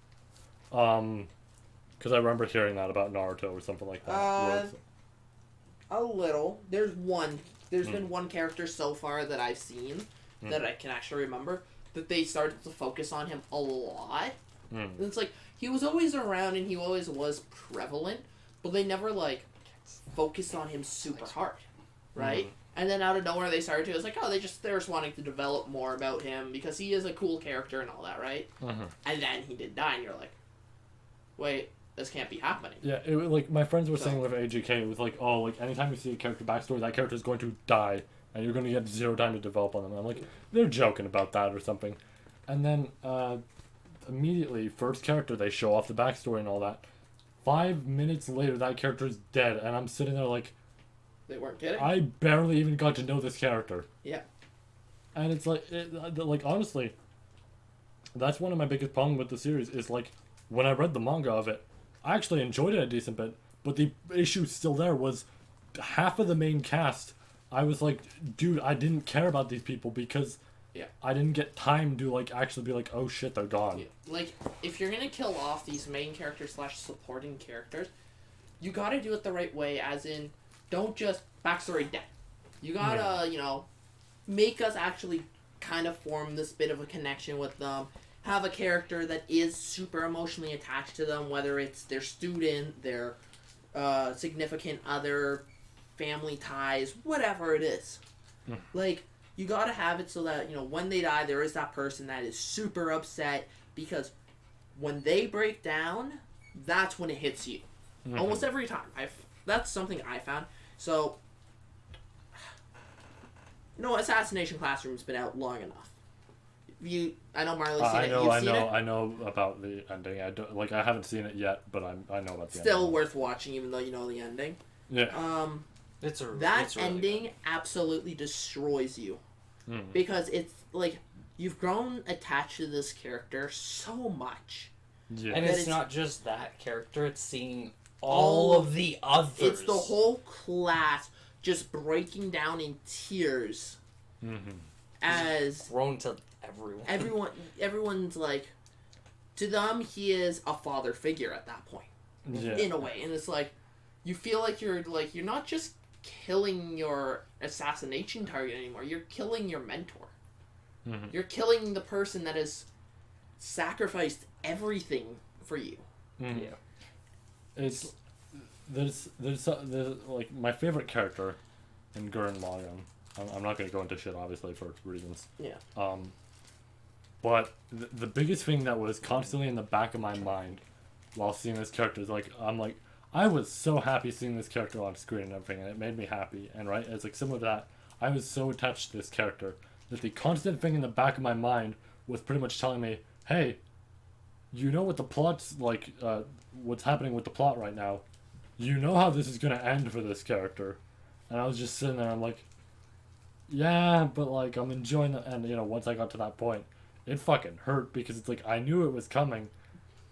Because I remember hearing that about Naruto or something like that. where it's- A little. There's been one character so far that I've seen that I can actually remember that they started to focus on him a lot. And it's like he was always around and he always was prevalent, but they never like focused on him super hard, right? And then out of nowhere they started to. It's like, oh, they're just wanting to develop more about him because he is a cool character and all that, right? And then he did die, and you're like, wait, this can't be happening. Yeah, it was like my friends were So- saying with AJK, it was like, oh, like anytime you see a character backstory, that character is going to die, and you're going to get zero time to develop on them. And I'm like, they're joking about that or something. And then immediately, first character, they show off the backstory and all that. 5 minutes later, that character is dead, and I'm sitting there like, They weren't kidding. I barely even got to know this character. Yeah. And it's like, like honestly, that's one of my biggest problems with the series is like, when I read the manga of it, I actually enjoyed it a decent bit, but the issue still there was half of the main cast. I was like, dude, I didn't care about these people because I didn't get time to like actually be like, oh shit, they're gone. Yeah. Like, if you're gonna kill off these main characters / supporting characters, you gotta do it the right way, as in, don't just backstory death. You gotta, make us actually kind of form this bit of a connection with them, have a character that is super emotionally attached to them, whether it's their student, their significant other, family ties, whatever it is. Like, you gotta have it so that, when they die, there is that person that is super upset, because when they break down, that's when it hits you. Almost every time. That's something I found. So, Assassination Classroom's been out long enough. I know Marley's seen it. You've seen it? I know about the ending. I haven't seen it yet, but I know about the ending. Still worth watching, even though you know the ending. Yeah. It's really ending good. Absolutely destroys you. Because it's like, you've grown attached to this character so much. Yeah. And it's not just that character, it's seeing all of the others. It's the whole class just breaking down in tears. As grown to everyone. Everyone's like, to them, he is a father figure at that point. In a way. And it's like, you feel like you're not just killing your assassination target anymore. You're killing your mentor. You're killing the person that has sacrificed everything for you. Yeah. It's there's like, my favorite character in Gurren Lagann. I'm not going to go into shit, obviously, for reasons. Yeah. But the biggest thing that was constantly in the back of my mind while seeing this character is I was so happy seeing this character on screen and everything, and it made me happy. And right, it's like similar to that, I was so attached to this character that the constant thing in the back of my mind was pretty much telling me, hey, you know what the plot's like, what's happening with the plot right now. You know how this is going to end for this character. And I was just sitting there, I'm like, yeah, but like, I'm enjoying it. And, once I got to that point, it fucking hurt, because it's like, I knew it was coming,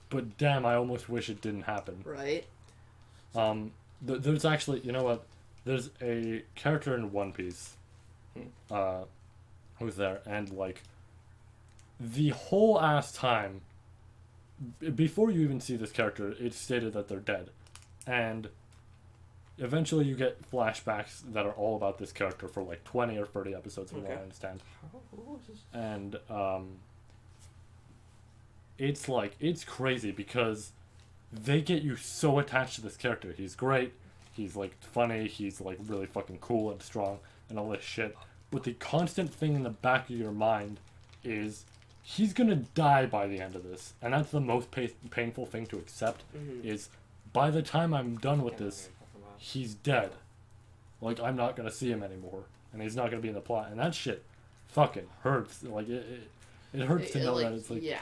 but damn, I almost wish it didn't happen. Right. There's actually, you know what? There's a character in One Piece, who's there, and like, the whole ass time, before you even see this character, it's stated that they're dead, and eventually you get flashbacks that are all about this character for like 20 or 30 episodes, from what I understand. And it's crazy, because they get you so attached to this character. He's great, he's like funny, he's like really fucking cool and strong and all this shit, but the constant thing in the back of your mind is, he's gonna die by the end of this. And that's the most painful thing to accept, is by the time I'm done with this, he's dead. Like, I'm not gonna see him anymore, and he's not gonna be in the plot, and that shit fucking hurts. Like, it hurts to know that it's like, yeah,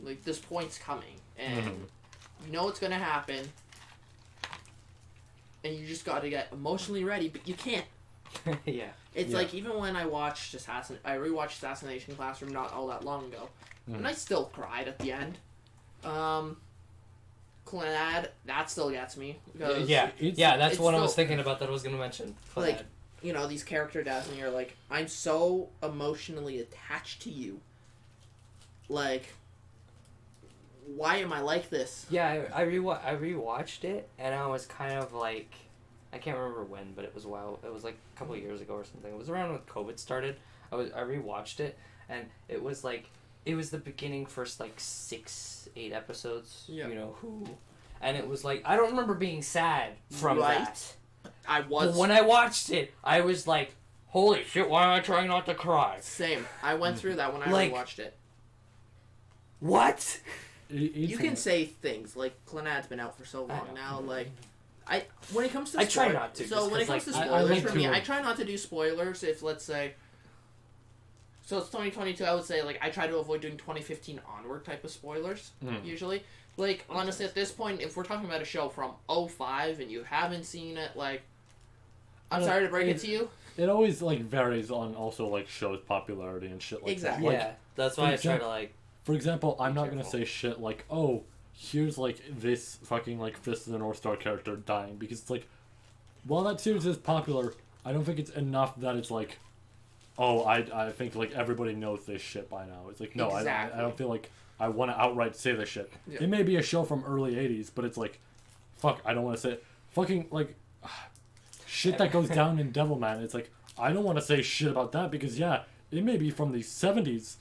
like, this point's coming, and you know it's gonna happen, and you just gotta get emotionally ready, but you can't. Yeah. It's like, even when I rewatched Assassination Classroom not all that long ago, and I still cried at the end. Clannad, that still gets me. Because that's what I was thinking about that I was going to mention. Clannad. Like, these character deaths, and you're like, I'm so emotionally attached to you. Like, why am I like this? Yeah, I rewatched it, and I was kind of like, I can't remember when, but it was a while. It was like a couple of years ago or something. It was around when COVID started. I rewatched it, and it was like, it was the beginning, first like 6-8 episodes. Yeah. And it was like, I don't remember being sad from that. I was. But when I watched it, I was like, holy shit, why am I trying not to cry? Same. I went through that when I rewatched it. What? You can say things like, Clannad's been out for so long now, like, when it comes to I try not to. So when it comes to spoilers for me, I try not to do spoilers if, let's say, so it's 2022, I would say, like, I try to avoid doing 2015 onward type of spoilers, usually. Like, honestly, at this point, if we're talking about a show from 2005 and you haven't seen it, like, I'm sorry to break it to you. It always, like, varies on also, like, shows' popularity and shit like Exactly. that. Yeah, Like, that's why I try to, like... For example, I'm not gonna say shit like, oh, here's, like, this fucking, like, Fist of the North Star character dying, because it's like, while that series is popular, I don't think it's enough that it's like, oh, I think, like, everybody knows this shit by now. It's like, no, Exactly. I don't feel like I want to outright say this shit. Yeah. It may be a show from early 80s, but it's like, fuck, I don't want to say it. Fucking, like, shit that goes down in Devilman, it's like, I don't want to say shit about that, because, yeah, it may be from the 70s,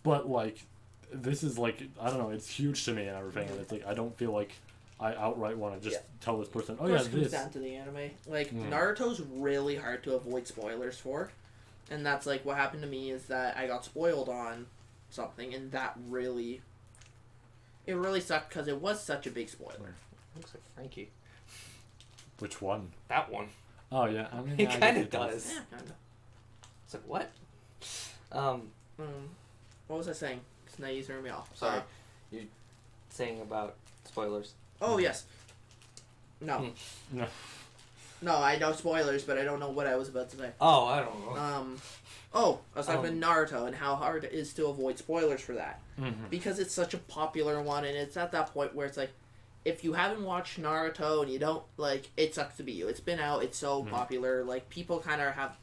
but like this is like I don't know, it's huge to me and everything, and it's like I don't feel like I outright want to just tell this person, oh yeah, First comes this. down to the anime. Like Naruto's really hard to avoid spoilers for, and that's like what happened to me is that I got spoiled on something, and that really, it really sucked because it was such a big spoiler. Looks like Frankie. Which one? That one. Oh yeah, I mean He yeah, I kind guess of does. Yeah, kind of. It's like what? What was I saying? Because now you threw me off. Sorry. You're saying about spoilers. Oh yes. No. No. No, I know spoilers, but I don't know what I was about to say. Oh, I don't know. I was talking about Naruto and how hard it is to avoid spoilers for that. Mm-hmm. Because it's such a popular one, and it's at that point where it's like, if you haven't watched Naruto and you don't, like, it sucks to be you. It's been out, it's so popular, like, people kind of have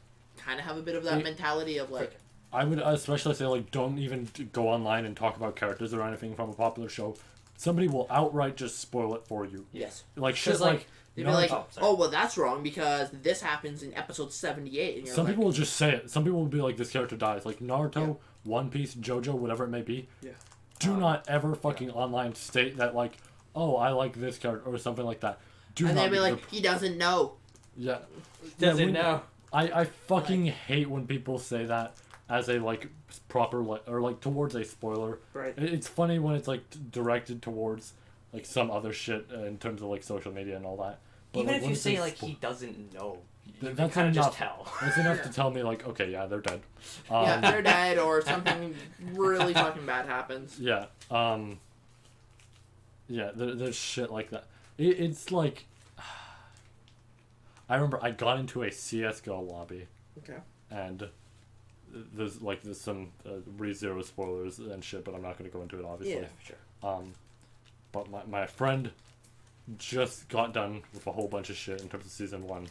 a bit of that mentality of, like... I would especially say, like, don't even go online and talk about characters or anything from a popular show. Somebody will outright just spoil it for you. Yes. Like, shit like... They'd be like, well, that's wrong because this happens in episode 78. And you're some people will just say it. Some people will be like, this character dies. Like, Naruto, One Piece, JoJo, whatever it may be. Yeah. Do not ever fucking online state that, like, oh, I like this character or something like that. Do and not they'd be like, he doesn't know. Yeah. Doesn't know. I fucking hate when people say that as a, like, proper, or, like, towards a spoiler. Right. It's funny when it's, like, directed towards, like, some other shit in terms of, like, social media and all that. But, even like, if you say, like, he doesn't know, you can that's kind of enough. just tell. That's enough to tell me, like, okay, yeah, they're dead. Yeah, they're dead or something really fucking bad happens. Yeah. Yeah, there's shit like that. It's like... I remember I got into a CSGO lobby. Okay. And there's some ReZero spoilers and shit, but I'm not going to go into it, obviously. Yeah, for sure. But my friend just got done with a whole bunch of shit in terms of season 1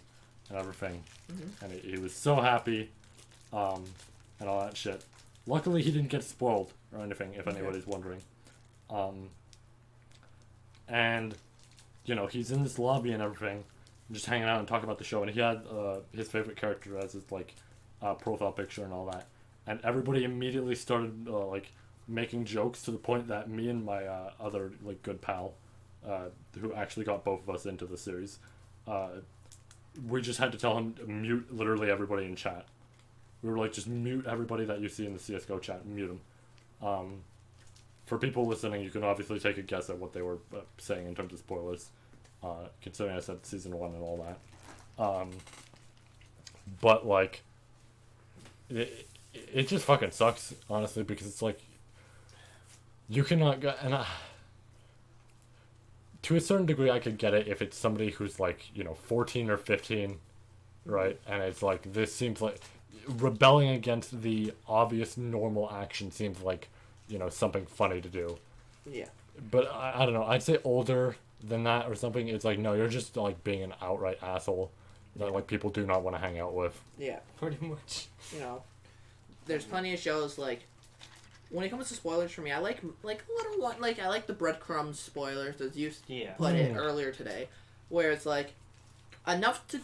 and everything. Mm-hmm. And he was so happy, and all that shit. Luckily, he didn't get spoiled or anything, if anybody's wondering. And, you know, he's in this lobby and everything, just hanging out and talking about the show, and he had his favorite character as his, like, profile picture and all that. And everybody immediately started, like, making jokes to the point that me and my other, like, good pal, who actually got both of us into the series, we just had to tell him to mute literally everybody in chat. We were like, just mute everybody that you see in the CSGO chat, mute them. For people listening, you can obviously take a guess at what they were saying in terms of spoilers, considering I said season 1 and all that. But, like, it just fucking sucks, honestly, because it's like, you cannot go, and to a certain degree, I could get it if it's somebody who's, like, you know, 14 or 15, right? And it's like, this seems like, rebelling against the obvious normal action seems like, you know, something funny to do. Yeah. But, I don't know, I'd say older than that or something, it's like, no, you're just, like, being an outright asshole that, like, people do not want to hang out with. Yeah. Pretty much. You know, there's plenty of shows, like, when it comes to spoilers for me, I like little one, like, I like the breadcrumbs spoilers, as you put it earlier today, where it's, like, enough to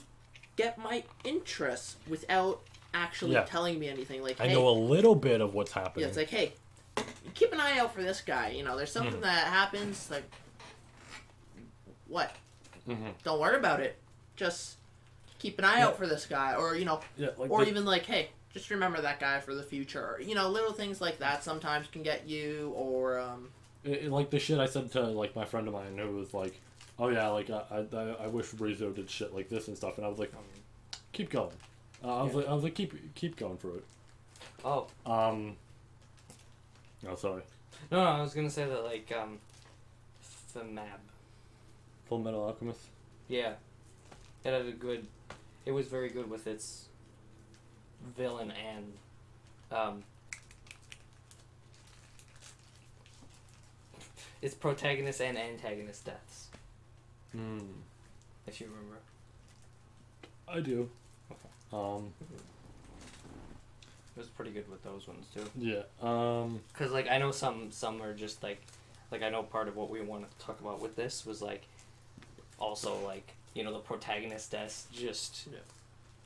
get my interest without actually telling me anything. Like, I know a little bit of what's happening. Yeah, it's like, hey, keep an eye out for this guy. You know, there's something that happens, like, what? Don't worry about it. Just keep an eye out for this guy. Or, you know, or even like, hey, just remember that guy for the future. You know, little things like that sometimes can get you, or... like the shit I said to, like, my friend of mine who was like, oh yeah, like, I wish Rizzo did shit like this and stuff, and I was like, keep going. I was like, keep going for it. Oh. Oh, sorry. No, I was gonna say that, like, FMAB. Full Metal Alchemist? Yeah. It had it was very good with its villain and, its protagonist and antagonist deaths. If you remember. I do. It was pretty good with those ones too. Yeah. Cause like I know some are just like I know part of what we want to talk about with this was like also like, you know, the protagonist deaths, just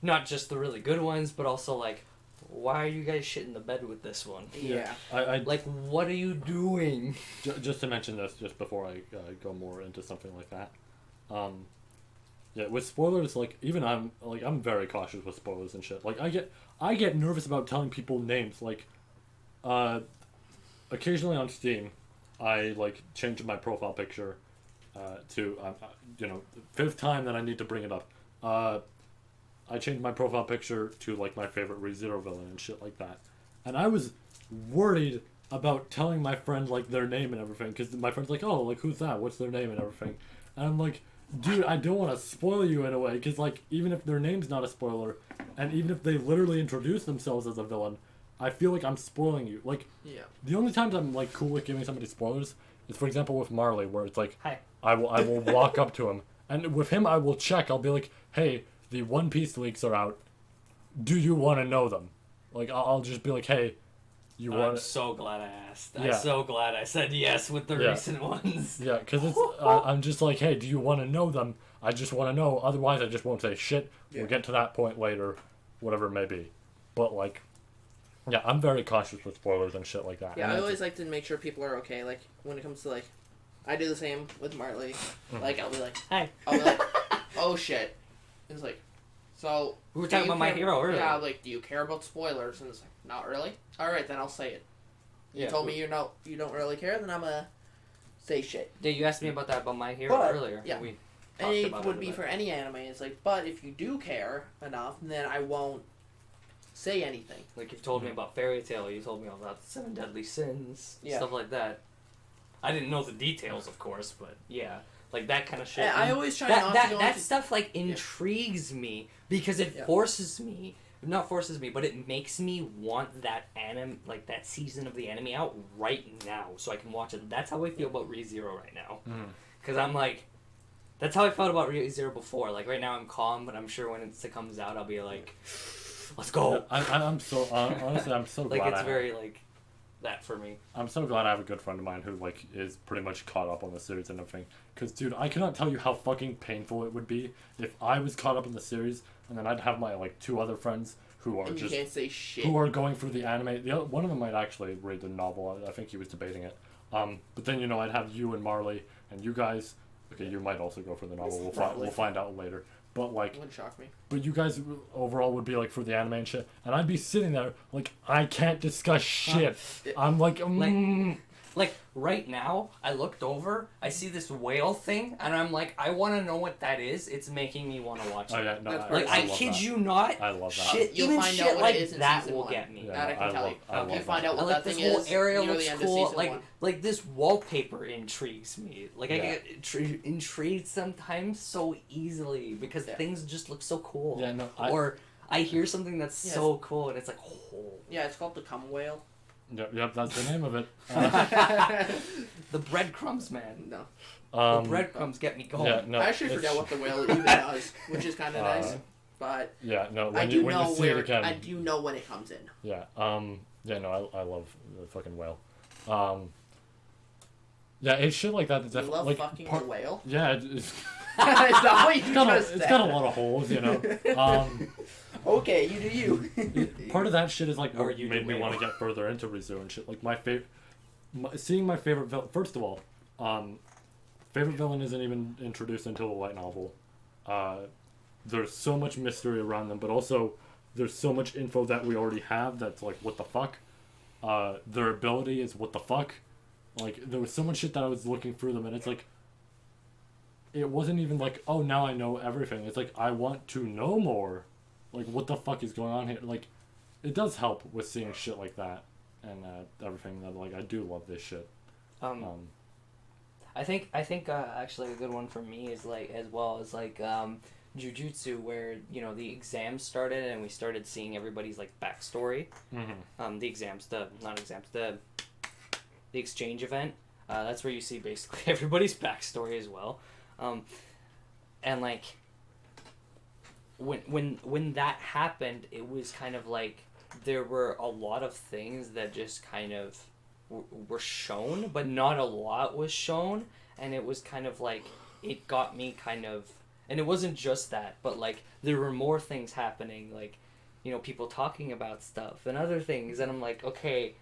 not just the really good ones, but also like why are you guys shitting the bed with this one? Yeah. Like, what are you doing? Just to mention this, just before I go more into something like that, yeah, with spoilers, like even I'm very cautious with spoilers and shit. Like I get nervous about telling people names. Like, occasionally on Steam, I like change my profile picture, to fifth time that I need to bring it up. I changed my profile picture to like my favorite ReZero villain and shit like that, and I was worried about telling my friend like their name and everything, because my friend's like, oh, like who's that? What's their name and everything? And I'm like, dude, I don't want to spoil you in a way, because like even if their name's not a spoiler, and even if they literally introduce themselves as a villain, I feel like I'm spoiling you. Like, Yeah. the only times I'm like cool with giving somebody spoilers is, for example, with Marley, where it's like, Hi. I will walk up to him, and with him I will check. I'll be like, hey, the One Piece leaks are out. Do you want to know them? Like, I'll just be like, hey, you want? I'm so glad I asked. Yeah. I'm so glad I said yes with the Yeah. recent ones. Yeah, because it's I'm just like, hey, do you want to know them? I just want to know. Otherwise, I just won't say shit. Yeah. We'll get to that point later, whatever it may be. But like, yeah, I'm very cautious with spoilers and shit like that. Yeah, And I it's- always like to make sure people are okay. Like when it comes to like, I do the same with Marley. Like I'll be like, Hi. I'll be like, oh shit. It's like, so. We were do talking you about My care- Hero earlier. Yeah, like, do you care about spoilers? And it's like, not really. All right, then I'll say it. You Yeah. told me you don't really care, then I'm gonna say shit. Yeah, you asked me about that about My Hero But, earlier. yeah. We And talked it about would a be bit. for any anime. It's like, but if you do care enough, then I won't say anything. Like, you've told me about Fairy Tail, you told me about the Seven Deadly Sins, Yeah. stuff like that. I didn't know the details, of course, but yeah. Like, that kind of shit. And I always try that, not that, to go that into... stuff, like, intrigues me, because it Yeah. forces me, not forces me, but it makes me want that like, that season of the anime out right now, so I can watch it. That's how I feel about ReZero right now. Because I'm like, that's how I felt about ReZero before. Like, right now I'm calm, but I'm sure when it comes out, I'll be like, let's go. I'm so honestly, I'm so Like, glad. it's very, like, that for me. I'm so glad I have a good friend of mine who like is pretty much caught up on the series and everything. Because dude, I cannot tell you how fucking painful it would be if I was caught up in the series and then I'd have my like two other friends who are And you just can't say shit. who are going through the anime. The other, one of them might actually read the novel. I think he was debating it. But then I'd have you and Marley and you guys. Okay, you might also go for the novel. We'll find out later. But like, It wouldn't shock me. but you guys overall would be like for the anime and shit, and I'd be sitting there like I can't discuss shit. I'm like, Like, right now, I looked over, I see this whale thing, and I'm like, I want to know what that is. It's making me want to watch it. oh yeah, no, That's Like, I love kid that. you not, I love that. shit, You'll even find out shit what like it is in that season will one. get me. Yeah, That I can tell you. I love You find that. out what I like that this thing whole is area near looks the end of cool. season one. Like this wallpaper intrigues me. Like I Yeah. get intrigued sometimes so easily because things just look so cool. Yeah, no, or I hear something that's Yes. so cool and it's like, oh. Yeah, it's called the cum whale. Yep, that's the name of it. The breadcrumbs, man. No. The breadcrumbs get me going. Yeah, no, I actually it's- forget what the whale even does, which is kind of nice. But Yeah, no, I when do you know see where it again. I do know when it comes in. Yeah, yeah, no, I love the fucking whale. Yeah, it's shit like that. That's You love like fucking a whale. Yeah, Is that what you it's got just it's said? got a lot of holes, Okay, you do you. Part of that shit is like Or what you made do me whale. want to get further into ReZero and shit. Like seeing my favorite villain. First of all, favorite villain isn't even introduced until the light novel. There's so much mystery around them, but also there's so much info that we already have that's like, what the fuck? Their ability is what the fuck? Like, there was so much shit that I was looking through them, and it's like, it wasn't even like, oh, now I know everything. It's like, I want to know more. Like, what the fuck is going on here? Like, it does help with seeing shit like that and everything that, like, I do love this shit. I think actually a good one for me is like as well as like Jujutsu, where the exams started and we started seeing everybody's like backstory. The exams, the exchange event. That's where you see basically everybody's backstory as well, and like when that happened, it was kind of like there were a lot of things that just kind of were shown, but not a lot was shown, and it was kind of like it got me kind of, and it wasn't just that, but like there were more things happening, like people talking about stuff and other things, and I'm like, okay,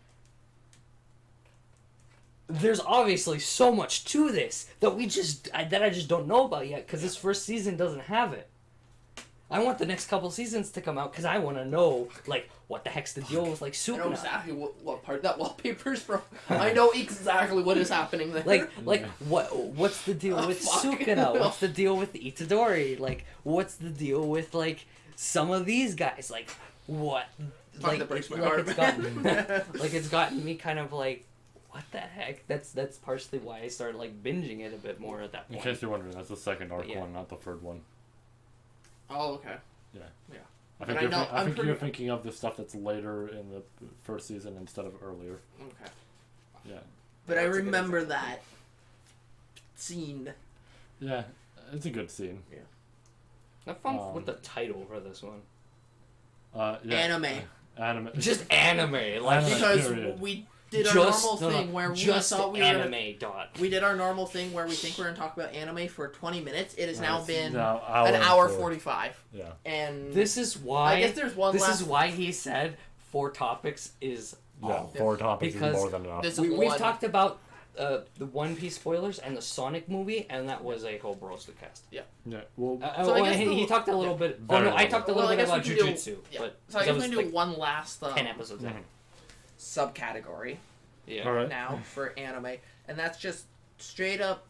there's obviously so much to this that I just don't know about yet, because this first season doesn't have it. I want the next couple seasons to come out because I want to know, like, what the heck's the deal with, like, I know Sukuna. exactly what part that wallpaper's from. I know exactly what is happening there. Like what's the deal with fuck. Sukuna? What's the deal with Itadori? Like, what's the deal with, like, some of these guys? Like, what? Fuck, Like, that breaks my like heart, it's man. gotten, like, it's gotten me kind of like, what the heck? That's partially why I started, like, binging it a bit more at that In point. case you're wondering, that's the second arc Yeah. one, not the third one. Oh, okay. I think, you're thinking of the stuff that's later in the first season instead of earlier. Okay. Yeah. But I That's a good remember example. that scene. Yeah, it's a good scene. Have fun with the title for this one. Yeah. Anime. Just anime, like, Anime. Because period. we did our just normal thing where we just thought we were anime gonna, dot. we did our normal thing where we think we're going to talk about anime for 20 minutes. It has now It's been now an hour and 45. Yeah. And This is why. I guess there's one This last... is why he said 4 topics is Yeah, all. 4 topics Because is more than enough. this is We've one... talked about the One Piece spoilers and the Sonic movie, and that was a whole Brosticast. Yeah, well, So I guess he talked a little bit. Very Oh no, I little. talked a little Well, I bit guess about we can do- Jujutsu, yeah. but So I that guess was we can do like one last 10 episodes in. subcategory Yeah. Alright. now for anime, and that's just straight up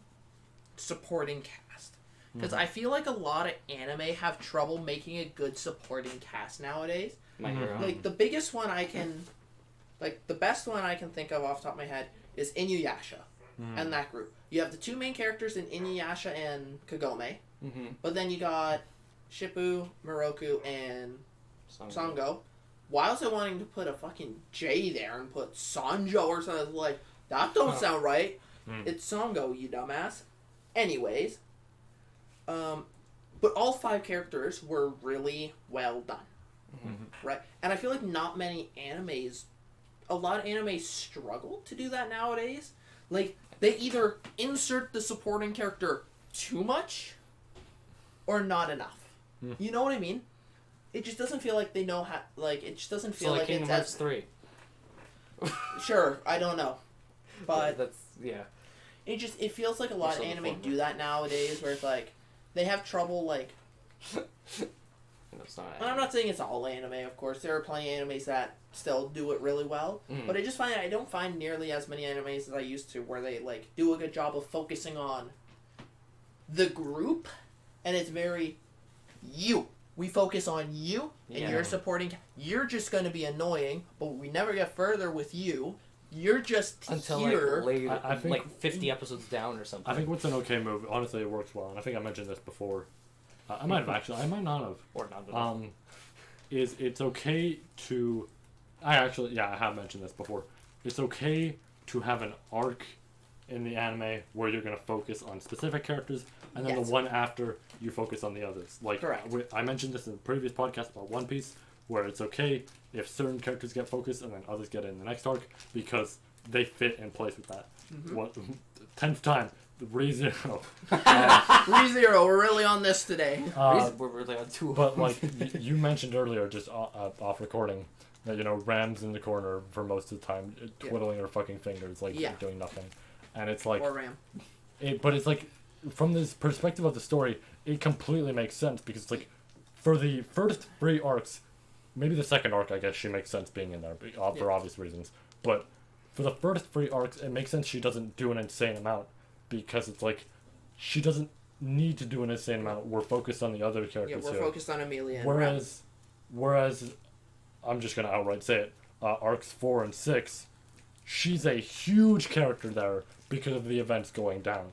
supporting cast. Because I feel like a lot of anime have trouble making a good supporting cast nowadays. My Hero. Like the biggest one I can, like the best one I can think of off the top of my head is Inuyasha, and that group. You have the 2 main characters in Inuyasha and Kagome, Mm-hmm. but then you got Shippu, Moroku, and Sango. Why was I wanting to put a fucking J there and put Sanjo or something? Like, that don't sound right. It's Sango, you dumbass. Anyways, but all 5 characters were really well done. Right? And I feel like not many animes, a lot of animes struggle to do that nowadays. Like, they either insert the supporting character too much or not enough. You know what I mean? It just doesn't feel like they know how, like, it just doesn't feel So like like Kingdom it's Hearts as... 3. Sure, I don't know. But That's, yeah. it feels like a lot of Also the anime former. do that nowadays, where it's like, they have trouble, like... That's not And I'm not saying it's all anime, of course. There are plenty of animes that still do it really well. But I don't find nearly as many animes as I used to, where they, like, do a good job of focusing on the group, and it's very you. We focus on you, and Yeah. you're supporting. You're just going to be annoying, but we never get further with you. You're just Until here. like later, I think- like 50 episodes down or something. I think what's an okay move, honestly, it works well, and I think I mentioned this before. I might have actually, I might not have. Or not. Is it's okay to... I have mentioned this before. It's okay to have an arc in the anime where you're going to focus on specific characters, and then Yes. the one after you focus on the others. Like, Correct. I mentioned this in the previous podcast about One Piece, where it's okay if certain characters get focused and then others get in the next arc, because they fit in place with that. What 10th time, ReZero. ReZero, we're really on this today. We're really on 2 of But them. like you mentioned earlier, just off recording, that Ram's in the corner for most of the time, twiddling her fucking fingers, like doing nothing, and it's like, Or Ram. but it's like, from this perspective of the story, it completely makes sense, because it's like, for the first 3 arcs, maybe the second arc, I guess she makes sense being in there for obvious reasons, but for the first 3 arcs, it makes sense she doesn't do an insane amount, because it's like, she doesn't need to do an insane amount. We're focused on the other Yeah, characters we're here. focused on Amelia and Ram. Whereas, I'm just gonna outright say it. Arcs 4 and 6, she's a huge character there because of the events going down.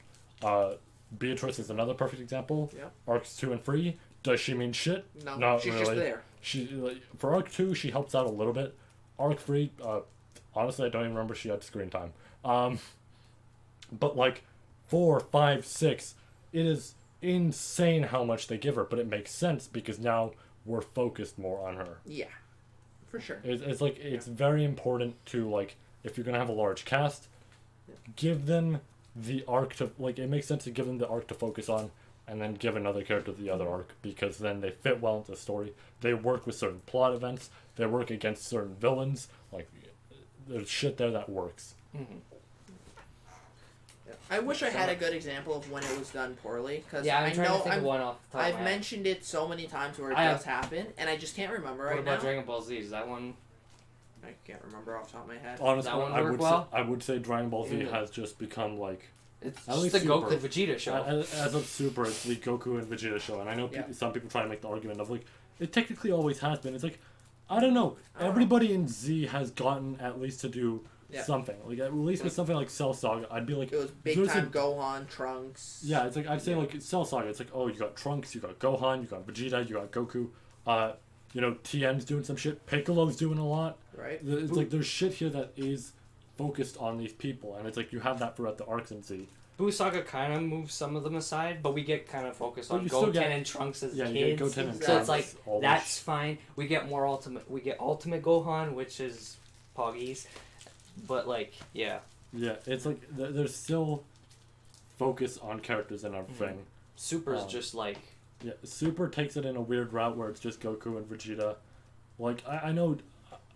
Beatrice is another perfect example. Yeah. Arcs 2 and 3, does she mean shit? No, Not she's really. just there. For Arc 2, she helps out a little bit. Arc 3, honestly, I don't even remember she had screen time. But like 4, 5, 6, it is insane how much they give her, but it makes sense because now we're focused more on her. Yeah, for sure. It's like, it's very important to, like, if you're gonna have a large cast, give them the arc to, like, it makes sense to give them the arc to focus on, and then give another character the other arc, because then they fit well into the story. They work with certain plot events. They work against certain villains. Like, there's shit there that works. Mm-hmm. I wish I had a good example of when it was done poorly, because Yeah, I'm I trying know to think of one off the top of I've my head. mentioned it so many times where it does happen, and I just can't remember What right about now. Dragon Ball Z? Is that one? I can't remember off the top of my head. Honestly, That one I work would well? I would say Dragon Ball Z Yeah. has just become like, It's At just least the Super. Goku Vegeta show. as of Super, it's the Goku and Vegeta show, and I know some people try to make the argument of like, it technically always has been. It's like, I don't know. Everybody in Z has gotten at least to do something. Like, at least with something like Cell Saga, I'd be like, It was big time Gohan, Trunks. yeah, it's like, I'd say like Cell Saga, it's like, oh, you got Trunks, you got Gohan, you got Vegeta, you got Goku. You know, TN's doing some shit. Piccolo's doing a lot. Right. It's like, there's shit here that is focused on these people, and it's like, you have that throughout the arcs in Z. Buu Saga kind of moves some of them aside, but we get kind of focused But on you still Goten get- and Trunks as Yeah, kids. you get Goten and So Trunks. it's like all that's this. fine. We get more ultimate. We get Ultimate Gohan, which is Poggies, but like yeah, Yeah, it's like there's still focus on characters and everything. Super's just like Yeah, Super takes it in a weird route where it's just Goku and Vegeta. Like, I know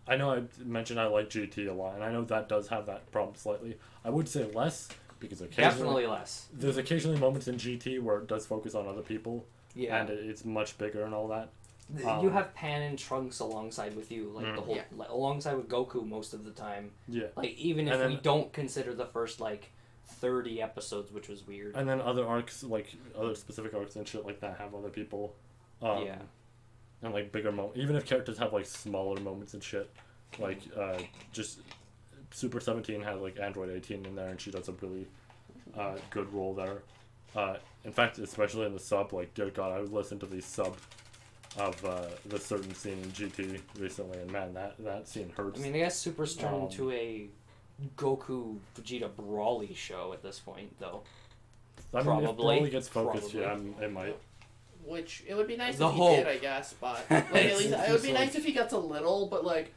I mentioned I like GT a lot, and I know that does have that problem slightly. I would say less, because occasionally definitely less. there's occasionally moments in GT where it does focus on other people, Yeah, and it's much bigger and all that. you have Pan and Trunks alongside with you, like the whole like, alongside with Goku most of the time. Yeah. Like even if And then- we don't consider the first like 30 episodes, which was weird. And then other arcs, like other specific arcs and shit like that, have other people. Yeah. And like bigger moments. Even if characters have like smaller moments and shit. Like, just Super 17 has like Android 18 in there, and she does a really good role there. In fact, especially in the sub, like, dear God, I would listen to the sub of the certain scene in GT recently, and man, that scene hurts. I mean, I guess Super's turned Um, into a Goku Vegeta brawly show at this point, though. I mean, if probably. Broly gets focused, yeah, it might. Which it would be nice The if he hope. did, I guess. But like, at least it would be nice if he gets a little. But like,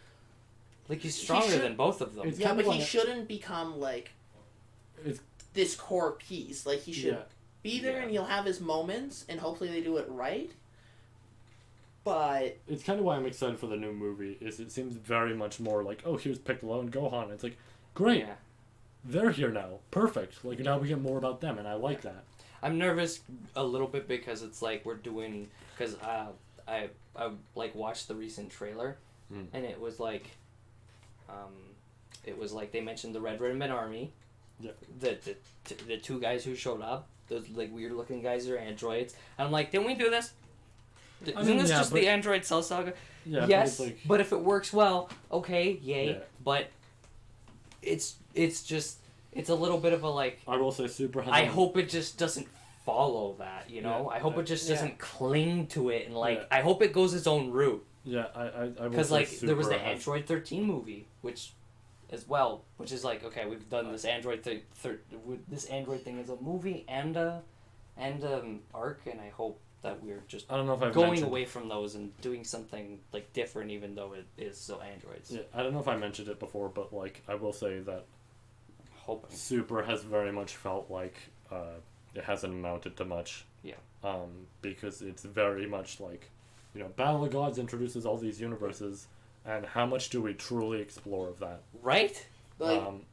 Like he's stronger should- than both of them. It's yeah, kinda but he like- shouldn't become like It's this core piece. Like he should yeah. be there, Yeah. and he'll have his moments, and hopefully they do it right. But It's kind of why I'm excited for the new movie. Is it seems very much more like, oh, here's Piccolo and Gohan. It's like, great, Yeah. they're here now, perfect. Like, now we get more about them, and I like that. I'm nervous a little bit because it's like we're doing because I like watched the recent trailer and it was like they mentioned the Red Ribbon Army, Yeah. the two guys who showed up, those like weird looking guys are androids. And I'm like, didn't we do this? I Isn't mean, this yeah, just but- the Android Cell Saga? Yeah, Yes, but it's like, but if it works well, okay, yay. Yeah. But it's just it's a little bit of a like. I will say Super has. I a- hope it just doesn't follow that, you know. Yeah. I hope it just Yeah. doesn't cling to it and like. Yeah. I hope it goes its own route Yeah, I will because say like Super there was the has- Android 13 movie, which as well, which is like okay, we've done this Android this Android thing as a movie and arc, and I hope that we're just I don't know if I've going mentioned, away from those and doing something like different, even though it is still androids. Yeah, I don't know if I mentioned it before, but like I will say that Hoping. Super has very much felt like it hasn't amounted to much. Yeah. Because it's very much like, you know, Battle of Gods introduces all these universes, and how much do we truly explore of that? Right? like Um,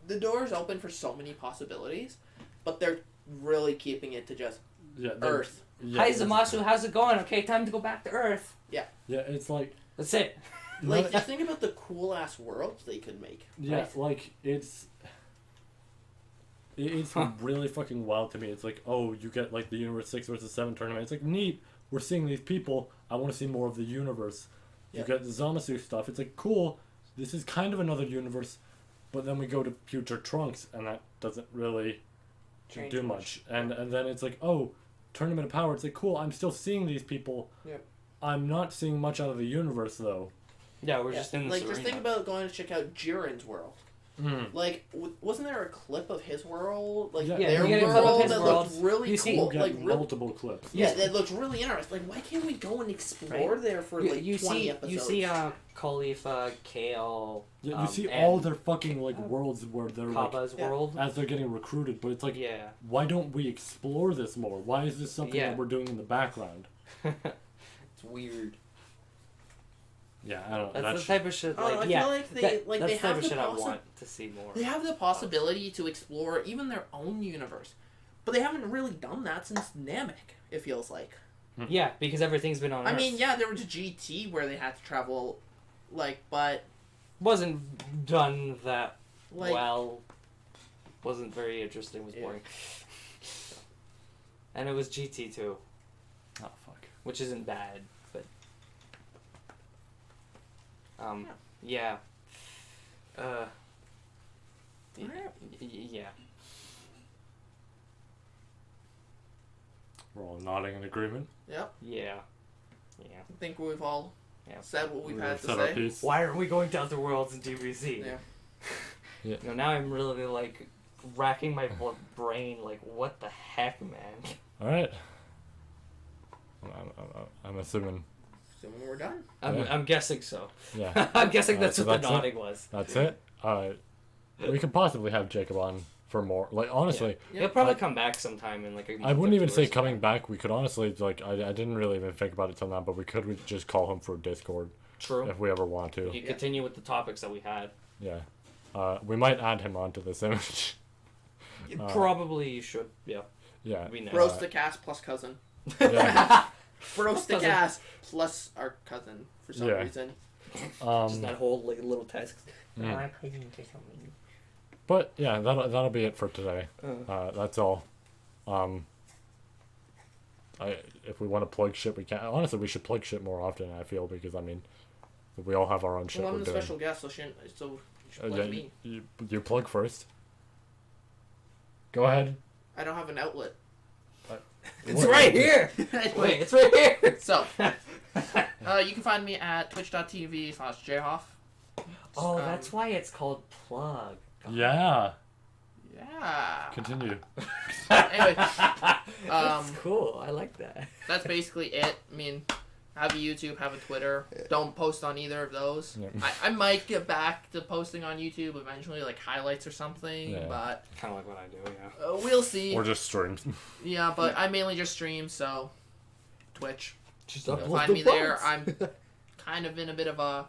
the door's open for so many possibilities, but they're really keeping it to just yeah, Earth. Yeah, Hi it's- Zamasu, how's it going? Okay, time to go back to Earth. Yeah, it's like That's it. Like, not- just think about the cool ass worlds they could make. yeah, Right. like it's really fucking wild to me. It's like, oh, you get like the Universe 6 versus 7 tournament. It's like, neat. We're seeing these people. I want to see more of the universe. Yeah. You get the Zamasu stuff. It's like, cool. This is kind of another universe. But then we go to Future Trunks, and that doesn't really Change do much. And then it's like, oh, Tournament of Power. It's like, cool. I'm still seeing these people. Yep. I'm not seeing much out of the universe, though. Yeah, we're Yeah. just in this Like, arena. just think about going to check out Jiren's world. Like, wasn't there a clip of his world? Like, Yeah, their you get a clip of world his that world. looked really You see- cool. We'll Like, get really, multiple clips. yeah, that looks really interesting. Like, why can't we go and explore Right. there for, You, like, you 20 see, episodes? you see, Khalifa, Kale, Yeah, you see and all their fucking like worlds where they're like Kaba's Yeah. world. as they're getting recruited, but it's like, Yeah. why don't we explore this more? Why is this something Yeah. that we're doing in the background? It's weird. Yeah, I don't know. That's the type of shit. I don't know, Like, I yeah, feel like they- that- like, that's they the type have of the shit I possi- want to see more. They have the possibility to explore even their own universe. But they haven't really done that since Namek, it feels like. Yeah, because everything's been on I Earth. mean, yeah, there was GT where they had to travel, like, but, Wasn't done that like, well. Wasn't very interesting. Was Yeah. boring. And it was GT too, Oh fuck. which isn't bad, but yeah. Yeah. We're all nodding in agreement. yep, Yeah. Yeah. I think we've all Yeah. said what we've had to said our say. piece. Why aren't we going to other worlds in DBZ? Yeah. Yeah. No, now I'm really like racking my brain. Like, what the heck, man? All right. I'm assuming. Assuming we're done. I'm guessing so. Yeah. I'm guessing that's so what that's the it? nodding was. That's it. We could possibly have Jacob on for more. Like honestly, Yeah. He'll probably come back sometime in like a month I wouldn't or even two or say so. coming back. We could honestly like I didn't really even think about it till now, but we could just call him for Discord True. if we ever want to. You continue with the topics that we had. Yeah. We might add him onto this image. Probably you should. Yeah. Yeah. It'd be nice. Brosticast plus cousin. Yeah. Brosticast plus our cousin for some Yeah. reason. Just that whole like little text. Mm. My cousin did something. But yeah, that'll be it for today. That's all. If we want to plug shit, we can. Honestly, we should plug shit more often. I feel because I mean, we all have our own shit Well, I'm we're the doing. special guest, so you should plug Yeah, me. you plug first. Go ahead. I don't have an outlet. It's right here. Wait, it's right here. So, you can find me at twitch.tv/jhoff. Oh, that's why it's called plug. Yeah. Yeah. Continue. Anyway, That's cool. I like that. that's basically it. I mean, have a YouTube, have a Twitter. Don't post on either of those. Yeah. I might get back to posting on YouTube eventually, like highlights or something, Yeah. but Kind of like what I do. Yeah. we'll see. Or just streams. Yeah, but I mainly just stream, so Twitch. Just You'll upload find the me there. VODs. I'm kind of in a bit of a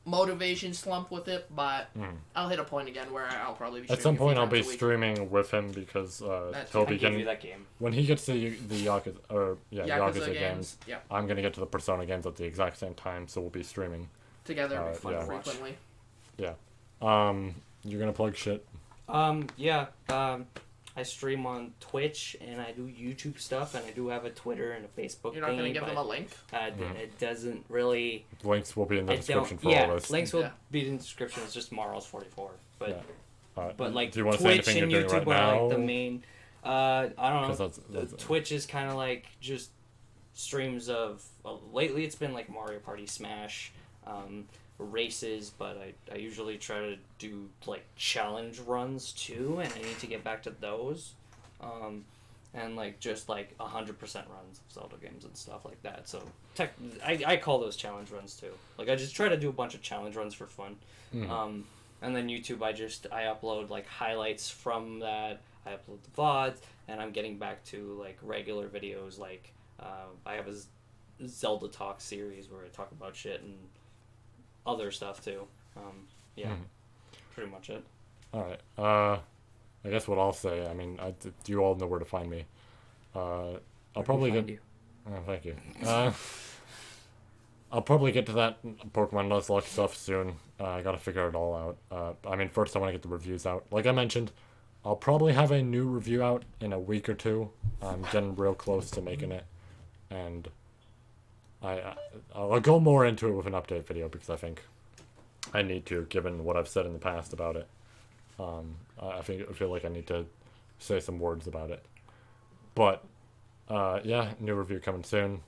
motivation slump with it, but I'll hit a point again where I'll probably be At some streaming a few point, I'll times be a week. streaming with him because That's he'll fine. be I give getting you that game. when he gets to the Yakuza Yakuza games. games. Yeah, I'm gonna get to the Persona games at the exact same time, so we'll be streaming. together it'll be fun yeah. frequently. You're gonna plug shit. Yeah. I stream on Twitch and I do YouTube stuff and I do have a Twitter and a Facebook. You're not going to thingy, give them but, a link? It doesn't really. Links will be in the I description don't. for Yeah, all this. links will Yeah. be in the description. It's just Marl's 44. But Yeah. but like do you want to say Twitch anything and you're doing YouTube right are now? like the main. I don't 'Cause know. that's- Twitch is kind of like just streams of. Lately, it's been like Mario Party Smash. Races, but I usually try to do like challenge runs too, and I need to get back to those, and like just like 100% runs of Zelda games and stuff like that. So I call those challenge runs too. Like I just try to do a bunch of challenge runs for fun, and then YouTube I upload like highlights from that. I upload the VODs, and I'm getting back to like regular videos. Like I have a Zelda Talk series where I talk about shit and other stuff too. Pretty much it. All right. I guess what I'll say. I mean, you all know where to find me. I'll probably get. You. Oh, thank you. I'll probably get to that Pokemon Nuzlocke stuff soon. I gotta figure it all out. I mean, first I want to get the reviews out. Like I mentioned, I'll probably have a new review out in a week or two. I'm getting real close to making it, and I'll go more into it with an update video because I think I need to, given what I've said in the past about it. I feel like I need to say some words about it. But yeah, new review coming soon.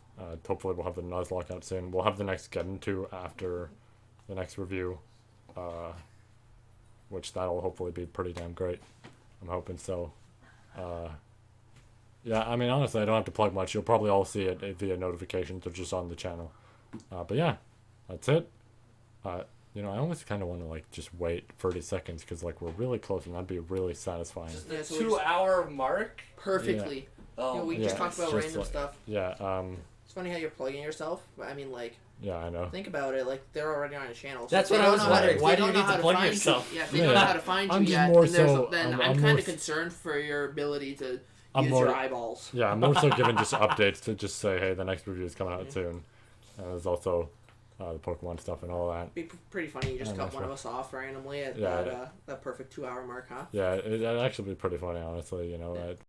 Hopefully we'll have the Nuzlocke out soon. We'll have the next Get Into after the next review. which that'll hopefully be pretty damn great. I'm hoping so. Yeah, I mean, honestly, I don't have to plug much. You'll probably all see it via notifications or just on the channel. But yeah, that's it. You know, I almost kind of want to, like, just wait 30 seconds because, like, we're really close and that'd be really satisfying. Just the Yeah, so 2-hour mark. Perfectly. Oh, You know, we Yeah, just talked it's about just random like- stuff. Yeah, It's funny how you're plugging yourself. But I mean, like, yeah, I know. think about it. Like, they're already on a channel. So That's if they what I don't was know how to- wondering. if Why they do you don't know need how to plug find you- yourself? Yeah, if they Yeah. don't know how to find I'm you just yet, more then, there's so- then I'm I'm kind more of concerned for your ability to I'm use more- your eyeballs. Yeah, I'm more so giving just updates to just say, hey, the next review is coming out soon. And there's also the Pokemon stuff and all that. It'd be pretty funny. You just Yeah, cut nice one one. of us off randomly at Yeah. that perfect 2-hour mark, huh? Yeah, it'd actually be pretty funny, honestly, you know. Yeah.